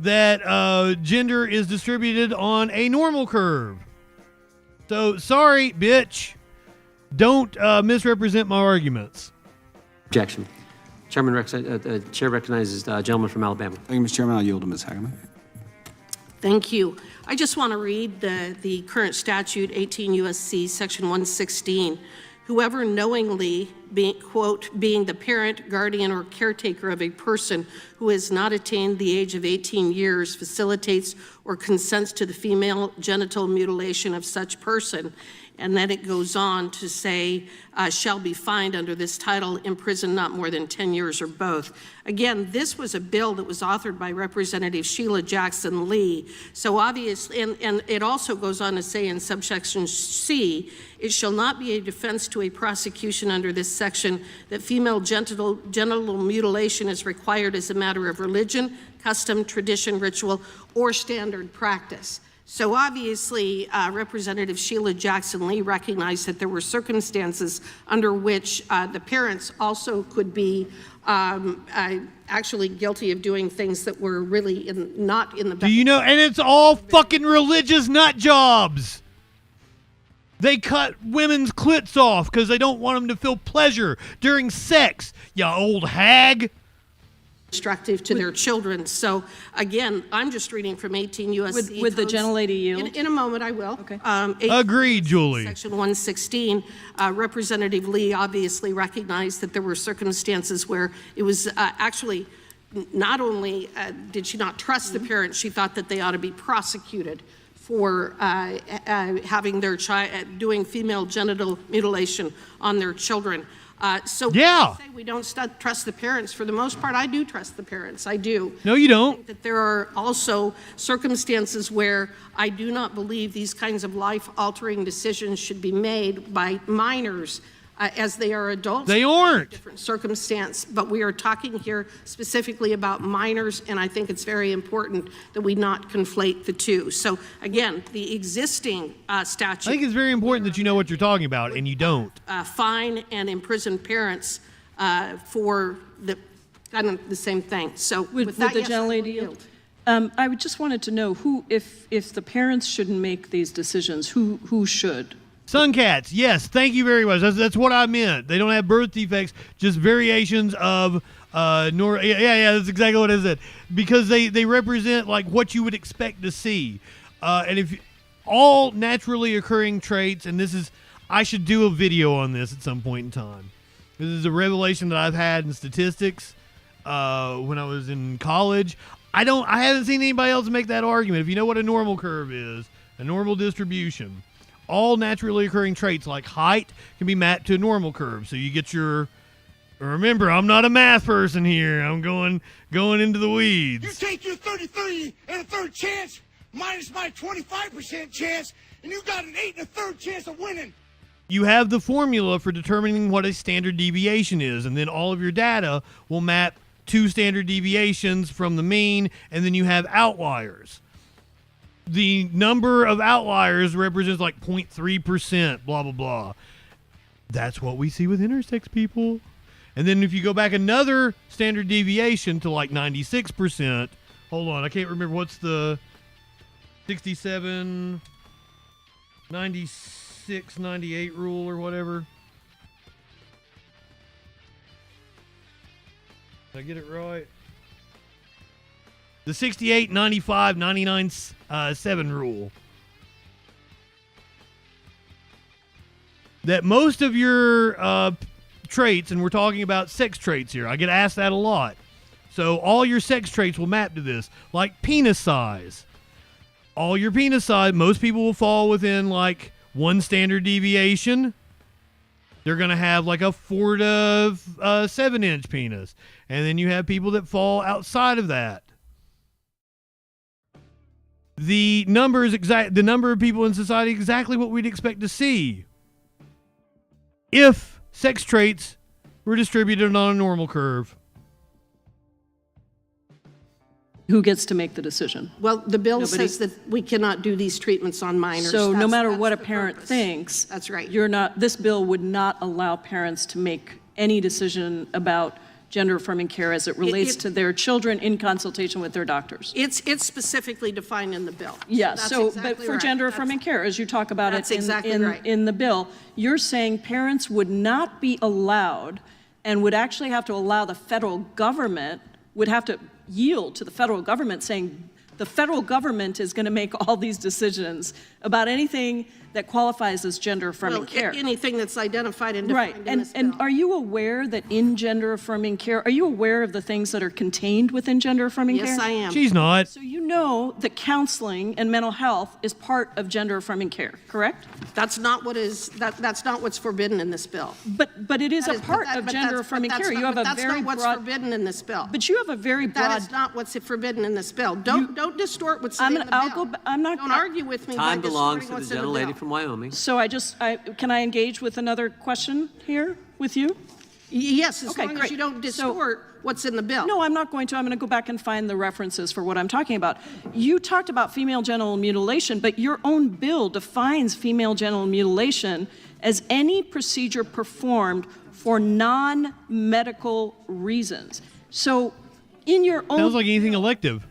that gender is distributed on a normal curve. So sorry, bitch. Don't misrepresent my arguments. Objection. Chair recognizes the gentleman from Alabama. Thank you, Mr. Chairman. I'll yield to Ms. Hageman. Thank you. I just want to read the current statute, 18 U.S.C. Section 116. Whoever knowingly, being the parent, guardian, or caretaker of a person who has not attained the age of 18 years, facilitates or consents to the female genital mutilation of such person. And then it goes on to say, shall be fined under this title, imprisoned not more than 10 years or both. Again, this was a bill that was authored by Representative Sheila Jackson Lee. So obviously, and it also goes on to say in subsection C, it shall not be a defense to a prosecution under this section that female genital mutilation is required as a matter of religion, custom, tradition, ritual, or standard practice. So obviously, Representative Sheila Jackson Lee recognized that there were circumstances under which the parents also could be actually guilty of doing things that were really not in the best. Do you know? And it's all fucking religious nut jobs. They cut women's clits off because they don't want them to feel pleasure during sex, you old hag. Destructive to their children. So again, I'm just reading from 18 U.S.C. Would the gentlelady yield? In a moment, I will. Okay. Agreed, Julie. Section 116, Representative Lee obviously recognized that there were circumstances where it was actually not only did she not trust the parents, she thought that they ought to be prosecuted for having their child doing female genital mutilation on their children. So yeah. Say we don't trust the parents. For the most part, I do trust the parents. I do. No, you don't. I think that there are also circumstances where I do not believe these kinds of life-altering decisions should be made by minors as they are adults. They aren't. Different circumstance, but we are talking here specifically about minors, and I think it's very important that we not conflate the two. So again, the existing statute. I think it's very important that you know what you're talking about, and you don't. Fine and imprison parents for the kind of the same thing. So would the gentlelady yield? I would just wanted to know who, if the parents shouldn't make these decisions, who should? Suncats, yes, thank you very much. That's what I meant. They don't have birth defects, just variations of yeah, that's exactly what I said. Because they represent like what you would expect to see. And if all naturally occurring traits, and this is, I should do a video on this at some point in time. This is a revelation that I've had in statistics when I was in college. I haven't seen anybody else make that argument. If you know what a normal curve is, a normal distribution, all naturally occurring traits like height can be mapped to a normal curve. So you get your, remember, I'm not a math person here. I'm going into the weeds. You take your 33 and a third chance minus my 25% chance, and you got an 8 and a third chance of winning. You have the formula for determining what a standard deviation is, and then all of your data will map to standard deviations from the mean, and then you have outliers. The number of outliers represents like 0.3%, blah, blah, blah. That's what we see with intersex people. And then if you go back another standard deviation to like 96%, hold on, I can't remember what's the 67, 96, 98 rule or whatever. Did I get it right? The 68, 95, 99, 7 rule. That most of your traits, and we're talking about sex traits here. I get asked that a lot. So all your sex traits will map to this, like penis size. All your penis size, most people will fall within like one standard deviation. They're going to have like a 4 to 7 inch penis. And then you have people that fall outside of that. The number of people in society, exactly what we'd expect to see if sex traits were distributed on a normal curve. Who gets to make the decision? Well, the bill says that we cannot do these treatments on minors. So no matter what a parent thinks, that's right. This bill would not allow parents to make any decision about gender-affirming care as it relates to their children in consultation with their doctors. It's specifically defined in the bill. Yeah, That's so exactly but for right. gender-affirming care, as you talk about That's it exactly right. in the bill, you're saying parents would not be allowed and would actually have to allow the federal government, would have to yield to the federal government saying, The federal government is going to make all these decisions about anything that qualifies as gender-affirming care. Anything that's identified and defined Right, in this and bill. are you aware that in gender-affirming care, are you aware of the things that are contained within gender-affirming care? Yes, I am. She's not. So you know that counseling and mental health is part of gender-affirming care, correct? That's not what is, that's not what's forbidden in this bill. But it is That a is- but part that- of but that's- gender-affirming but that's care. not- You have but a that's very not what's broad, forbidden in this bill. but you have a very broad. That is not what's forbidden in this bill. Don't distort what's in the bill. I'm not. Don't argue with me by Time belongs distorting to what's the in the gentlelady bill. from Wyoming. So can I engage with another question here with you? Yes, as Okay, long as great. you don't distort what's in the bill. No, I'm not going to. I'm going to go back and find the references for what I'm talking about. You talked about female genital mutilation, but your own bill defines female genital mutilation as any procedure performed for non-medical reasons. So in your own Sounds like anything elective.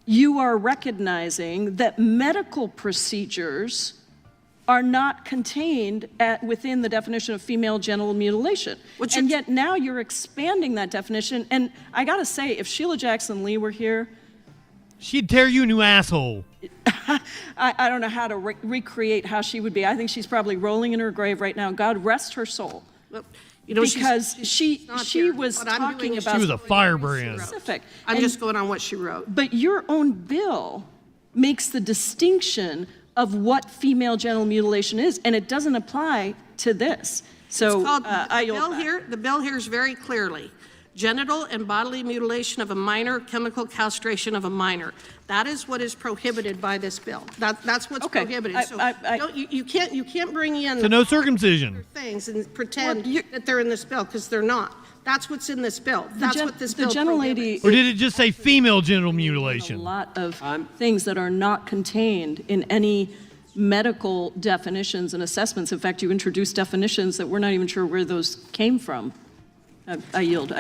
you are recognizing that medical procedures are not contained within the definition of female genital mutilation. And yet now you're expanding that definition. And I gotta say, if Sheila Jackson Lee were here, she'd tear you a new asshole. I don't know how to recreate how she would be. I think she's probably rolling in her grave right now. God rest her soul. Well, you know, because she's not she here. was What I'm talking doing is about She was a firebrand. specific. I'm And- just going on what she wrote. But your own bill makes the distinction of what female genital mutilation is, and it doesn't apply to this. So It's called, I yield back. the bill here is very clearly genital and bodily mutilation of a minor, chemical castration of a minor. That is what is prohibited by this bill. That's what's Okay. prohibited. So you can't bring in So no circumcision. things and pretend that they're in this bill because they're not. That's what's in this bill. That's what this the bill gentlelady Or did it just say female genital a mutilation? lot of things that are not contained in any medical definitions and assessments. In fact, you introduced definitions that we're not even sure where those came from. I yield.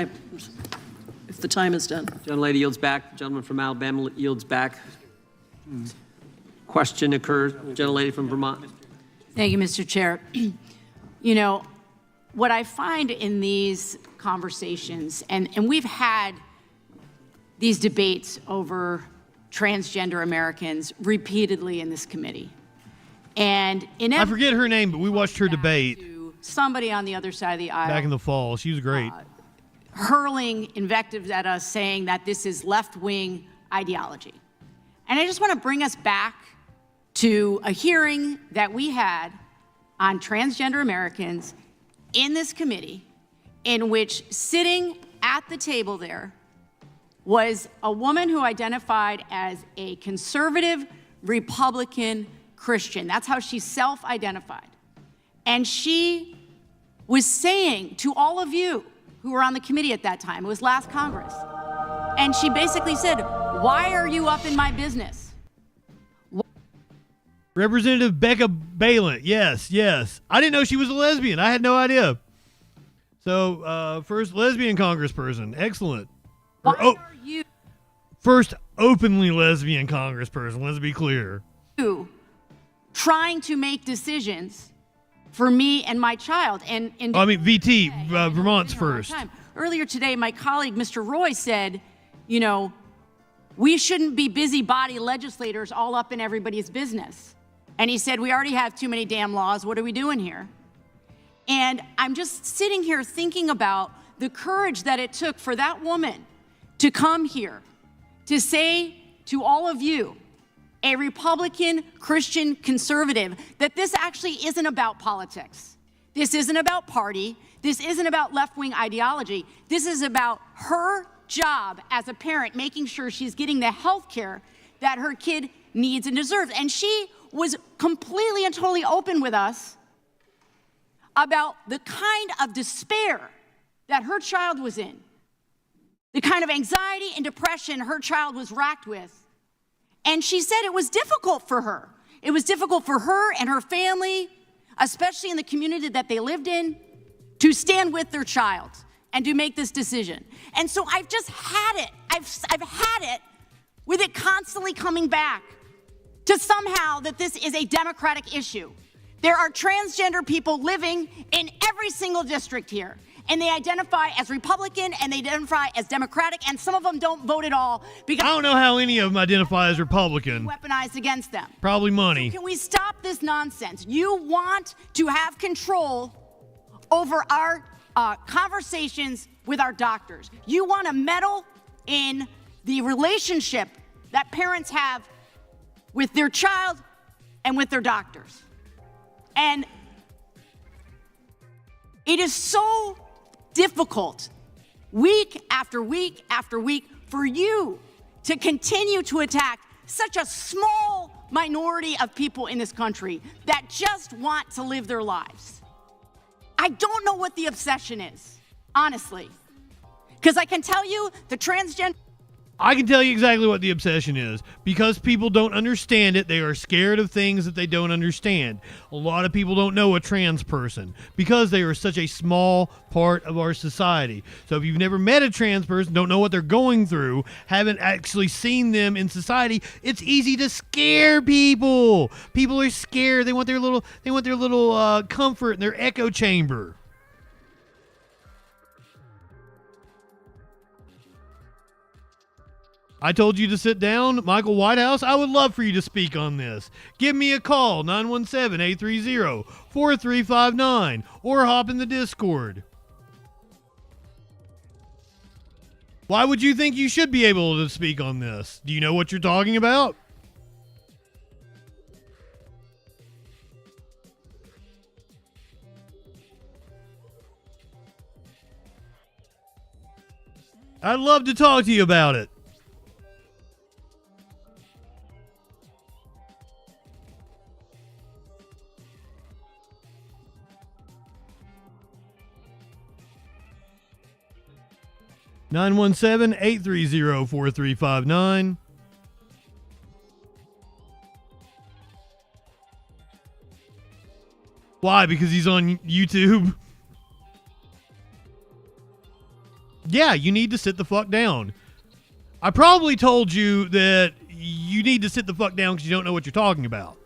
If the time is done. Gentlelady yields back. Gentleman from Alabama yields back. Question occurs. Gentlelady from Vermont. Thank you, Mr. Chair. You know, what I find in these conversations, and we've had these debates over transgender Americans repeatedly in this committee. And I forget her name, but we watched her debate somebody on the other side of the aisle back in the fall. She was great. hurling invectives at us saying that this is left-wing ideology. And I just want to bring us back to a hearing that we had on transgender Americans in this committee, in which sitting at the table there was a woman who identified as a conservative Republican Christian. That's how she self-identified. And she was saying to all of you who were on the committee at that time, it was last Congress, and she basically said, why are you up in my business? Representative Becca Balint. Yes. I didn't know she was a lesbian. I had no idea. So, first lesbian congressperson. Excellent. Why are you First openly lesbian congressperson. Let's be clear. trying to make decisions for me and my child? And VT, Vermont's first. Earlier today, my colleague, Mr. Roy, said, you know, we shouldn't be busybody legislators all up in everybody's business. And he said, we already have too many damn laws. What are we doing here? And I'm just sitting here thinking about the courage that it took for that woman to come here to say to all of you, a Republican Christian conservative, that this actually isn't about politics. This isn't about party. This isn't about left-wing ideology. This is about her job as a parent, making sure she's getting the health care that her kid needs and deserves. And she was completely and totally open with us about the kind of despair that her child was in, the kind of anxiety and depression her child was racked with. And she said it was difficult for her. It was difficult for her and her family, especially in the community that they lived in, to stand with their child and to make this decision. And so I've just had it. I've had it with it constantly coming back to somehow that this is a Democratic issue. There are transgender people living in every single district here. and they identify as Republican, and they identify as Democratic, and some of them don't vote at all because I don't know how any of them identify as Republican. Weaponized against them. Probably money. So can we stop this nonsense? You want to have control over our conversations with our doctors. You want to meddle in the relationship that parents have with their child and with their doctors. And it is so difficult week after week after week for you to continue to attack such a small minority of people in this country that just want to live their lives. I don't know what the obsession is, honestly, because I can tell you the transgender. I can tell you exactly what the obsession is. Because people don't understand it, they are scared of things that they don't understand. A lot of people don't know a trans person because they are such a small part of our society. So if you've never met a trans person, don't know what they're going through, haven't actually seen them in society, it's easy to scare people. People are scared. They want their little comfort in their echo chamber. I told you to sit down, Michael Whitehouse. I would love for you to speak on this. Give me a call, 917-830-4359, or hop in the Discord. Why would you think you should be able to speak on this? Do you know what you're talking about? I'd love to talk to you about it. (917-830-4359). Why? Because he's on YouTube? Yeah, you need to sit the fuck down. I probably told you that you need to sit the fuck down because you don't know what you're talking about.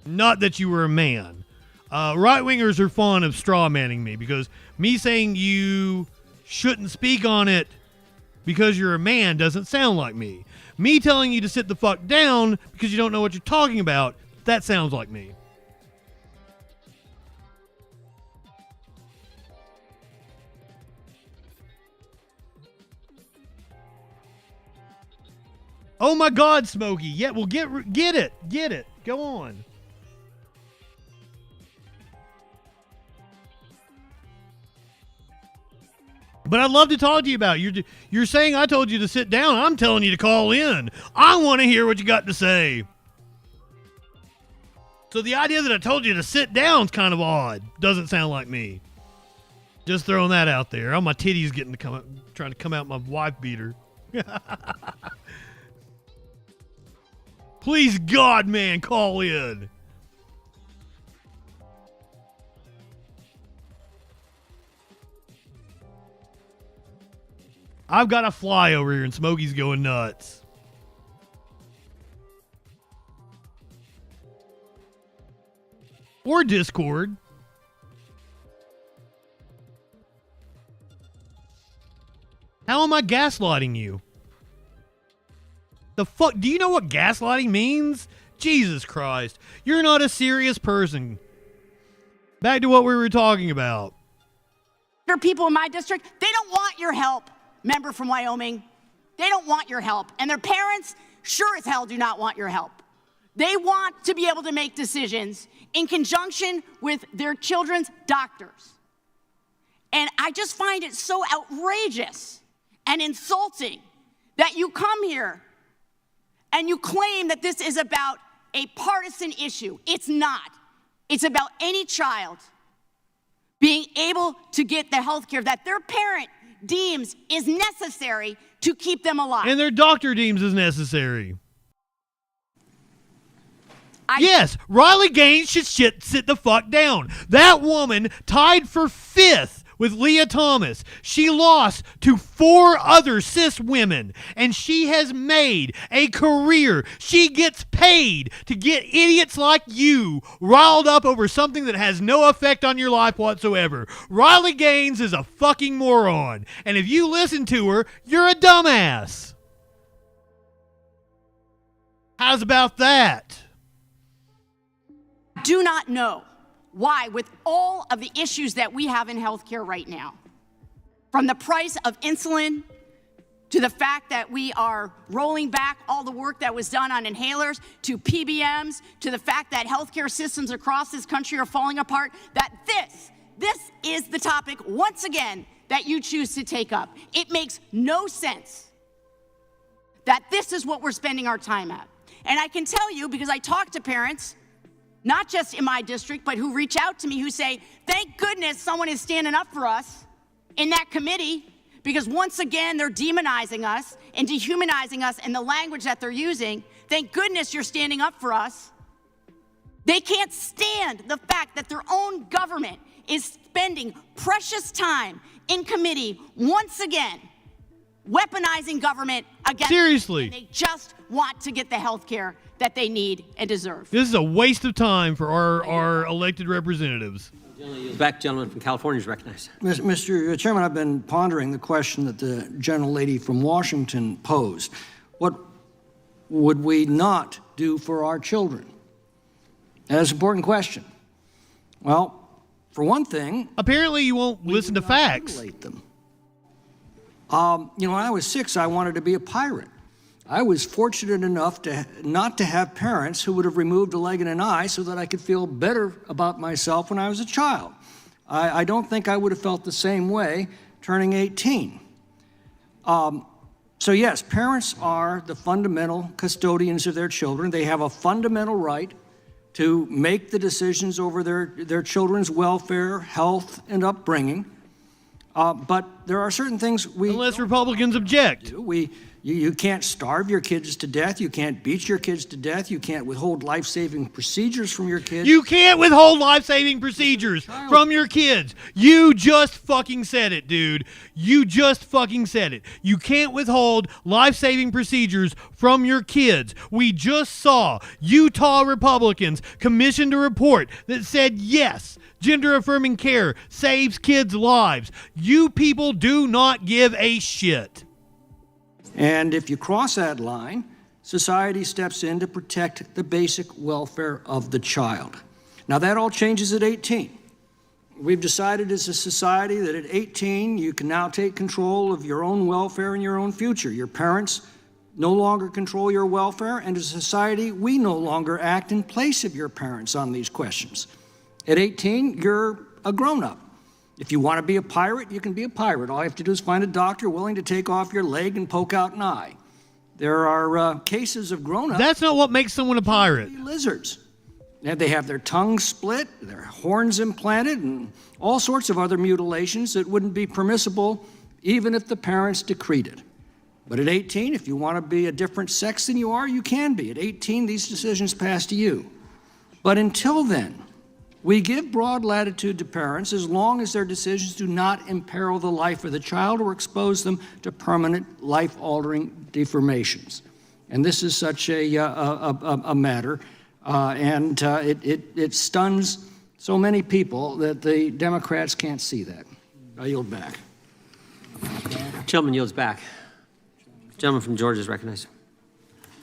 Not that you were a man. Right-wingers are fond of straw-manning me because me saying you shouldn't speak on it because you're a man doesn't sound like me. Me telling you to sit the fuck down because you don't know what you're talking about, that sounds like me. Oh my God, Smokey. Yeah, well, get it. Go on. But I'd love to talk to you about it. You're saying I told you to sit down. I'm telling you to call in. I want to hear what you got to say. So the idea that I told you to sit down is kind of odd. Doesn't sound like me. Just throwing that out there. Oh, my titty's trying to come out my wife beater. Please, God, man, call in. I've got a fly over here and Smokey's going nuts. Or Discord. How am I gaslighting you? The fuck? Do you know what gaslighting means? Jesus Christ. You're not a serious person. Back to what we were talking about. There are people in my district, they don't want your help, member from Wyoming. They don't want your help. And their parents sure as hell do not want your help. They want to be able to make decisions in conjunction with their children's doctors. And I just find it so outrageous and insulting that you come here and you claim that this is about a partisan issue. It's not. It's about any child being able to get the health care that their parent deems is necessary to keep them alive. And their doctor deems is necessary. Yes, Riley Gaines should sit the fuck down. That woman tied for 5th with Leah Thomas. She lost to 4 other cis women, and she has made a career. She gets paid to get idiots like you riled up over something that has no effect on your life whatsoever. Riley Gaines is a fucking moron, and if you listen to her, you're a dumbass. How's about that? Do not know why, with all of the issues that we have in healthcare right now, from the price of insulin to the fact that we are rolling back all the work that was done on inhalers, to PBMs, to the fact that healthcare systems across this country are falling apart, that this is the topic, once again, that you choose to take up. It makes no sense that this is what we're spending our time at. And I can tell you, because I talk to parents, not just in my district, but who reach out to me who say, thank goodness someone is standing up for us in that committee, because once again, they're demonizing us and dehumanizing us in the language that they're using. Thank goodness you're standing up for us. They can't stand the fact that their own government is spending precious time in committee, once again, weaponizing government against Seriously. them, and they just want to get the health care that they need and deserve. This is a waste of time for our elected representatives. Back, gentleman from California is recognized. Mr. Chairman, I've been pondering the question that the gentlelady from Washington posed. What would we not do for our children? That's an important question. Well, for one thing... Apparently you won't listen to facts. Them. When I was 6, I wanted to be a pirate. I was fortunate enough not to have parents who would have removed a leg and an eye so that I could feel better about myself when I was a child. I don't think I would have felt the same way turning 18. So yes, parents are the fundamental custodians of their children. They have a fundamental right to make the decisions over their children's welfare, health, and upbringing. But there are certain things we... Unless Republicans object. You can't starve your kids to death. You can't beat your kids to death. You can't withhold life-saving procedures from your kids. You can't withhold life-saving procedures from your kids. You just fucking said it, dude. You just fucking said it. You can't withhold life-saving procedures from your kids. We just saw Utah Republicans commissioned a report that said, yes, gender-affirming care saves kids' lives. You people do not give a shit. And if you cross that line, society steps in to protect the basic welfare of the child. Now, that all changes at 18. We've decided as a society that at 18, you can now take control of your own welfare and your own future. Your parents no longer control your welfare, and as a society, we no longer act in place of your parents on these questions. At 18, you're a grown-up. If you want to be a pirate, you can be a pirate. All you have to do is find a doctor willing to take off your leg and poke out an eye. There are cases of grown-ups. That's not what makes someone a pirate. Lizards. They have their tongues split, their horns implanted, and all sorts of other mutilations that wouldn't be permissible even if the parents decreed it. But at 18, if you want to be a different sex than you are, you can be. At 18, these decisions pass to you. But until then, we give broad latitude to parents as long as their decisions do not imperil the life of the child or expose them to permanent life-altering deformations. And this is such a matter, and it stuns so many people that the Democrats can't see that. I yield back. Gentleman yields back. Gentleman from Georgia is recognized.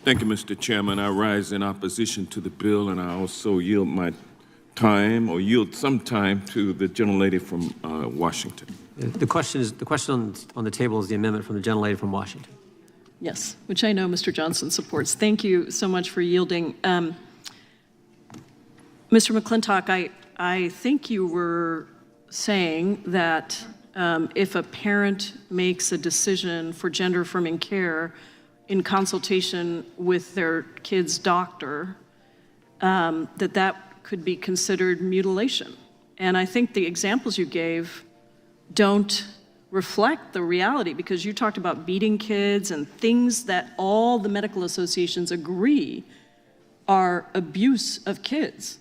Thank you, Mr. Chairman. I rise in opposition to the bill, and I also yield my time, or yield some time, to the gentlelady from Washington. The question on the table is the amendment from the gentlelady from Washington. Yes, which I know Mr. Johnson supports. Thank you so much for yielding. Mr. McClintock, I think you were saying that if a parent makes a decision for gender-affirming care in consultation with their kid's doctor, that could be considered mutilation. And I think the examples you gave don't reflect the reality, because you talked about beating kids and things that all the medical associations agree are abuse of kids.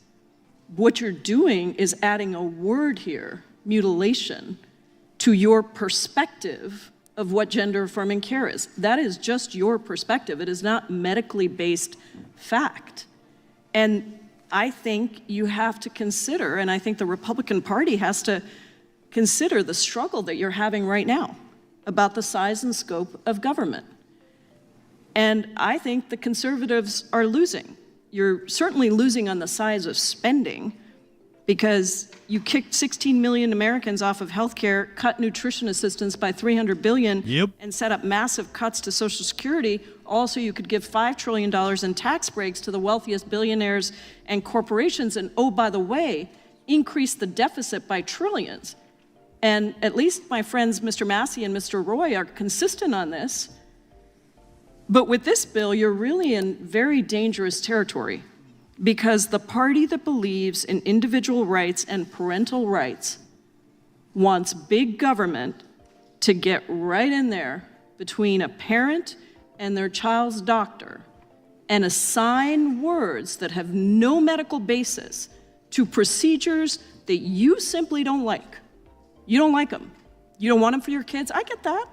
What you're doing is adding a word here, mutilation, to your perspective of what gender-affirming care is. That is just your perspective. It is not medically based fact. And I think you have to consider, and I think the Republican Party has to consider the struggle that you're having right now about the size and scope of government. And I think the conservatives are losing. You're certainly losing on the size of spending, because you kicked 16 million Americans off of health care, cut nutrition assistance by $300 billion, and set up massive cuts to Social Security. Also, you could give $5 trillion in tax breaks to the wealthiest billionaires and corporations, and oh, by the way, increase the deficit by trillions. And at least my friends Mr. Massey and Mr. Roy are consistent on this. But with this bill, you're really in very dangerous territory, because the party that believes in individual rights and parental rights wants big government to get right in there between a parent and their child's doctor and assign words that have no medical basis to procedures that you simply don't like. You don't like them. You don't want them for your kids. I get that.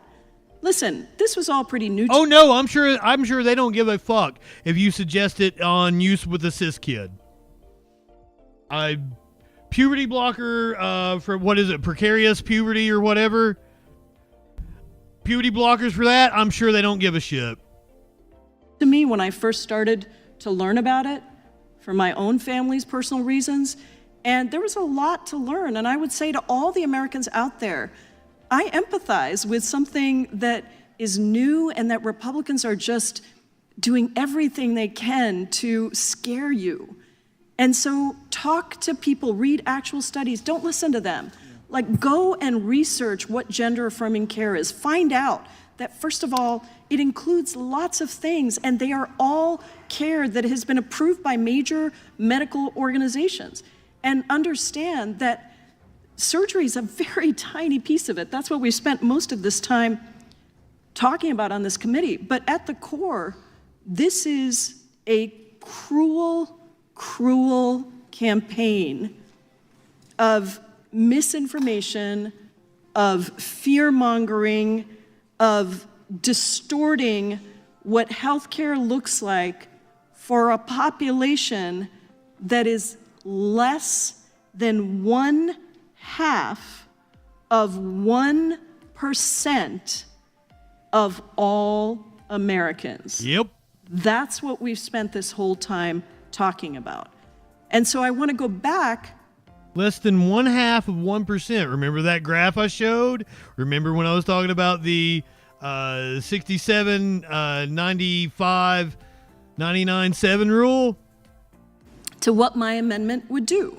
Listen, this was all pretty neutral. Oh no, I'm sure they don't give a fuck if you suggest it on use with a cis kid. Puberty blocker for what is it, precarious puberty or whatever. Puberty blockers for that, I'm sure they don't give a shit. To me, when I first started to learn about it, for my own family's personal reasons, and there was a lot to learn, and I would say to all the Americans out there, I empathize with something that is new and that Republicans are just doing everything they can to scare you. And so talk to people, read actual studies, don't listen to them. Like, go and research what gender-affirming care is. Find out that, first of all, it includes lots of things, and they are all care that has been approved by major medical organizations. And understand that surgery is a very tiny piece of it. That's what we spent most of this time talking about on this committee. But at the core, this is a cruel, cruel campaign of misinformation, of fear-mongering, of distorting what healthcare looks like for a population that is less than 1/2 of 1% of all Americans. Yep. That's what we've spent this whole time talking about. And so I want to go back. Less than 1/2 of 1%. Remember that graph I showed? Remember when I was talking about the 67, 95, 99-7 rule? To what my amendment would do.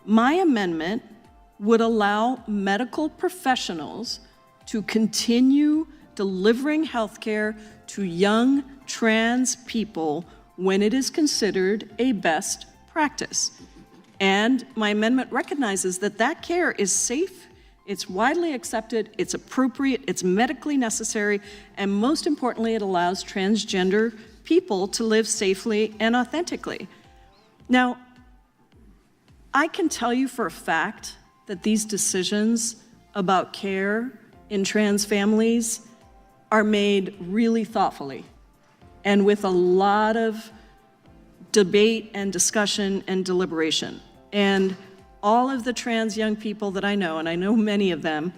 My amendment would allow medical professionals to continue delivering health care to young trans people when it is considered a best practice. And my amendment recognizes that that care is safe, it's widely accepted, it's appropriate, it's medically necessary, and most importantly, it allows transgender people to live safely and authentically. Now, I can tell you for a fact that these decisions about care in trans families are made really thoughtfully and with a lot of debate and discussion and deliberation. And all of the trans young people that I know, and I know many of them,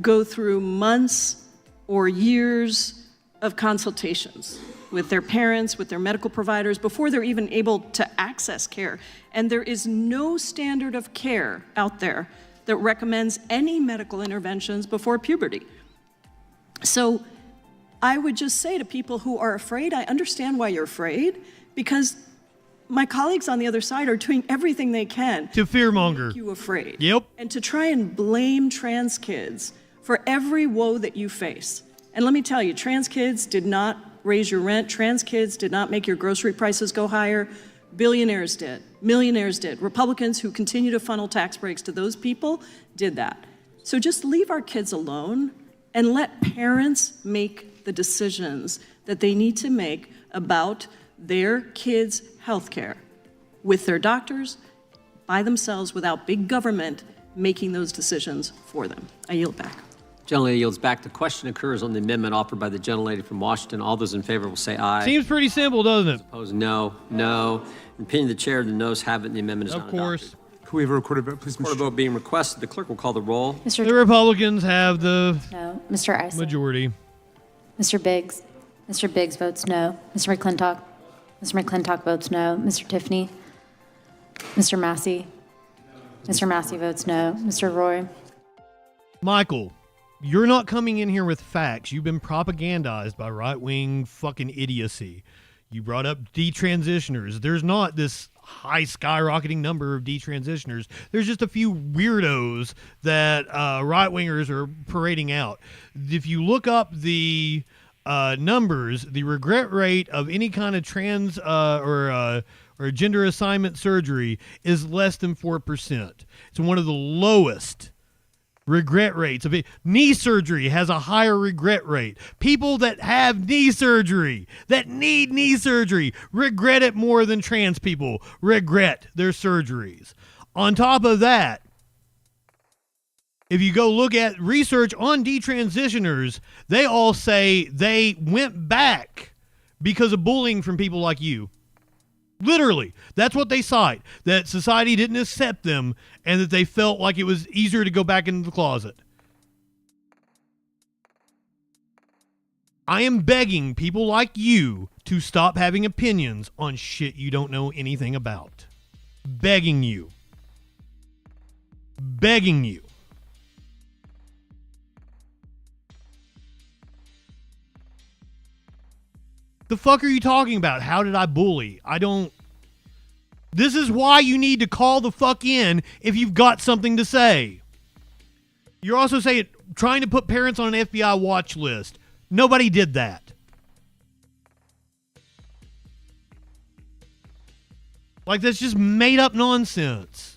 go through months or years of consultations with their parents, with their medical providers, before they're even able to access care. And there is no standard of care out there that recommends any medical interventions before puberty. So I would just say to people who are afraid, I understand why you're afraid, because my colleagues on the other side are doing everything they can to fearmonger, make you afraid. Yep. And to try and blame trans kids for every woe that you face. And let me tell you, trans kids did not raise your rent. Trans kids did not make your grocery prices go higher. Billionaires did. Millionaires did. Republicans who continue to funnel tax breaks to those people did that. So just leave our kids alone and let parents make the decisions that they need to make about their kids' health care with their doctors, by themselves, without big government making those decisions for them. I yield back. Gentlelady yields back. The question occurs on the amendment offered by the gentlelady from Washington. All those in favor will say aye. Seems pretty simple, doesn't it? Opposed, no. No. In opinion of the chair, the noes have it, and the amendment is not adopted. Of course. Can we have a recorded vote, please, Mr. Recorded vote being requested. The clerk will call the roll. The Republicans have the No. Mr. Isley. majority. Mr. Biggs. Mr. Biggs votes no. Mr. McClintock. Mr. McClintock votes no. Mr. Tiffany. Mr. Massey. Mr. Massey votes no. Mr. Roy. Michael, you're not coming in here with facts. You've been propagandized by right-wing fucking idiocy. You brought up detransitioners. There's not this high skyrocketing number of detransitioners. There's just a few weirdos that right-wingers are parading out. If you look up the numbers, the regret rate of any kind of trans or gender assignment surgery is less than 4%. It's one of the lowest regret rates of it. Knee surgery has a higher regret rate. People that have knee surgery, that need knee surgery, regret it more than trans people regret their surgeries. On top of that, if you go look at research on detransitioners, they all say they went back because of bullying from people like you. Literally, that's what they cite, that society didn't accept them and that they felt like it was easier to go back into the closet. I am begging people like you to stop having opinions on shit you don't know anything about. Begging you. Begging you. The fuck are you talking about? How did I bully? I don't... This is why you need to call the fuck in if you've got something to say. You're also saying trying to put parents on an FBI watch list. Nobody did that. Like, that's just made up nonsense.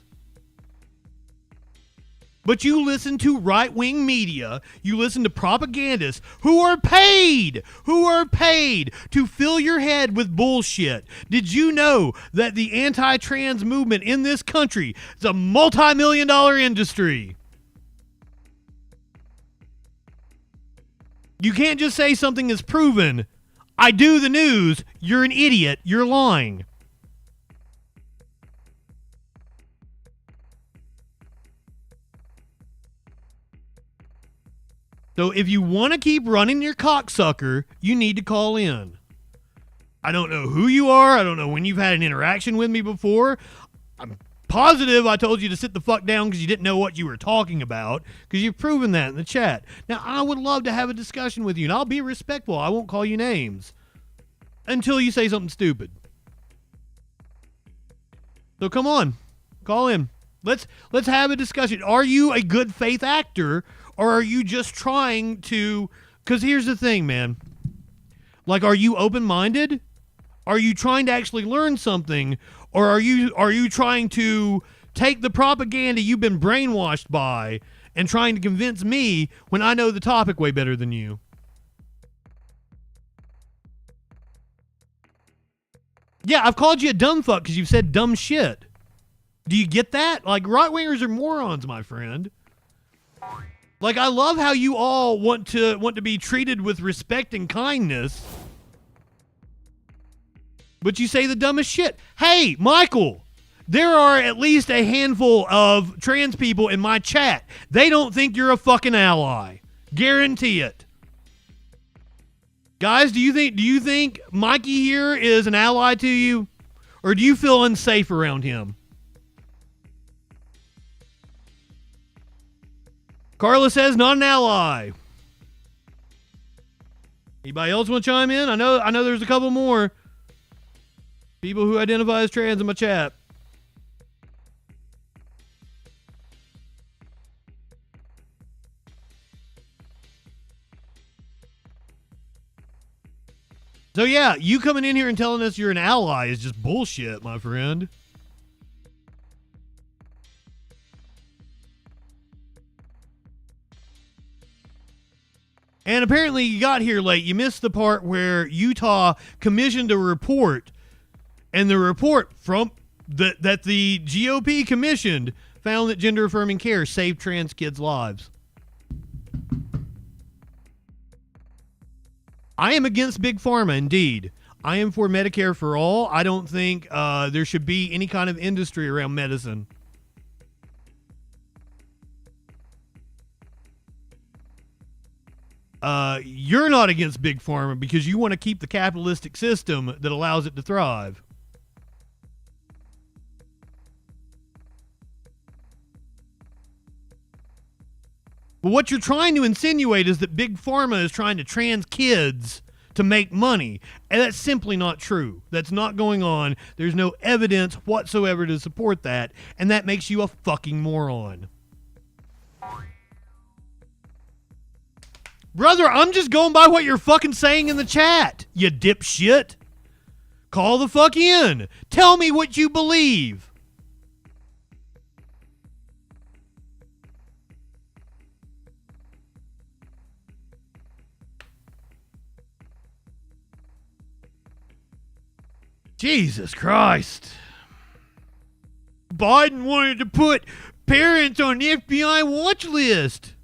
But you listen to right-wing media, you listen to propagandists who are paid to fill your head with bullshit. Did you know that the anti-trans movement in this country is a multi-million-dollar industry? You can't just say something is proven. I do the news. You're an idiot. You're lying. So if you want to keep running your cocksucker, you need to call in. I don't know who you are. I don't know when you've had an interaction with me before. I'm positive I told you to sit the fuck down because you didn't know what you were talking about, because you've proven that in the chat. Now, I would love to have a discussion with you, and I'll be respectful. I won't call you names until you say something stupid. So come on, call in. Let's have a discussion. Are you a good faith actor, or are you just trying to... Because here's the thing, man. Like, are you open-minded? Are you trying to actually learn something? Or are you trying to take the propaganda you've been brainwashed by and trying to convince me when I know the topic way better than you? Yeah, I've called you a dumb fuck because you've said dumb shit. Do you get that? Like, right-wingers are morons, my friend. Like, I love how you all want to be treated with respect and kindness, but you say the dumbest shit. Hey, Michael, there are at least a handful of trans people in my chat. They don't think you're a fucking ally. Guarantee it. Guys, do you think Mikey here is an ally to you? Or do you feel unsafe around him? Carla says not an ally. Anybody else want to chime in? I know there's a couple more people who identify as trans in my chat. So yeah, you coming in here and telling us you're an ally is just bullshit, my friend. And apparently you got here late. You missed the part where Utah commissioned a report, and the report from that the GOP commissioned found that gender-affirming care saved trans kids' lives. I am against Big Pharma, indeed. I am for Medicare for all. I don't think there should be any kind of industry around medicine. You're not against Big Pharma because you want to keep the capitalistic system that allows it to thrive. But what you're trying to insinuate is that Big Pharma is trying to trans kids to make money. And that's simply not true. That's not going on. There's no evidence whatsoever to support that. And that makes you a fucking moron. Brother, I'm just going by what you're fucking saying in the chat, you dipshit. Call the fuck in. Tell me what you believe. Jesus Christ. Biden wanted to put parents on the FBI watch list.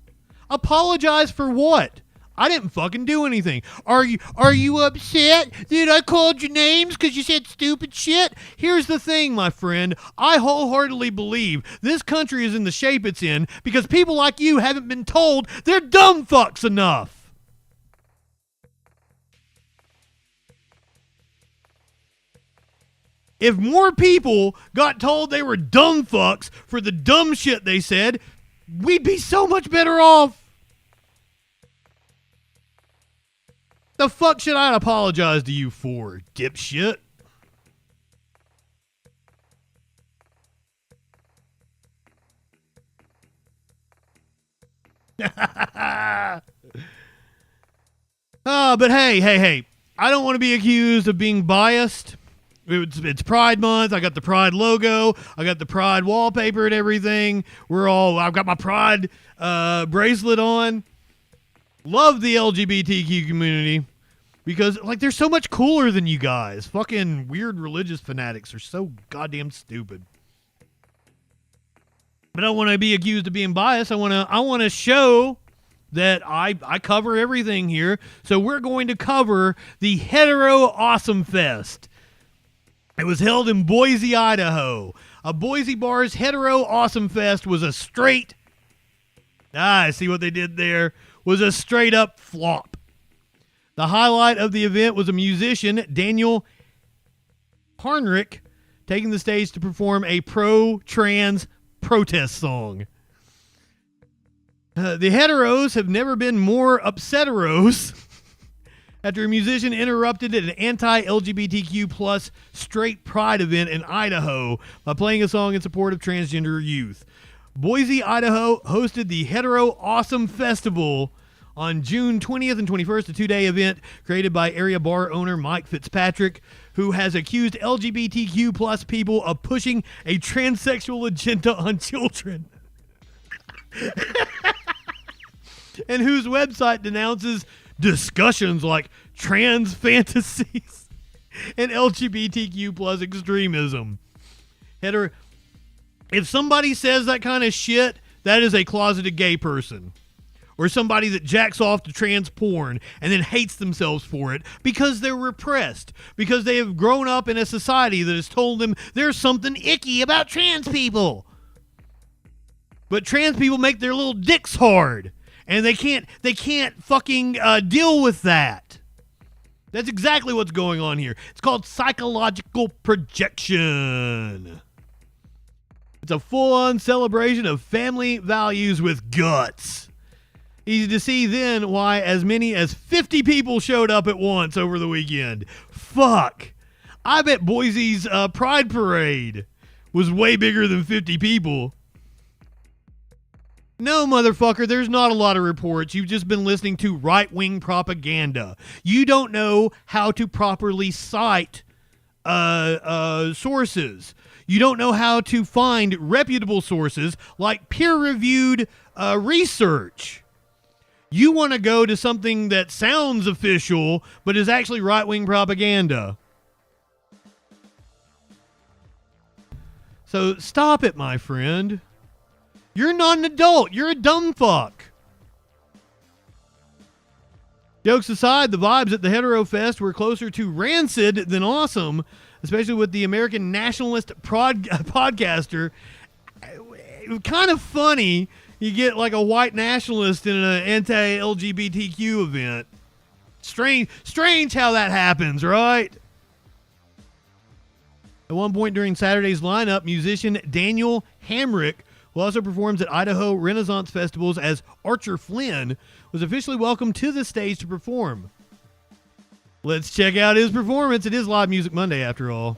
Apologize for what? I didn't fucking do anything. Are you upset that I called you names because you said stupid shit? Here's the thing, my friend. I wholeheartedly believe this country is in the shape it's in because people like you haven't been told they're dumb fucks enough. If more people got told they were dumb fucks for the dumb shit they said, we'd be so much better off. The fuck should I apologize to you for, dipshit? But hey. I don't want to be accused of being biased. It's Pride Month. I got the Pride logo. I got the Pride wallpaper and everything. I've got my Pride bracelet on. Love the LGBTQ community because, like, they're so much cooler than you guys. Fucking weird religious fanatics are so goddamn stupid. But I don't want to be accused of being biased. I want to show that I cover everything here. So we're going to cover the Hetero Awesome Fest. It was held in Boise, Idaho. A Boise Bars Hetero Awesome Fest was a straight... I see what they did there. Was a straight up flop. The highlight of the event was a musician, Daniel Harnrick, taking the stage to perform a pro-trans protest song. The heteros have never been more upsetteros after a musician interrupted an anti-LGBTQ plus straight pride event in Idaho by playing a song in support of transgender youth. Boise, Idaho hosted the Hetero Awesome Festival on June 20th and 21st, a two-day event created by area bar owner Mike Fitzpatrick, who has accused LGBTQ plus people of pushing a transsexual agenda on children. And whose website denounces discussions like trans fantasies and LGBTQ plus extremism. If somebody says that kind of shit, that is a closeted gay person. Or somebody that jacks off to trans porn and then hates themselves for it because they're repressed. Because they have grown up in a society that has told them there's something icky about trans people. But trans people make their little dicks hard. And they can't fucking deal with that. That's exactly what's going on here. It's called psychological projection. It's a full-on celebration of family values with guts. Easy to see then why as many as 50 people showed up at once over the weekend. Fuck. I bet Boise's Pride Parade was way bigger than 50 people. No, motherfucker, there's not a lot of reports. You've just been listening to right-wing propaganda. You don't know how to properly cite sources. You don't know how to find reputable sources like peer-reviewed research. You want to go to something that sounds official, but is actually right-wing propaganda. So stop it, my friend. You're not an adult. You're a dumb fuck. Jokes aside, the vibes at the Hetero Fest were closer to rancid than awesome, especially with the American nationalist podcaster. Kind of funny you get like a white nationalist in an anti-LGBTQ event. Strange how that happens, right? At one point during Saturday's lineup, musician Daniel Hamrick, who also performs at Idaho Renaissance Festivals as Archer Flynn, was officially welcomed to the stage to perform. Let's check out his performance. It is Live Music Monday, after all.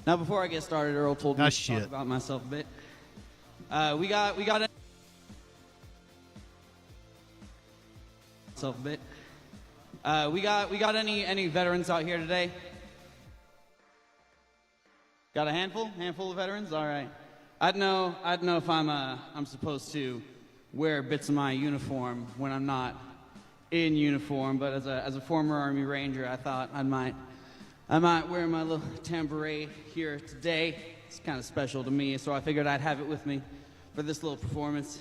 Now, before I get started, Earl told me to talk about myself a bit. We got any veterans out here today? Got a handful of veterans. All right. I don't know if I'm supposed to wear bits of my uniform when I'm not in uniform, but as a former Army Ranger, I thought I might wear my little tambourine here today. It's kind of special to me, so I figured I'd have it with me for this little performance.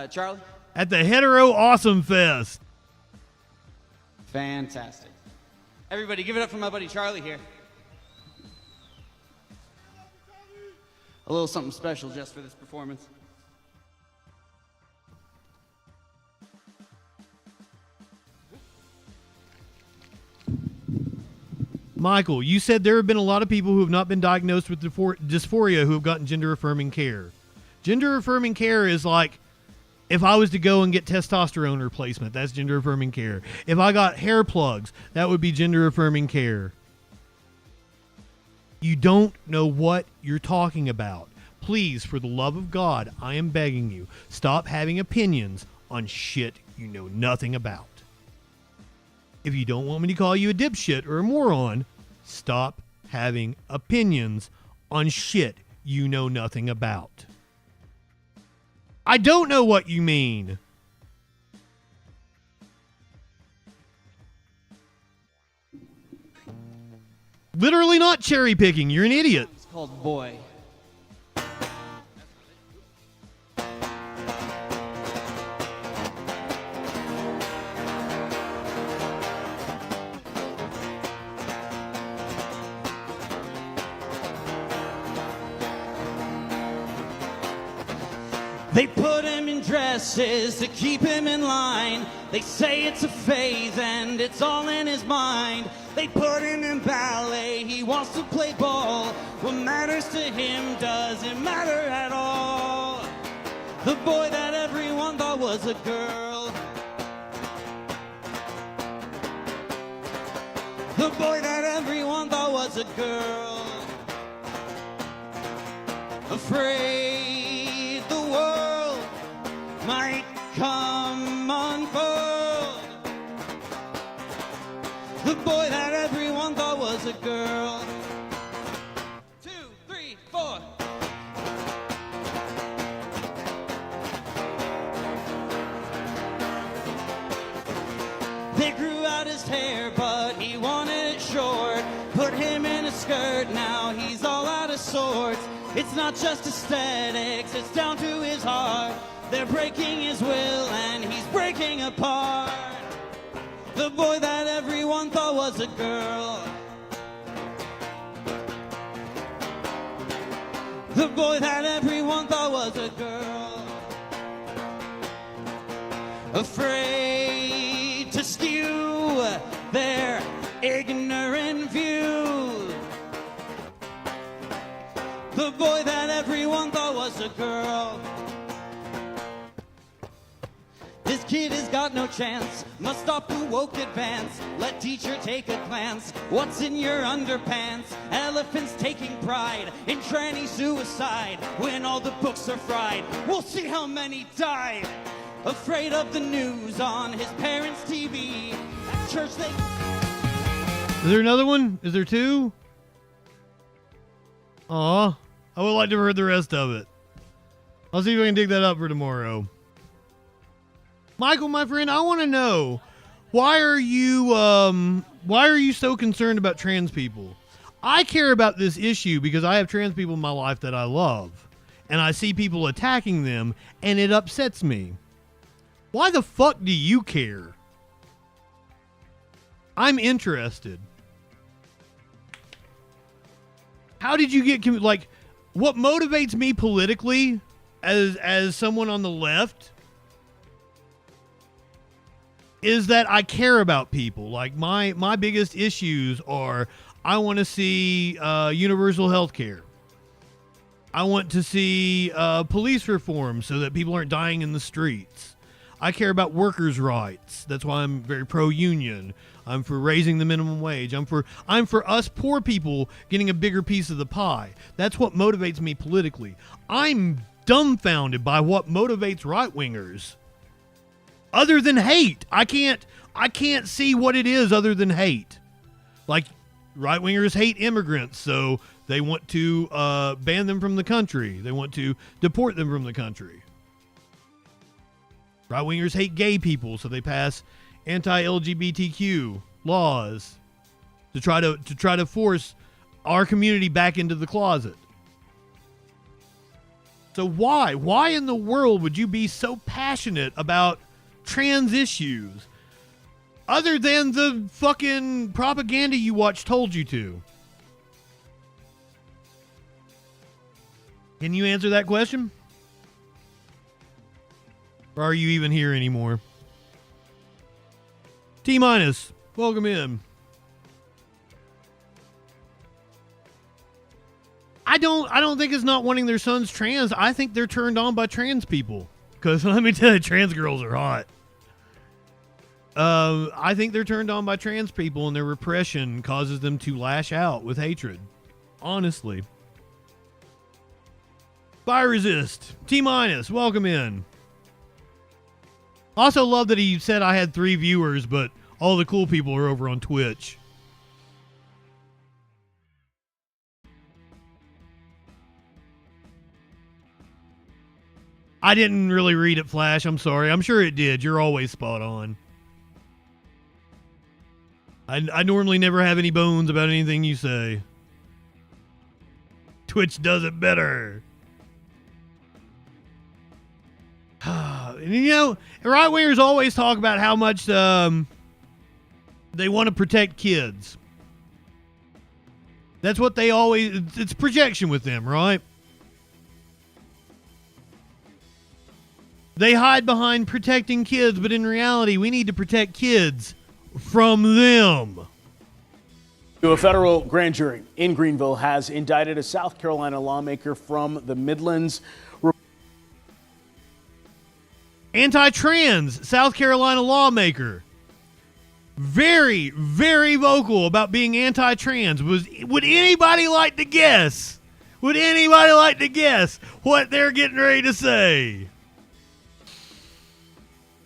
Charlie? At the Hetero Awesome Fest. Fantastic. Everybody, give it up for my buddy Charlie here. A little something special just for this performance. Michael, you said there have been a lot of people who have not been diagnosed with dysphoria who have gotten gender-affirming care. Gender-affirming care is like if I was to go and get testosterone replacement, that's gender-affirming care. If I got hair plugs, that would be gender-affirming care. You don't know what you're talking about. Please, for the love of God, I am begging you, stop having opinions on shit you know nothing about. If you don't want me to call you a dipshit or a moron, stop having opinions on shit you know nothing about. I don't know what you mean. Literally not cherry picking. You're an idiot. It's called Boy. They put him in dresses to keep him in line. They say it's a phase and it's all in his mind. They put him in ballet, he wants to play ball. What matters to him doesn't matter at all. The boy that everyone thought was a girl. The boy that everyone thought was a girl. Afraid the world might come unfold. The boy that everyone thought was a girl. 2, 3, 4. They grew out his hair, but he wanted it short. Put him in a skirt, now he's all out of sorts. It's not just aesthetics, it's down to his heart. They're breaking his will and he's breaking apart. The boy that everyone thought was a girl. The boy that everyone thought was a girl. Afraid to skew their ignorant view. The boy that everyone thought was a girl. This kid has got no chance, must stop the woke advance. Let teacher take a glance, what's in your underpants? Elephants taking pride in tranny suicide. When all the books are fried, we'll see how many died. Afraid of the news on his parents' TV. At church they... Is there another one? Is there two? Aw, I would like to have heard the rest of it. I'll see if I can dig that up for tomorrow. Michael, my friend, I want to know, why are you so concerned about trans people? I care about this issue because I have trans people in my life that I love. and I see people attacking them, and it upsets me. Why the fuck do you care? I'm interested. How did you get, like, what motivates me politically as someone on the left is that I care about people. Like, my biggest issues are I want to see universal health care. I want to see police reform so that people aren't dying in the streets. I care about workers' rights. That's why I'm very pro-union. I'm for raising the minimum wage. I'm for us poor people getting a bigger piece of the pie. That's what motivates me politically. I'm dumbfounded by what motivates right-wingers. Other than hate. I can't see what it is other than hate. Like, right-wingers hate immigrants, so they want to ban them from the country. They want to deport them from the country. Right-wingers hate gay people, so they pass anti-LGBTQ laws to try to force our community back into the closet. So why in the world would you be so passionate about trans issues other than the fucking propaganda you watch told you to? Can you answer that question? Or are you even here anymore? T-minus, welcome in. I don't think it's not wanting their sons trans. I think they're turned on by trans people. Because let me tell you, trans girls are hot. I think they're turned on by trans people, and their repression causes them to lash out with hatred. Honestly. Fire resist. T-minus, welcome in. Also love that he said I had 3 viewers, but all the cool people are over on Twitch. I didn't really read it, Flash. I'm sorry. I'm sure it did. You're always spot on. I normally never have any bones about anything you say. Twitch does it better. And, you know, right-wingers always talk about how much they want to protect kids. That's what they always... It's projection with them, right? They hide behind protecting kids, but in reality, we need to protect kids from them. A federal grand jury in Greenville has indicted a South Carolina lawmaker from the Midlands. Anti-trans South Carolina lawmaker. Very, very vocal about being anti-trans. Would anybody like to guess? Would anybody like to guess what they're getting ready to say?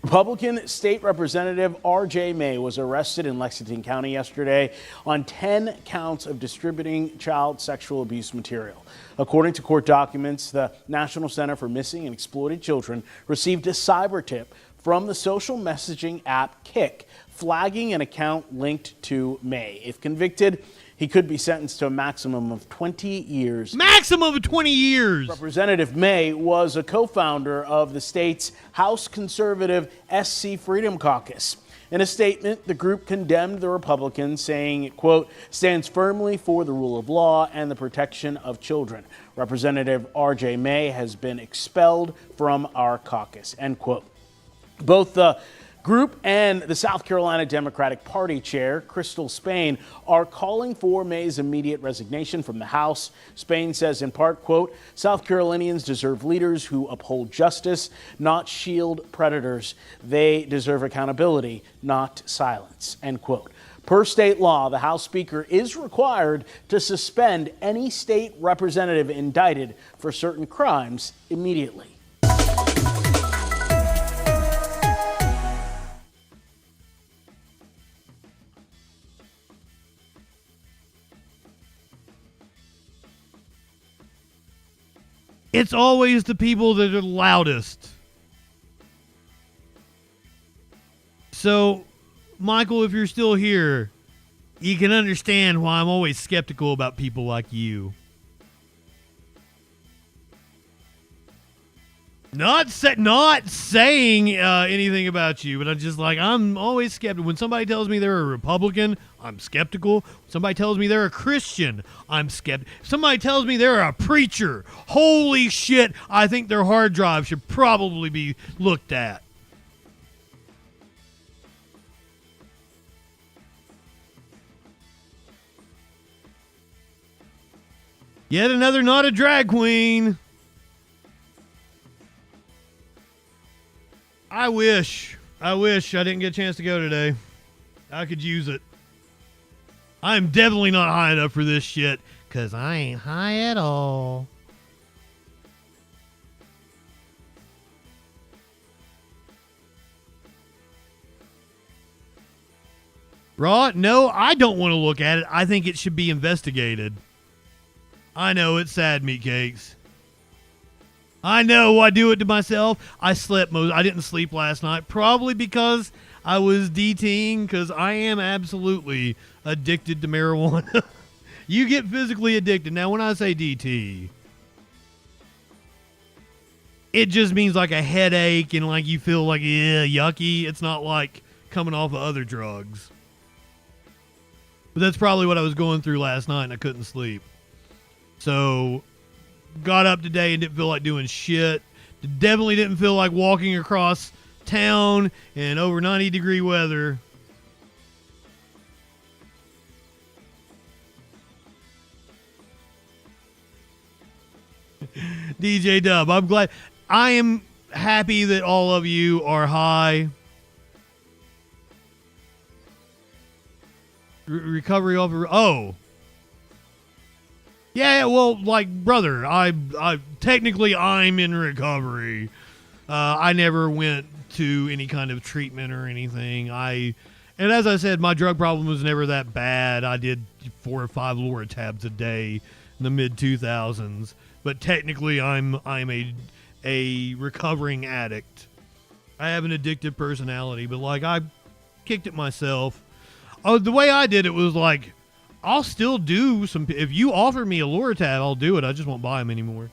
Republican State Representative R.J. May was arrested in Lexington County yesterday on 10 counts of distributing child sexual abuse material. According to court documents, the National Center for Missing and Exploited Children received a cyber tip from the social messaging app Kik, flagging an account linked to May. If convicted, he could be sentenced to a maximum of 20 years. Maximum of 20 years! Representative May was a co-founder of the state's House Conservative SC Freedom Caucus. In a statement, the group condemned the Republicans, saying it, quote, stands firmly for the rule of law and the protection of children. Representative R.J. May has been expelled from our caucus, end quote. Both the group and the South Carolina Democratic Party chair, Crystal Spain, are calling for May's immediate resignation from the House. Spain says in part, quote, South Carolinians deserve leaders who uphold justice, not shield predators. They deserve accountability, not silence, end quote. Per state law, the House Speaker is required to suspend any state representative indicted for certain crimes immediately. It's always the people that are loudest. So, Michael, if you're still here, you can understand why I'm always skeptical about people like you. Not saying anything about you, but I'm always skeptical. When somebody tells me they're a Republican, I'm skeptical. When somebody tells me they're a Christian, I'm skeptical. If somebody tells me they're a preacher, holy shit, I think their hard drive should probably be looked at. Yet another not a drag queen. I wish I didn't get a chance to go today. I could use it. I'm definitely not high enough for this shit, because I ain't high at all. Raw? No, I don't want to look at it. I think it should be investigated. I know, it's sad, meatcakes. I know, I do it to myself. I didn't sleep last night, probably because I was DTing, because I am absolutely addicted to marijuana. You get physically addicted. Now, when I say DT, it just means like a headache and like you feel like, yucky. It's not like coming off of other drugs. But that's probably what I was going through last night, and I couldn't sleep. So, got up today and didn't feel like doing shit. Definitely didn't feel like walking across town in over 90-degree weather. DJ Dub, I'm glad. I am happy that all of you are high. Recovery over. Oh. Yeah, well, like, brother, I technically I'm in recovery. I never went to any kind of treatment or anything. And as I said, my drug problem was never that bad. I did 4 or 5 Loratabs a day in the mid-2000s. But technically, I'm a recovering addict. I have an addictive personality, but like I kicked it myself. Oh, the way I did it was like, I'll still do some. If you offer me a Loratab, I'll do it. I just won't buy them anymore.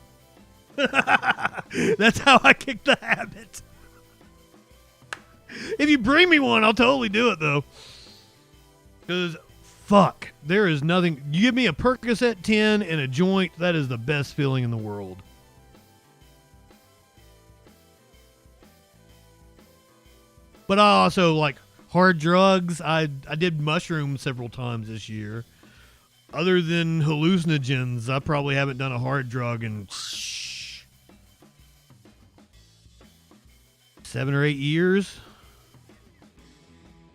That's how I kicked the habit. If you bring me one, I'll totally do it though. Because fuck, there is nothing. You give me a Percocet 10 and a joint, that is the best feeling in the world. But I also like hard drugs. I did mushrooms several times this year. Other than hallucinogens, I probably haven't done a hard drug in 7 or 8 years.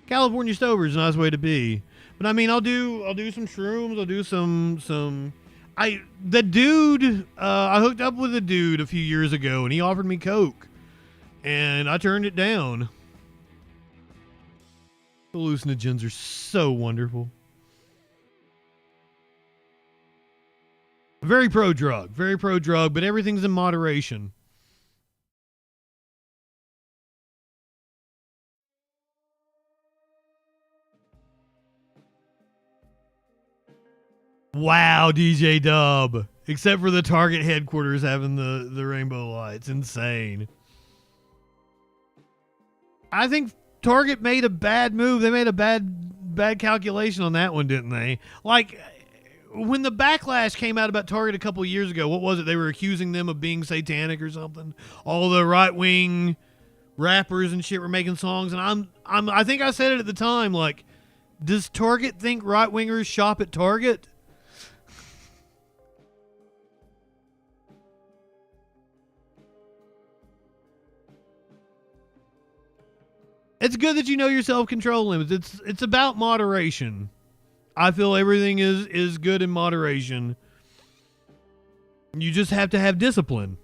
California Stover is a nice way to be. But I mean, I'll do some shrooms. I'll do some. I hooked up with a dude a few years ago, and he offered me coke, and I turned it down. Hallucinogens are so wonderful. Very pro-drug, but everything's in moderation. Wow, DJ Dub. Except for the Target headquarters having the rainbow lights. Insane. I think Target made a bad move. They made a bad calculation on that one, didn't they? Like, when the backlash came out about Target a couple years ago, what was it? They were accusing them of being satanic or something. All the right-wing rappers and shit were making songs, and I think I said it at the time, like, does Target think right-wingers shop at Target? It's good that you know your self-control limits. It's about moderation. I feel everything is good in moderation. You just have to have discipline.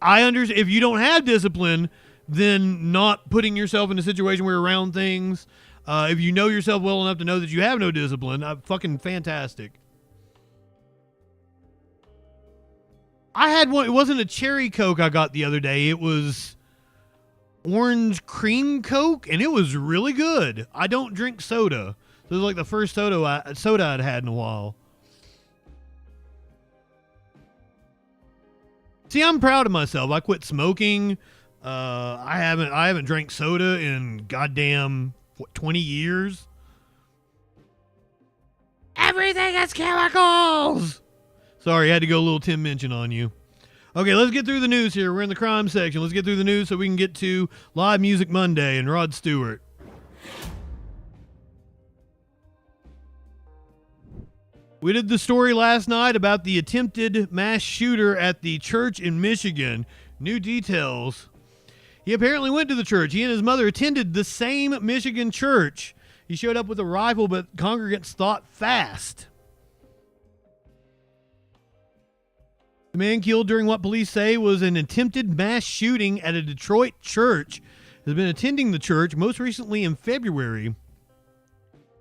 I understand if you don't have discipline, then not putting yourself in a situation where you're around things. If you know yourself well enough to know that you have no discipline, fucking fantastic. I had one. It wasn't a cherry Coke I got the other day. It was orange cream Coke, and it was really good. I don't drink soda. This was like the first soda I'd had in a while. See, I'm proud of myself. I quit smoking. I haven't drank soda in goddamn 20 years. Everything is chemicals. Sorry, I had to go a little Tim Minchin on you. Okay, let's get through the news here. We're in the crime section. Let's get through the news so we can get to Live Music Monday and Rod Stewart. We did the story last night about the attempted mass shooter at the church in Michigan. New details. He apparently went to the church. He and his mother attended the same Michigan church. He showed up with a rifle, but congregants thought fast. The man killed during what police say was an attempted mass shooting at a Detroit church has been attending the church, most recently in February.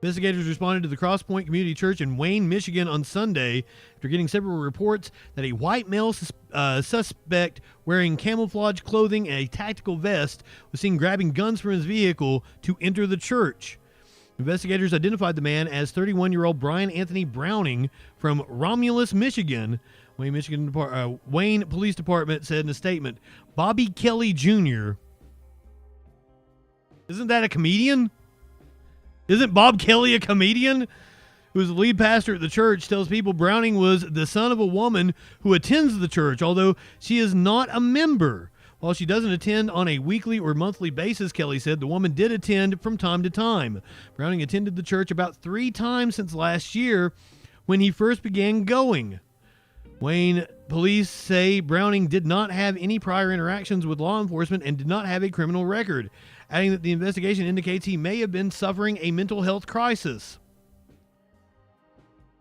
Investigators responded to the Cross Point Community Church in Wayne, Michigan on Sunday after getting several reports that a white male suspect wearing camouflage clothing and a tactical vest was seen grabbing guns from his vehicle to enter the church. Investigators identified the man as 31-year-old Brian Anthony Browning from Romulus, Michigan. Wayne Police Department said in a statement, Bobby Kelly Jr. Isn't that a comedian? Isn't Bob Kelly a comedian? Who's the lead pastor at the church, tells people Browning was the son of a woman who attends the church, although she is not a member. While she doesn't attend on a weekly or monthly basis, Kelly said, the woman did attend from time to time. Browning attended the church about 3 times since last year when he first began going. Wayne police say Browning did not have any prior interactions with law enforcement and did not have a criminal record, adding that the investigation indicates he may have been suffering a mental health crisis.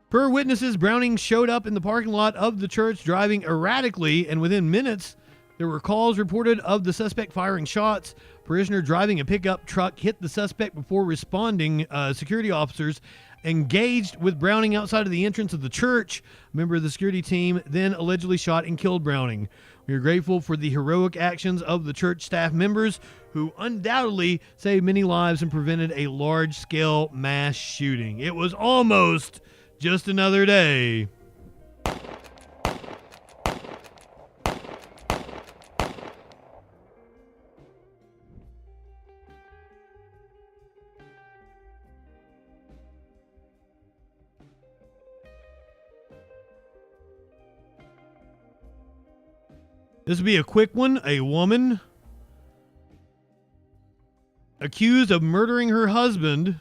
Per witnesses, Browning showed up in the parking lot of the church driving erratically, and within minutes, there were calls reported of the suspect firing shots. Parishioner driving a pickup truck hit the suspect before responding. Security officers engaged with Browning outside of the entrance of the church. A member of the security team then allegedly shot and killed Browning. We are grateful for the heroic actions of the church staff members who undoubtedly saved many lives and prevented a large-scale mass shooting. It was almost just another day. This will be a quick one. A woman accused of murdering her husband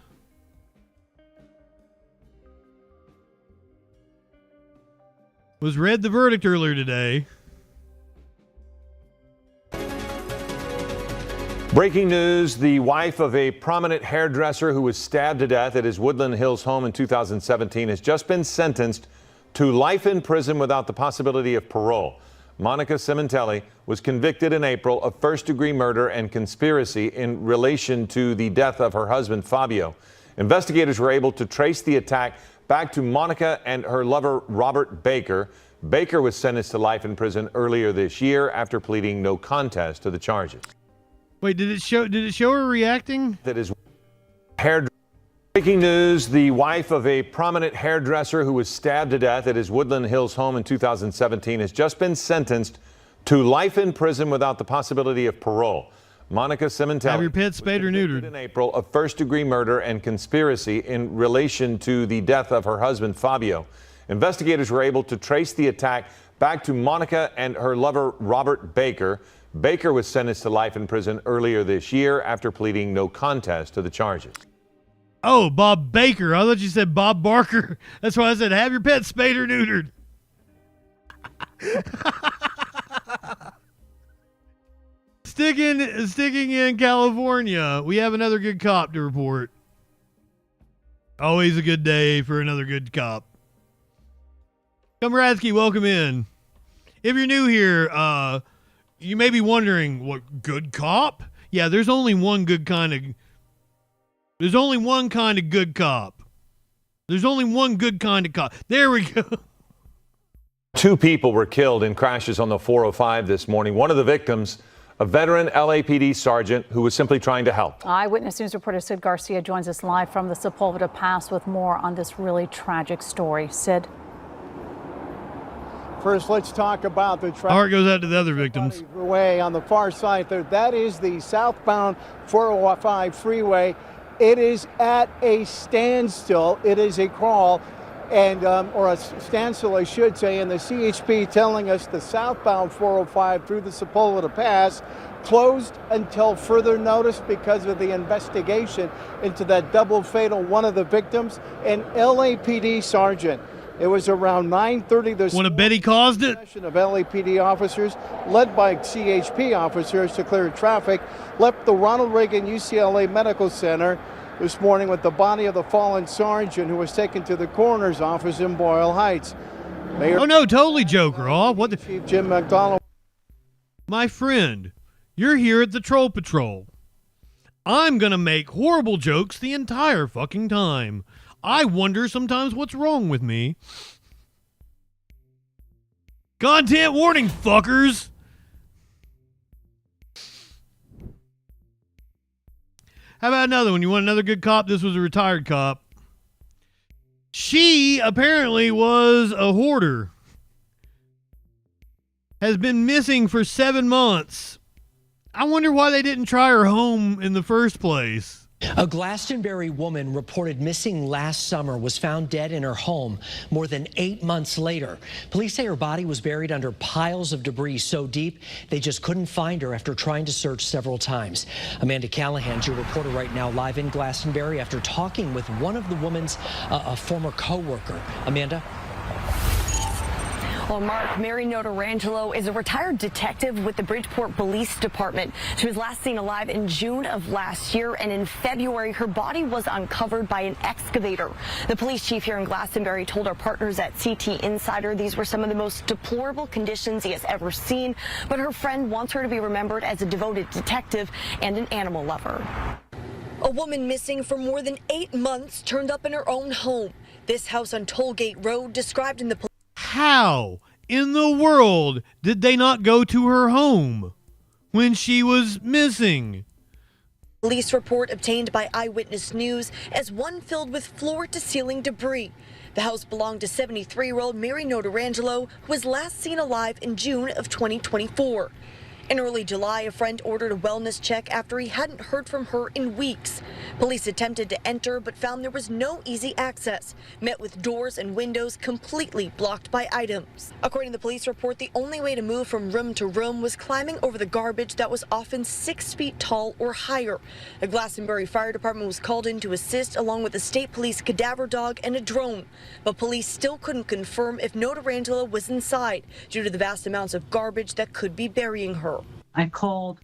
was read the verdict earlier today. Breaking news, the wife of a prominent hairdresser who was stabbed to death at his Woodland Hills home in 2017 has just been sentenced to life in prison without the possibility of parole. Monica Simontelli was convicted in April of first-degree murder and conspiracy in relation to the death of her husband, Fabio. Investigators were able to trace the attack back to Monica and her lover, Robert Baker. Baker was sentenced to life in prison earlier this year after pleading no contest to the charges. Wait, did it show her reacting? That is hairdresser. Breaking news, the wife of a prominent hairdresser who was stabbed to death at his Woodland Hills home in 2017 has just been sentenced to life in prison without the possibility of parole. Monica Simontelli have your pet spayed or neutered in April of first-degree murder and conspiracy in relation to the death of her husband, Fabio. Investigators were able to trace the attack back to Monica and her lover, Robert Baker. Baker was sentenced to life in prison earlier this year after pleading no contest to the charges. Oh, Bob Baker. I thought you said Bob Barker. That's why I said have your pet spayed or neutered. Sticking in California, we have another good cop to report. Always a good day for another good cop. Komradsky, welcome in. If you're new here, you may be wondering, what, good cop? Yeah, there's only one kind of good cop. There's only one good kind of cop. There we go. 2 people were killed in crashes on the 405 this morning. One of the victims, a veteran LAPD sergeant who was simply trying to help. Eyewitness News reporter Sid Garcia joins us live from the Sepulveda Pass with more on this really tragic story. Sid? First, let's talk about the Heart goes out to the other victims. Way on the far side there. That is the southbound 405 freeway. It is at a standstill. It is a crawl, and or a standstill, I should say. And the CHP telling us the southbound 405 through the Sepulveda Pass closed until further notice because of the investigation into that double fatal. One of the victims, an LAPD sergeant. It was around 9:30 this morning. Bet he caused it? Of LAPD officers, led by CHP officers to clear traffic, left the Ronald Reagan UCLA Medical Center this morning with the body of the fallen sergeant who was taken to the coroner's office in Boyle Heights. Oh no, totally joker off. What the Chief Jim McDonald. My friend, you're here at the Troll Patrol. I'm gonna make horrible jokes the entire fucking time. I wonder sometimes what's wrong with me. Content warning, fuckers! How about another one? You want another good cop? This was a retired cop. She apparently was a hoarder. Has been missing for 7 months. I wonder why they didn't try her home in the first place. A Glastonbury woman reported missing last summer was found dead in her home more than 8 months later. Police say her body was buried under piles of debris so deep they just couldn't find her after trying to search several times. Amanda Callahan's your reporter right now live in Glastonbury after talking with one of the woman's a former co-worker. Amanda? Well, Mark, Mary Notarangelo is a retired detective with the Bridgeport Police Department. She was last seen alive in June of last year, and in February, her body was uncovered by an excavator. The police chief here in Glastonbury told our partners at CT Insider these were some of the most deplorable conditions he has ever seen, but her friend wants her to be remembered as a devoted detective and an animal lover. A woman missing for more than 8 months turned up in her own home. This house on Tollgate Road described in the How in the world did they not go to her home when she was missing? police report obtained by Eyewitness News as one filled with floor-to-ceiling debris. The house belonged to 73-year-old Mary Notarangelo, who was last seen alive in June of 2024. In early July, a friend ordered a wellness check after he hadn't heard from her in weeks. Police attempted to enter but found there was no easy access, met with doors and windows completely blocked by items. According to the police report, the only way to move from room to room was climbing over the garbage that was often 6 feet tall or higher. The Glastonbury Fire Department was called in to assist along with the state police cadaver dog and a drone. But police still couldn't confirm if Notarangelo was inside due to the vast amounts of garbage that could be burying her. I called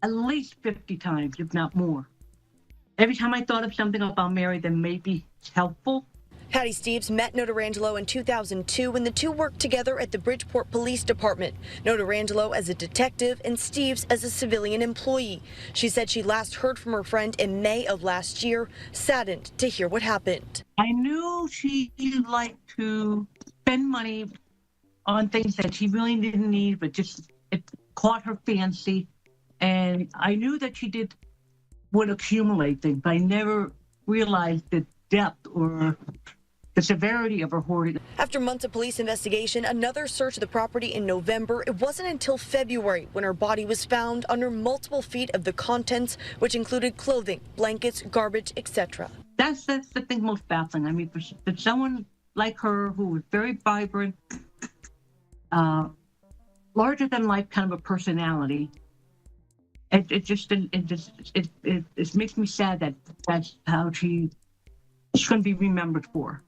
at least 50 times, if not more. Every time I thought of something about Mary that may be helpful. Hattie Steves met Notarangelo in 2002 when the two worked together at the Bridgeport Police Department. Notarangelo as a detective and Steves as a civilian employee. She said she last heard from her friend in May of last year, saddened to hear what happened. I knew she liked to spend money on things that she really didn't need, but just it caught her fancy. And I knew that she would accumulate things, but I never realized the depth or the severity of her hoarding. After months of police investigation, another search of the property in November, it wasn't until February when her body was found under multiple feet of the contents, which included clothing, blankets, garbage, etc. That's the thing most baffling. I mean, for someone like her who was very vibrant, larger than life kind of a personality, it makes me sad that that's how she's going to be remembered for.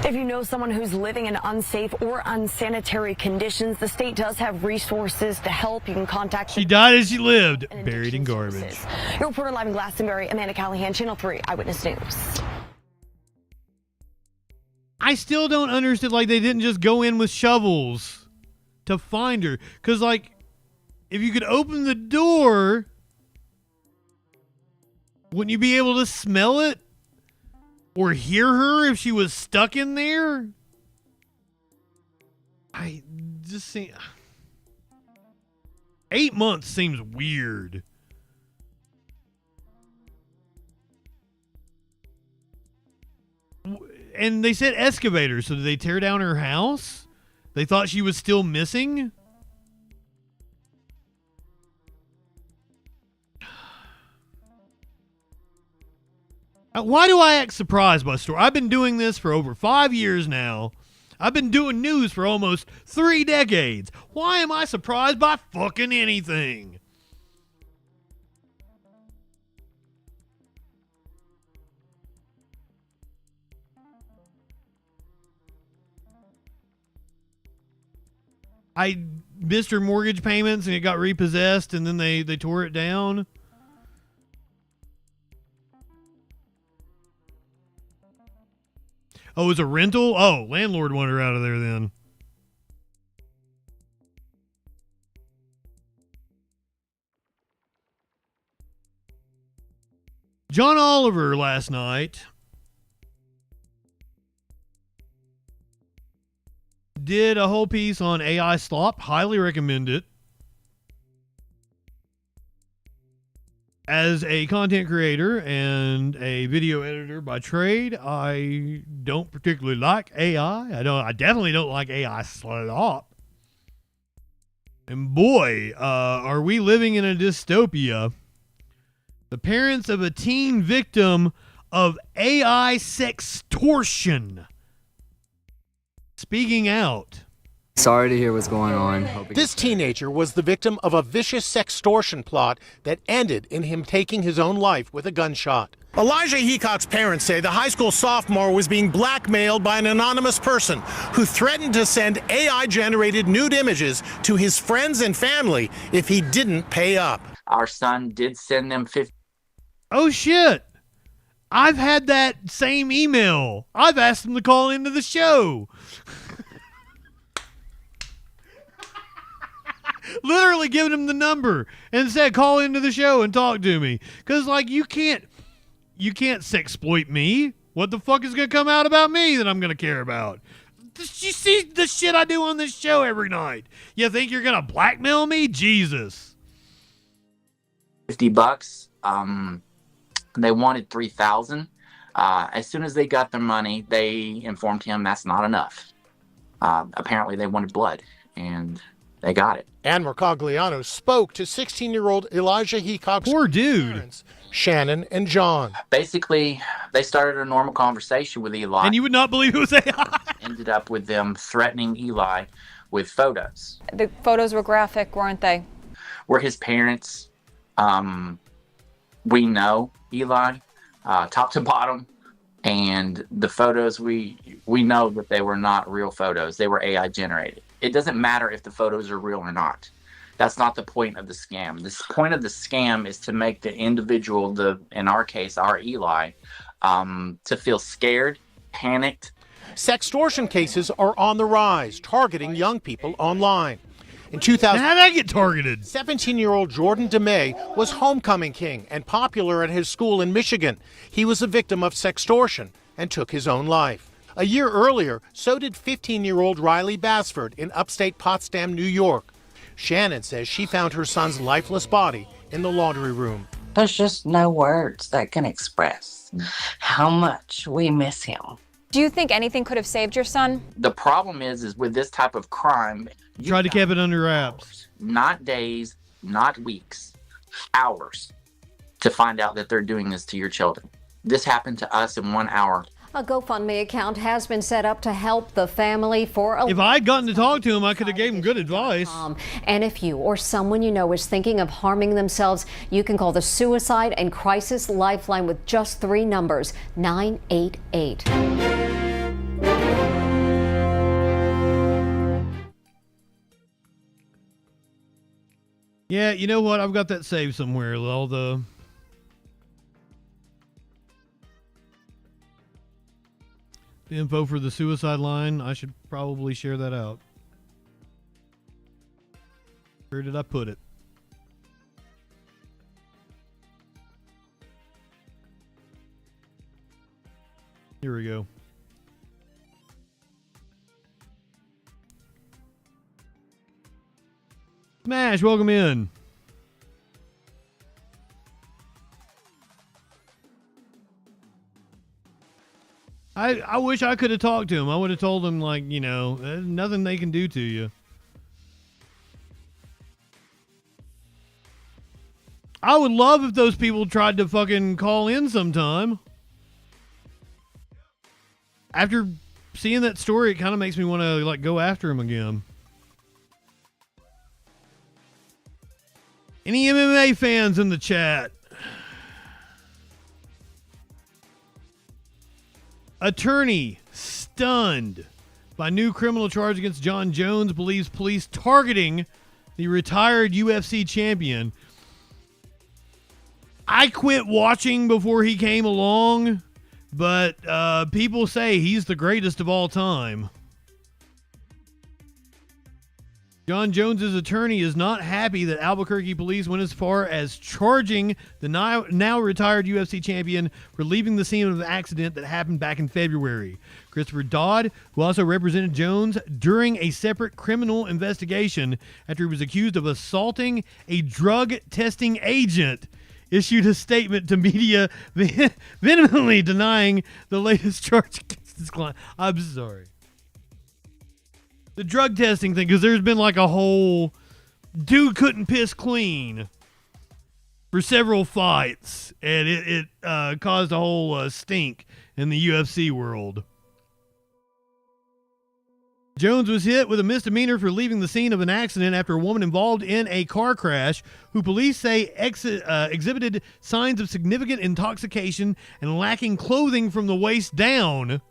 If you know someone who's living in unsafe or unsanitary conditions, the state does have resources to help. You can contact. She died as she lived, buried in garbage. Your reporter live in Glastonbury, Amanda Callahan, Channel 3 Eyewitness News. I still don't understand, like, they didn't just go in with shovels to find her. Because, like, if you could open the door, wouldn't you be able to smell it? Or hear her if she was stuck in there? I just see 8 months seems weird. And they said excavator, so did they tear down her house? They thought she was still missing? Why do I act surprised by story? I've been doing this for over 5 years now. I've been doing news for almost 3 decades. Why am I surprised by fucking anything? I missed her mortgage payments and it got repossessed and then they tore it down. Oh, it was a rental? Oh, landlord wanted her out of there then. John Oliver last night did a whole piece on AI slop. Highly recommend it. As a content creator and a video editor by trade, I don't particularly like AI. I definitely don't like AI slop. And boy, are we living in a dystopia. The parents of a teen victim of AI sextortion speaking out. Sorry to hear what's going on. This teenager was the victim of a vicious sextortion plot that ended in him taking his own life with a gunshot. Elijah Heacock's parents say the high school sophomore was being blackmailed by an anonymous person who threatened to send AI-generated nude images to his friends and family if he didn't pay up. Our son did send them 50. Oh, shit. I've had that same email. I've asked him to call into the show. Literally giving him the number and said, call into the show and talk to me. Because, like, you can't sexploit me. What the fuck is going to come out about me that I'm going to care about? You see the shit I do on this show every night. You think you're going to blackmail me? Jesus. $50. They wanted 3,000. As soon as they got their money, they informed him that's not enough. Apparently they wanted blood, and they got it. Ann Mercogliano spoke to 16-year-old Elijah Heacock's parents, Shannon and John. Basically, they started a normal conversation with Eli. And you would not believe it was AI. Ended up with them threatening Eli with photos. The photos were graphic, weren't they? We're his parents. We know Eli, top to bottom. And the photos, we know that they were not real photos. They were AI generated. It doesn't matter if the photos are real or not. That's not the point of the scam. The point of the scam is to make the individual, in our case, our Eli, to feel scared, panicked. Sextortion cases are on the rise, targeting young people online. In 2000, how did I get targeted? 17-year-old Jordan DeMay was homecoming king and popular at his school in Michigan. He was a victim of sextortion and took his own life. A year earlier, so did 15-year-old Riley Basford in upstate Potsdam, New York. Shannon says she found her son's lifeless body in the laundry room. There's just no words that can express how much we miss him. Do you think anything could have saved your son? The problem is with this type of crime, Tried to keep it under wraps. Not days, not weeks, hours to find out that they're doing this to your children. This happened to us in 1 hour. A GoFundMe account has been set up to help the family for a... If I had gotten to talk to him, I could have gave him good advice. And if you or someone you know is thinking of harming themselves, you can call the Suicide and Crisis Lifeline with just 3 numbers, 988. Yeah, you know what? I've got that saved somewhere. All the info for the suicide line. I should probably share that out. Where did I put it? Here we go. Smash, welcome in. I wish I could have talked to him. I would have told him, like, you know, there's nothing they can do to you. I would love if those people tried to fucking call in sometime. After seeing that story, it kind of makes me want to, like, go after him again. Any MMA fans in the chat? Attorney stunned by new criminal charge against John Jones, believes police targeting the retired UFC champion. I quit watching before he came along, but people say he's the greatest of all time. John Jones's attorney is not happy that Albuquerque police went as far as charging the now retired UFC champion for leaving the scene of the accident that happened back in February. Christopher Dodd, who also represented Jones during a separate criminal investigation after he was accused of assaulting a drug testing agent, issued a statement to media vehemently denying the latest charge against his client. I'm sorry. The drug testing thing, because there's been like a whole dude couldn't piss clean for several fights, and it caused a whole stink in the UFC world. Jones was hit with a misdemeanor for leaving the scene of an accident after a woman involved in a car crash, who police say exhibited signs of significant intoxication and lacking clothing from the waist down,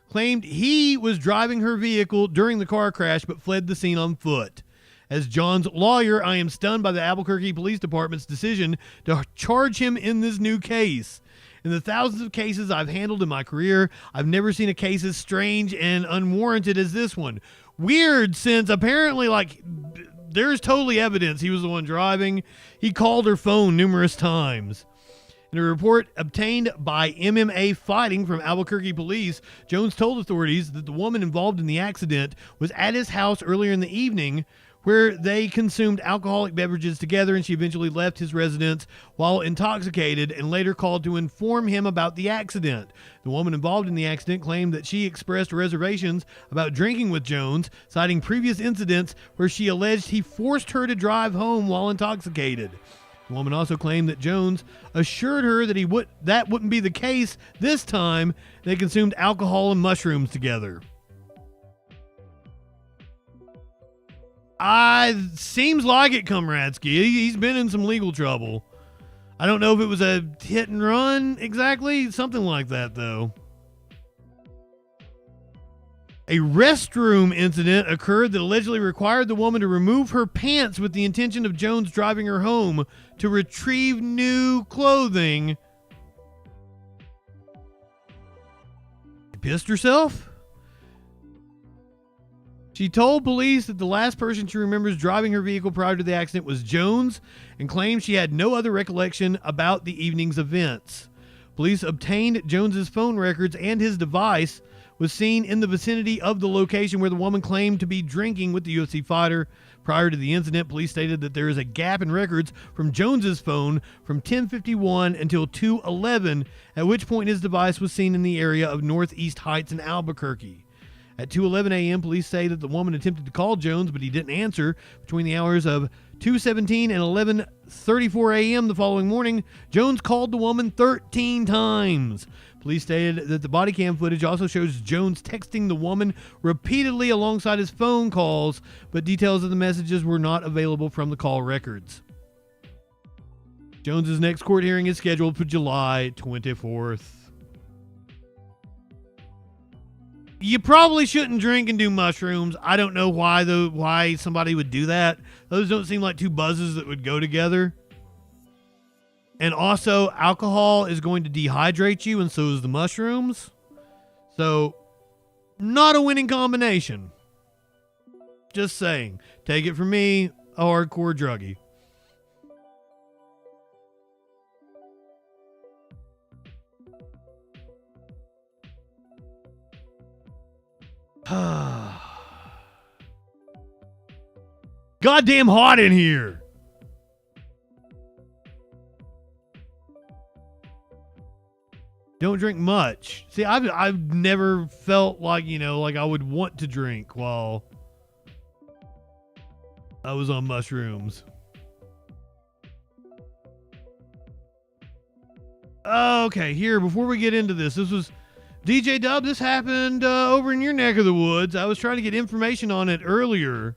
claimed he was driving her vehicle during the car crash but fled the scene on foot. As John's lawyer, I am stunned by the Albuquerque Police Department's decision to charge him in this new case. In the thousands of cases I've handled in my career, I've never seen a case as strange and unwarranted as this one. Weird, since apparently, like, there's totally evidence he was the one driving. He called her phone numerous times. In a report obtained by MMA Fighting from Albuquerque police, Jones told authorities that the woman involved in the accident was at his house earlier in the evening, where they consumed alcoholic beverages together, and she eventually left his residence while intoxicated and later called to inform him about the accident. The woman involved in the accident claimed that she expressed reservations about drinking with Jones, citing previous incidents where she alleged he forced her to drive home while intoxicated. The woman also claimed that Jones assured her that that wouldn't be the case this time. They consumed alcohol and mushrooms together. Seems like it, Comradsky. He's been in some legal trouble. I don't know if it was a hit and run exactly. Something like that, though. A restroom incident occurred that allegedly required the woman to remove her pants with the intention of Jones driving her home to retrieve new clothing. She pissed herself? She told police that the last person she remembers driving her vehicle prior to the accident was Jones, and claimed she had no other recollection about the evening's events. Police obtained Jones's phone records, and his device was seen in the vicinity of the location where the woman claimed to be drinking with the UFC fighter. Prior to the incident, police stated that there is a gap in records from Jones's phone from 10:51 until 2:11, at which point his device was seen in the area of Northeast Heights in Albuquerque. At 2:11 a.m., police say that the woman attempted to call Jones, but he didn't answer. Between the hours of 2:17 and 11:34 a.m. the following morning, Jones called the woman 13 times. Police stated that the body cam footage also shows Jones texting the woman repeatedly alongside his phone calls, but details of the messages were not available from the call records. Jones's next court hearing is scheduled for July 24th. You probably shouldn't drink and do mushrooms. I don't know why somebody would do that. Those don't seem like two buzzes that would go together. And also, alcohol is going to dehydrate you, and so is the mushrooms. So, not a winning combination. Just saying. Take it from me, a hardcore druggie. Goddamn hot in here. Don't drink much. See, I've never felt like, like I would want to drink while I was on mushrooms. Okay, here, before we get into this was DJ Dub. This happened over in your neck of the woods. I was trying to get information on it earlier.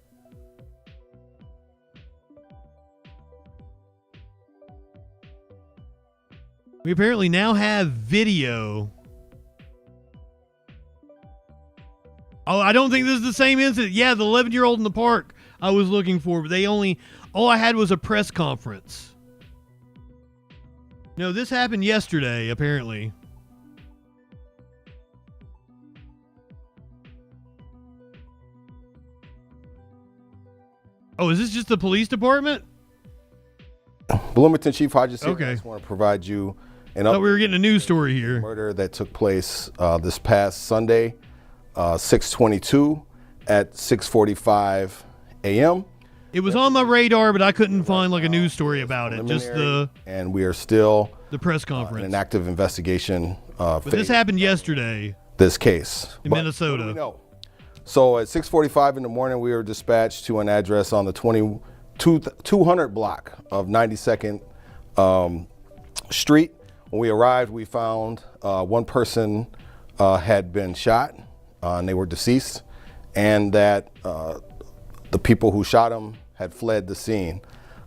We apparently now have video. Oh, I don't think this is the same incident. Yeah, the 11-year-old in the park I was looking for, but all I had was a press conference. No, this happened yesterday, apparently. Oh, is this just the police department? Bloomington Chief Hodges here. Okay. I just want to provide you an Thought we were getting a news story here. Murder that took place this past Sunday, 6/22 at 6:45 a.m. It was on my radar, but I couldn't find like a news story about it. Just and we are still the press conference. In an active investigation. But this happened yesterday. This case in Minnesota. What do we know? So at 6:45 in the morning, we were dispatched to an address on the 200 block of 92nd Street. When we arrived, we found one person had been shot and they were deceased, and that the people who shot him had fled the scene.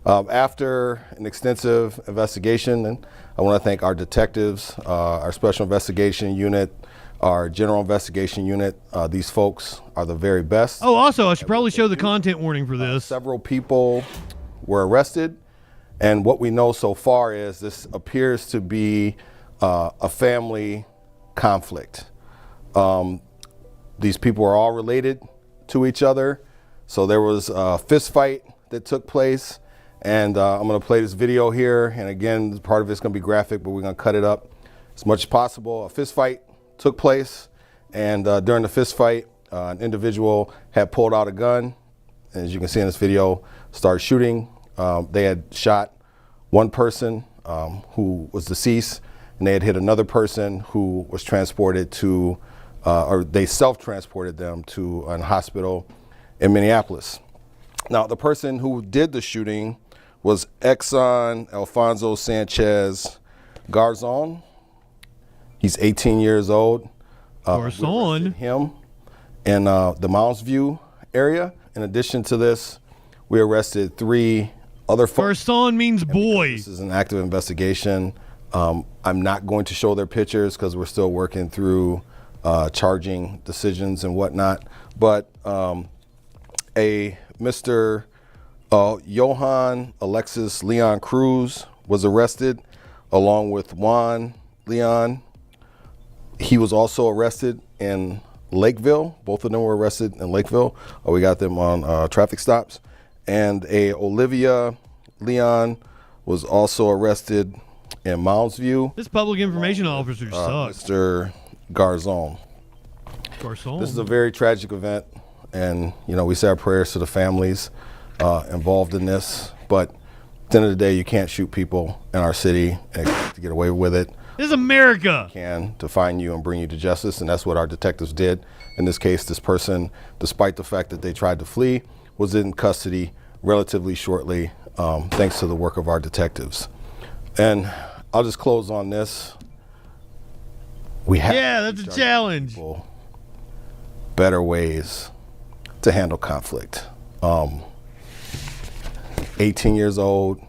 After an extensive investigation, and I want to thank our detectives, our special investigation unit, our general investigation unit. These folks are the very best. Oh, also, I should probably show the content warning for this. Several people were arrested, and what we know so far is this appears to be a family conflict. These people are all related to each other, so there was a fist fight that took place, and I'm going to play this video here, and again, part of it's going to be graphic, but we're going to cut it up as much as possible. A fist fight took place, and during the fist fight, an individual had pulled out a gun, and as you can see in this video, started shooting. They had shot one person who was deceased, and they had hit another person who was transported to, or they self-transported them to a hospital in Minneapolis. Now, the person who did the shooting was Exxon Alfonso Sanchez Garzon. He's 18 years old. Garzon? Him in the Mounds View area. In addition to this, we arrested 3 other folks. Garzon means boy. This is an active investigation. I'm not going to show their pictures because we're still working through charging decisions and whatnot. But a Mr. Johan Alexis Leon Cruz was arrested, along with Juan Leon. He was also arrested in Lakeville. Both of them were arrested in Lakeville. We got them on traffic stops. And a Olivia Leon was also arrested in Mounds View. This public information officer sucks. Mr. Garzon. Garzon. This is a very tragic event, and we say our prayers to the families involved in this. But at the end of the day, you can't shoot people in our city and expect to get away with it. This is America. Can to find you and bring you to justice, and that's what our detectives did. In this case, this person, despite the fact that they tried to flee, was in custody relatively shortly, thanks to the work of our detectives. And I'll just close on this. We have that's a challenge. Better ways to handle conflict. 18 years old,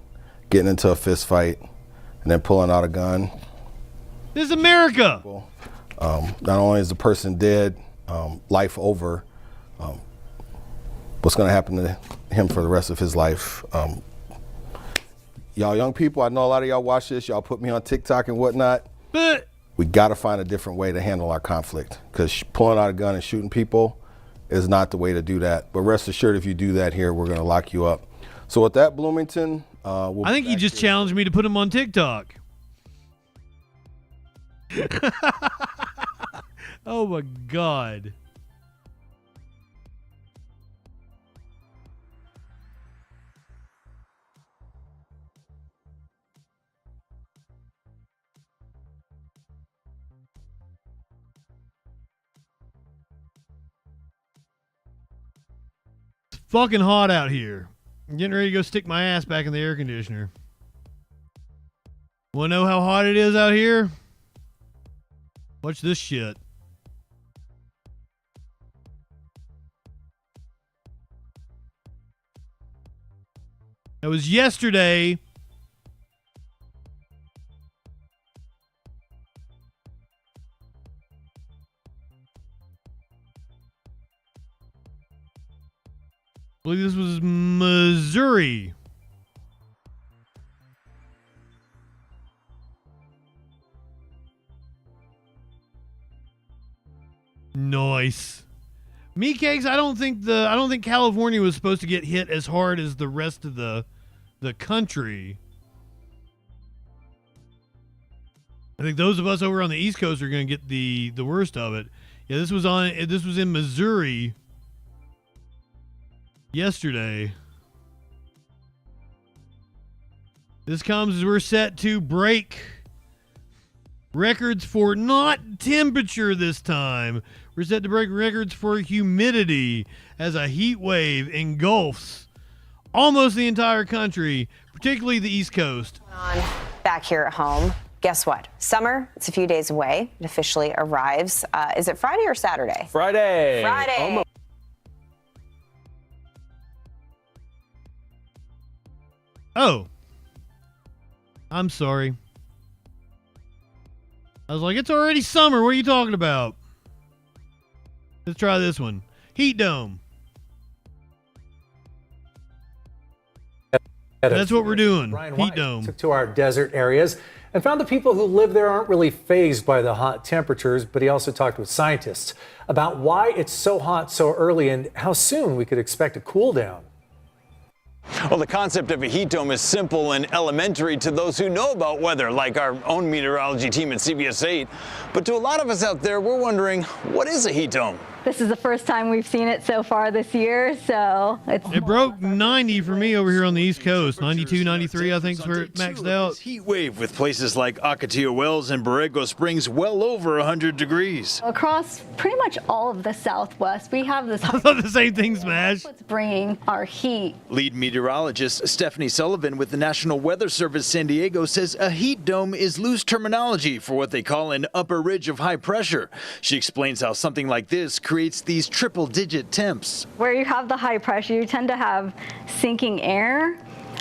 getting into a fist fight, and then pulling out a gun. This is America. Not only is the person dead, life over, what's going to happen to him for the rest of his life? Y'all young people, I know a lot of y'all watch this. Y'all put me on TikTok and whatnot. But we got to find a different way to handle our conflict, because pulling out a gun and shooting people is not the way to do that. But rest assured, if you do that here, we're going to lock you up. So with that, Bloomington, I think he just challenged me to put him on TikTok. Oh my God. fucking hot out here. I'm getting ready to go stick my ass back in the air conditioner. Want to know how hot it is out here? Watch this shit. That was yesterday. I believe this was Missouri. Nice. Me cakes, I don't think California was supposed to get hit as hard as the rest of the country. I think those of us over on the East Coast are going to get the worst of it. Yeah, this was in Missouri yesterday. This comes as we're set to break records for not temperature this time. We're set to break records for humidity as a heat wave engulfs almost the entire country, particularly the East Coast. Back here at home, guess what? Summer, it's a few days away. It officially arrives. Is it Friday or Saturday? Friday. Friday. Almost. Oh. I'm sorry. I was like, it's already summer. What are you talking about? Let's try this one. Heat dome. That's what we're doing. Brian Heat White dome. took to our desert areas and found the people who live there aren't really fazed by the hot temperatures, but he also talked with scientists about why it's so hot so early and how soon we could expect a cool down. Well, the concept of a heat dome is simple and elementary to those who know about weather, like our own meteorology team at CBS 8. But to a lot of us out there, we're wondering, what is a heat dome? This is the first time we've seen it so far this year, so it broke 90 for me over here on the East Coast. 92, 93, I think is where it maxed out. Heat wave with places like Ocotillo Wells and Borrego Springs well over 100 degrees. across pretty much all of the Southwest, we have this. I thought the same thing, Smash. What's bringing our heat. Lead meteorologist Stephanie Sullivan with the National Weather Service San Diego says a heat dome is loose terminology for what they call an upper ridge of high pressure. She explains how something like this creates these triple-digit temps. Where you have the high pressure, you tend to have sinking air.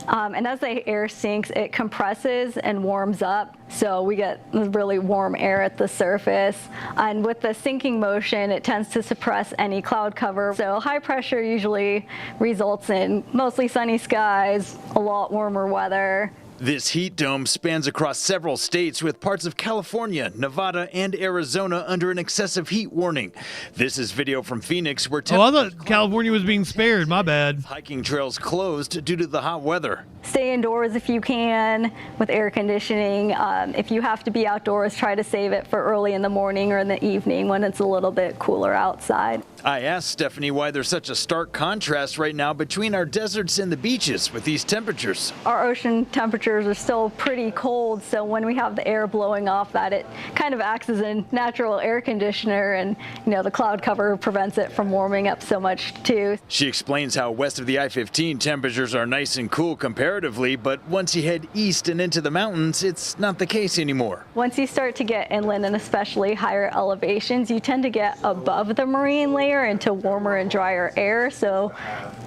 And as the air sinks, it compresses and warms up. So we get really warm air at the surface. And with the sinking motion, it tends to suppress any cloud cover. So high pressure usually results in mostly sunny skies, a lot warmer weather. This heat dome spans across several states with parts of California, Nevada, and Arizona under an excessive heat warning. This is video from Phoenix where I thought California was being spared. My bad. Hiking trails closed due to the hot weather. Stay indoors if you can with air conditioning. If you have to be outdoors, try to save it for early in the morning or in the evening when it's a little bit cooler outside. I asked Stephanie why there's such a stark contrast right now between our deserts and the beaches with these temperatures. Our ocean temperatures are still pretty cold, so when we have the air blowing off that, it kind of acts as a natural air conditioner, and the cloud cover prevents it from warming up so much too. She explains how west of the I-15 temperatures are nice and cool comparatively, but once you head east and into the mountains, it's not the case anymore. Once you start to get inland and especially higher elevations, you tend to get above the marine layer into warmer and drier air, so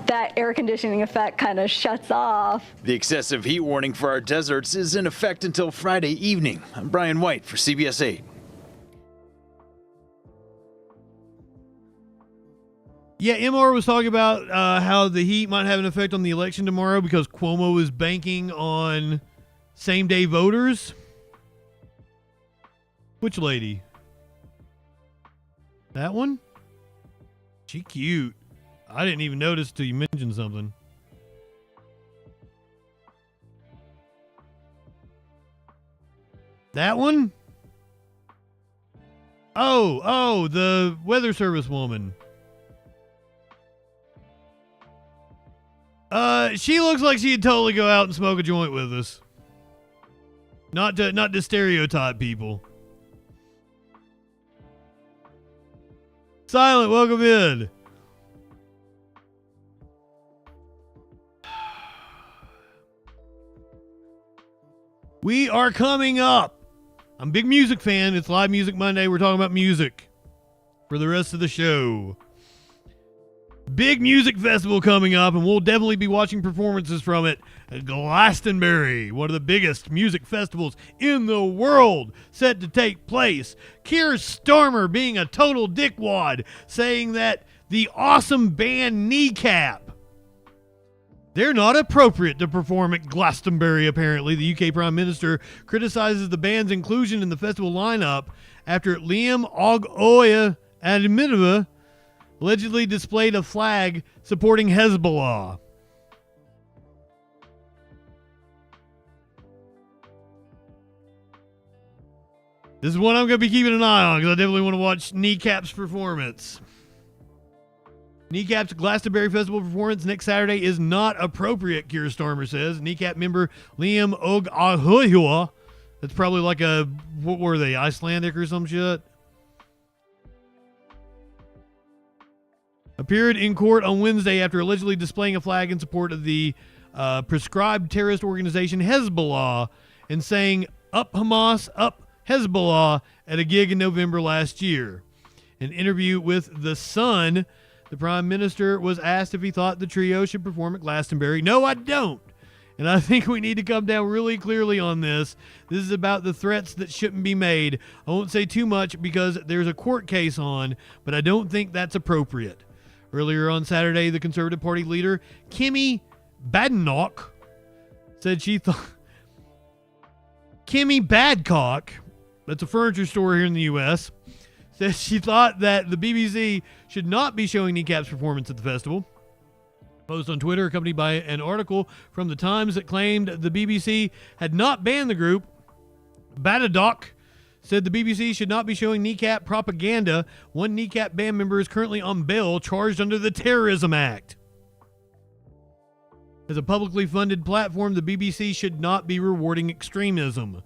that air conditioning effect kind of shuts off. The excessive heat warning for our deserts is in effect until Friday evening. I'm Brian White for CBS 8. Yeah, MR was talking about how the heat might have an effect on the election tomorrow because Cuomo is banking on same-day voters. Which lady? That one? She cute. I didn't even notice till you mentioned something. That one? Oh, the weather service woman. She looks like she'd totally go out and smoke a joint with us. Not to stereotype people. Silent, welcome in. We are coming up. I'm a big music fan. It's Live Music Monday. We're talking about music for the rest of the show. Big music festival coming up, and we'll definitely be watching performances from it at Glastonbury, one of the biggest music festivals in the world, set to take place. Keir Starmer being a total dickwad, saying that the awesome band Kneecap, they're not appropriate to perform at Glastonbury, apparently. The UK Prime Minister criticizes the band's inclusion in the festival lineup after Liam Og Adminova allegedly displayed a flag supporting Hezbollah. This is one I'm going to be keeping an eye on because I definitely want to watch Kneecap's performance. Kneecap's Glastonbury Festival performance next Saturday is not appropriate, Keir Starmer says. Kneecap member Liam Og Ahoyua, that's probably like a, what were they, Icelandic or some shit? Appeared in court on Wednesday after allegedly displaying a flag in support of the prescribed terrorist organization Hezbollah and saying, "Up Hamas, up Hezbollah," at a gig in November last year. In an interview with The Sun, the Prime Minister was asked if he thought the trio should perform at Glastonbury. "No, I don't. And I think we need to come down really clearly on this. This is about the threats that shouldn't be made. I won't say too much because there's a court case on, but I don't think that's appropriate." Earlier on Saturday, the Conservative Party leader, Kimmy Badenoch, said she thought... Kimmy Badcock, that's a furniture store here in the U.S., said she thought that the BBC should not be showing Kneecap's performance at the festival. A post on Twitter accompanied by an article from The Times that claimed the BBC had not banned the group. Badenoch said the BBC should not be showing Kneecap propaganda. One Kneecap band member is currently on bail, charged under the Terrorism Act. As a publicly funded platform, the BBC should not be rewarding extremism.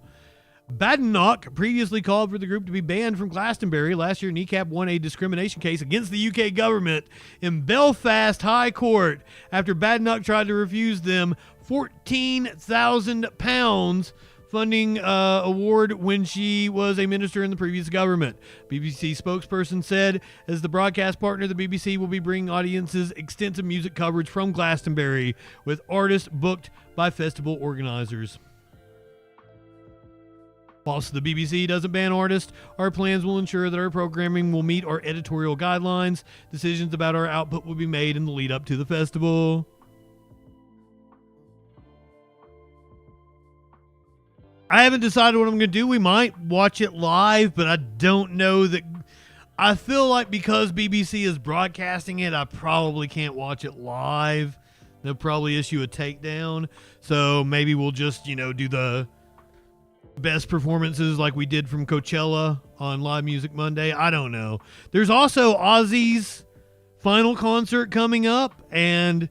Badenoch previously called for the group to be banned from Glastonbury. Last year, Kneecap won a discrimination case against the UK government in Belfast High Court after Badenoch tried to refuse them £14,000 funding award when she was a minister in the previous government. BBC spokesperson said, as the broadcast partner, the BBC will be bringing audiences extensive music coverage from Glastonbury with artists booked by festival organizers. Whilst the BBC doesn't ban artists, our plans will ensure that our programming will meet our editorial guidelines. Decisions about our output will be made in the lead up to the festival. I haven't decided what I'm going to do. We might watch it live, but I don't know that. I feel like because BBC is broadcasting it, I probably can't watch it live. They'll probably issue a takedown. So maybe we'll just, do the best performances like we did from Coachella on Live Music Monday. I don't know. There's also Ozzy's final concert coming up, and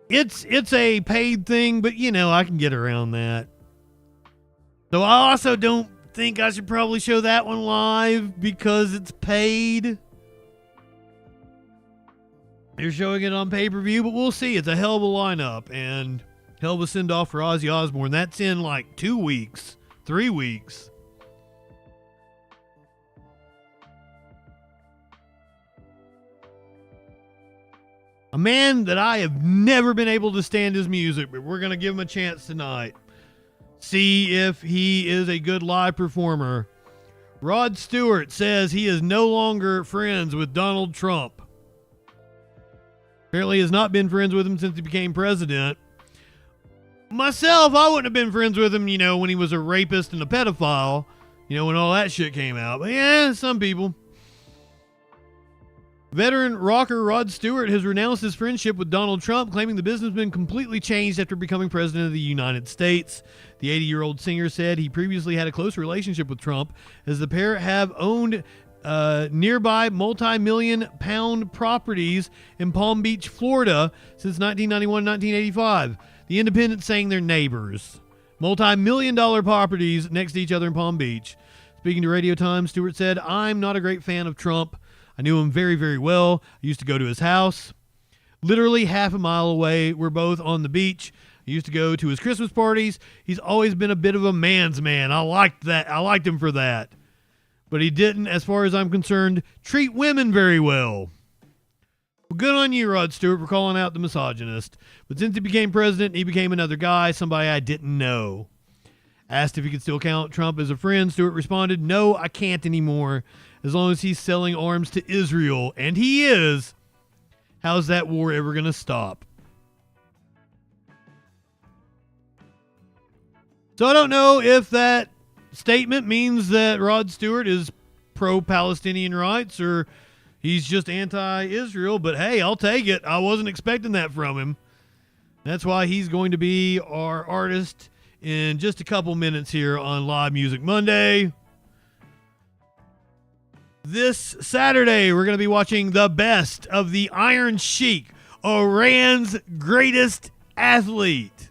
it's a paid thing, but I can get around that. So I also don't think I should probably show that one live because it's paid. They're showing it on pay-per-view, but we'll see. It's a hell of a lineup and hell of a send-off for Ozzy Osbourne. That's in like 2 weeks, 3 weeks. A man that I have never been able to stand his music, but we're going to give him a chance tonight. See if he is a good live performer. Rod Stewart says he is no longer friends with Donald Trump. Apparently has not been friends with him since he became president. Myself, I wouldn't have been friends with him, when he was a rapist and a pedophile, when all that shit came out. But yeah, some people. Veteran rocker Rod Stewart has renounced his friendship with Donald Trump, claiming the businessman completely changed after becoming president of the United States. The 80-year-old singer said he previously had a close relationship with Trump, as the pair have owned nearby multi-million-pound properties in Palm Beach, Florida, since 1991-1985. The Independent saying they're neighbors. Multi-million-dollar properties next to each other in Palm Beach. Speaking to Radio Times, Stewart said, "I'm not a great fan of Trump. I knew him very, very well. I used to go to his house. Literally half a mile away. We're both on the beach. I He used to go to his Christmas parties. He's always been a bit of a man's man. I liked that. I liked him for that. But he didn't, as far as I'm concerned, treat women very well. Well, good on you, Rod Stewart, for calling out the misogynist. But since he became president, he became another guy, somebody I didn't know. Asked if he could still count Trump as a friend, Stewart responded, "No, I can't anymore. As long as he's selling arms to Israel," and he is, how's that war ever going to stop? So I don't know if that statement means that Rod Stewart is pro-Palestinian rights or he's just anti-Israel, but hey, I'll take it. I wasn't expecting that from him. That's why he's going to be our artist in just a couple minutes here on Live Music Monday. This Saturday, we're going to be watching the best of the Iron Sheik, Iran's greatest athlete.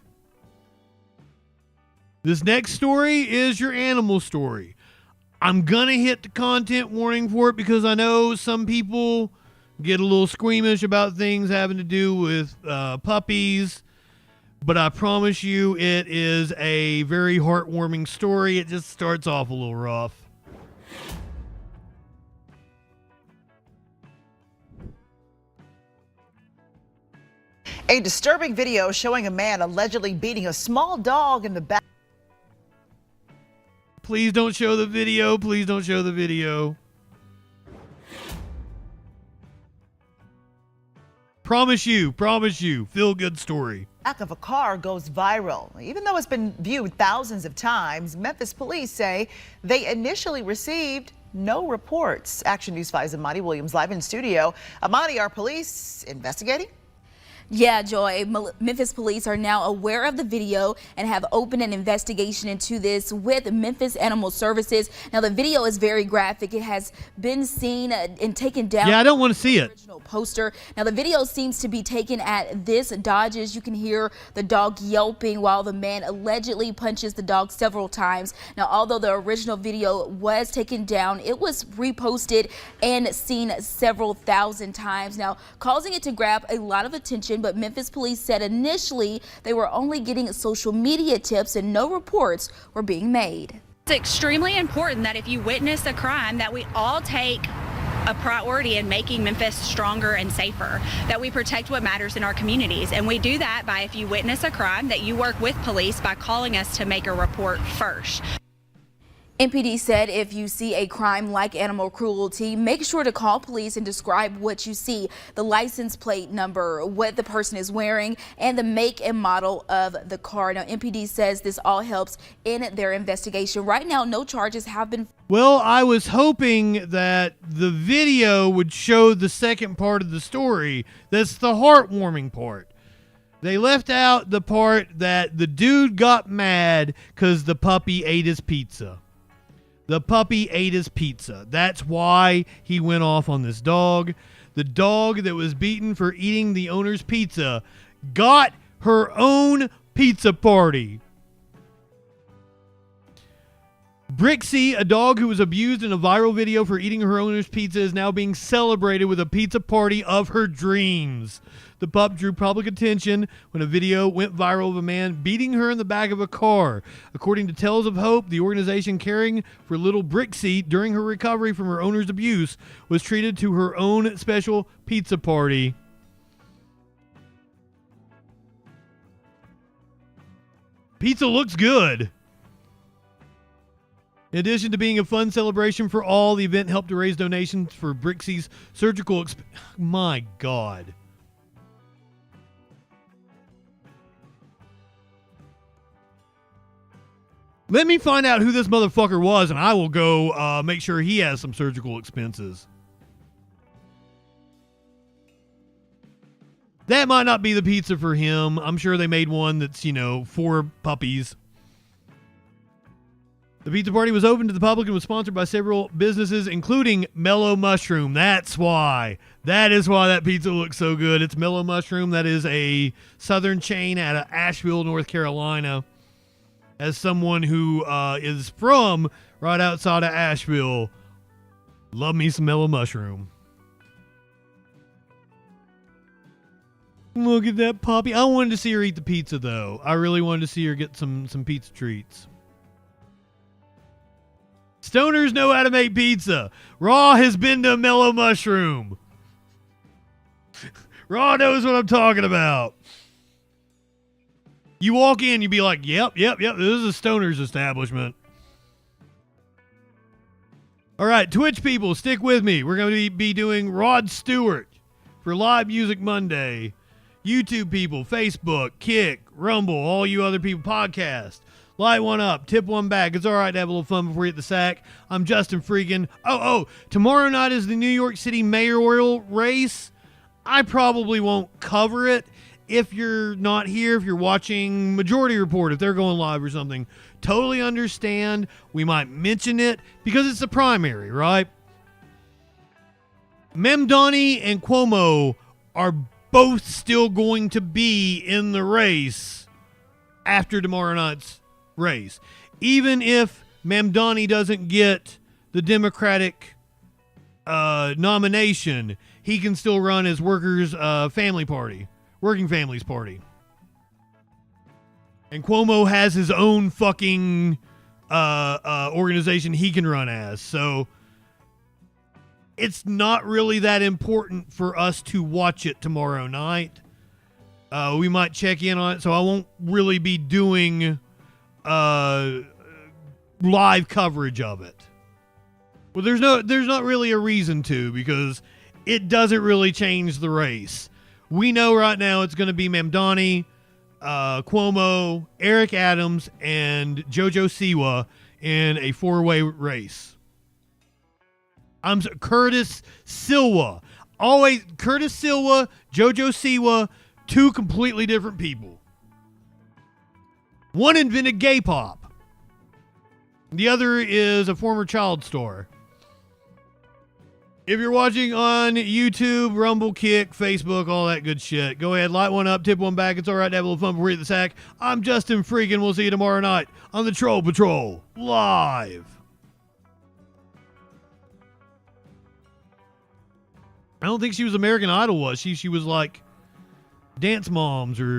This next story is your animal story. I'm going to hit the content warning for it because I know some people get a little squeamish about things having to do with puppies, but I promise you it is a very heartwarming story. It just starts off a little rough. A disturbing video showing a man allegedly beating a small dog in the back. Please don't show the video. Please don't show the video. Promise you. Feel good story. Back of a car goes viral. Even though it's been viewed thousands of times, Memphis police say they initially received no reports. Action News 5's Amani Williams live in studio. Amani, are police investigating? Yeah, Joy. Memphis police are now aware of the video and have opened an investigation into this with Memphis Animal Services. Now, the video is very graphic. It has been seen and taken down. Yeah, I don't want to see it. Poster. Now, the video seems to be taken at this Dodge's. You can hear the dog yelping while the man allegedly punches the dog several times. Now, although the original video was taken down, it was reposted and seen several thousand times. Now, causing it to grab a lot of attention. But Memphis police said initially they were only getting social media tips and no reports were being made. It's extremely important that if you witness a crime that we all take a priority in making Memphis stronger and safer, that we protect what matters in our communities. And we do that by, if you witness a crime, that you work with police by calling us to make a report first. MPD said if you see a crime like animal cruelty, make sure to call police and describe what you see, the license plate number, what the person is wearing, and the make and model of the car. Now, MPD says this all helps in their investigation. Right now, no charges have been. Well, I was hoping that the video would show the second part of the story. That's the heartwarming part. They left out the part that the dude got mad because the puppy ate his pizza. The puppy ate his pizza. That's why he went off on this dog. The dog that was beaten for eating the owner's pizza got her own pizza party. Brixie, a dog who was abused in a viral video for eating her owner's pizza, is now being celebrated with a pizza party of her dreams. The pup drew public attention when a video went viral of a man beating her in the back of a car. According to Tales of Hope, the organization caring for little Brixie during her recovery from her owner's abuse was treated to her own special pizza party. Pizza looks good. In addition to being a fun celebration for all, the event helped to raise donations for Brixie's surgical My God. Let me find out who this motherfucker was, and I will go make sure he has some surgical expenses. That might not be the pizza for him. I'm sure they made one that's, for puppies. The pizza party was open to the public and was sponsored by several businesses, including Mellow Mushroom. That's why. That is why that pizza looks so good. It's Mellow Mushroom. That is a southern chain out of Asheville, North Carolina. As someone who is from right outside of Asheville, love me some Mellow Mushroom. Look at that puppy. I wanted to see her eat the pizza, though. I really wanted to see her get some pizza treats. Stoners know how to make pizza. Raw has been to Mellow Mushroom. Raw knows what I'm talking about. You walk in, you'd be like, yep, this is a Stoner's establishment. All right, Twitch people, stick with me. We're going to be doing Rod Stewart for Live Music Monday. YouTube people, Facebook, Kick, Rumble, all you other people, podcast. Light one up, tip one back. It's all right to have a little fun before you hit the sack. I'm Justin Freakin. Oh, tomorrow night is the New York City mayoral race. I probably won't cover it. If you're not here, if you're watching Majority Report, if they're going live or something, totally understand. We might mention it because it's the primary, right? Mamdani and Cuomo are both still going to be in the race after tomorrow night's race. Even if Mamdani doesn't get the Democratic nomination, he can still run as Working Families Party. And Cuomo has his own fucking organization he can run as. So it's not really that important for us to watch it tomorrow night. We might check in on it, so I won't really be doing live coverage of it. Well, there's not really a reason to, because it doesn't really change the race. We know right now it's going to be Mamdani, Cuomo, Eric Adams, and JoJo Siwa in a four-way race. Curtis Silva. Curtis Silva, JoJo Siwa, two completely different people. One invented gay pop. The other is a former child star. If you're watching on YouTube, Rumble, Kick, Facebook, all that good shit, go ahead, light one up, tip one back. It's all right to have a little fun before you hit the sack. I'm Justin Freakin. We'll see you tomorrow night on the Troll Patrol live. I don't think she was American Idol, was she? She was like Dance Moms or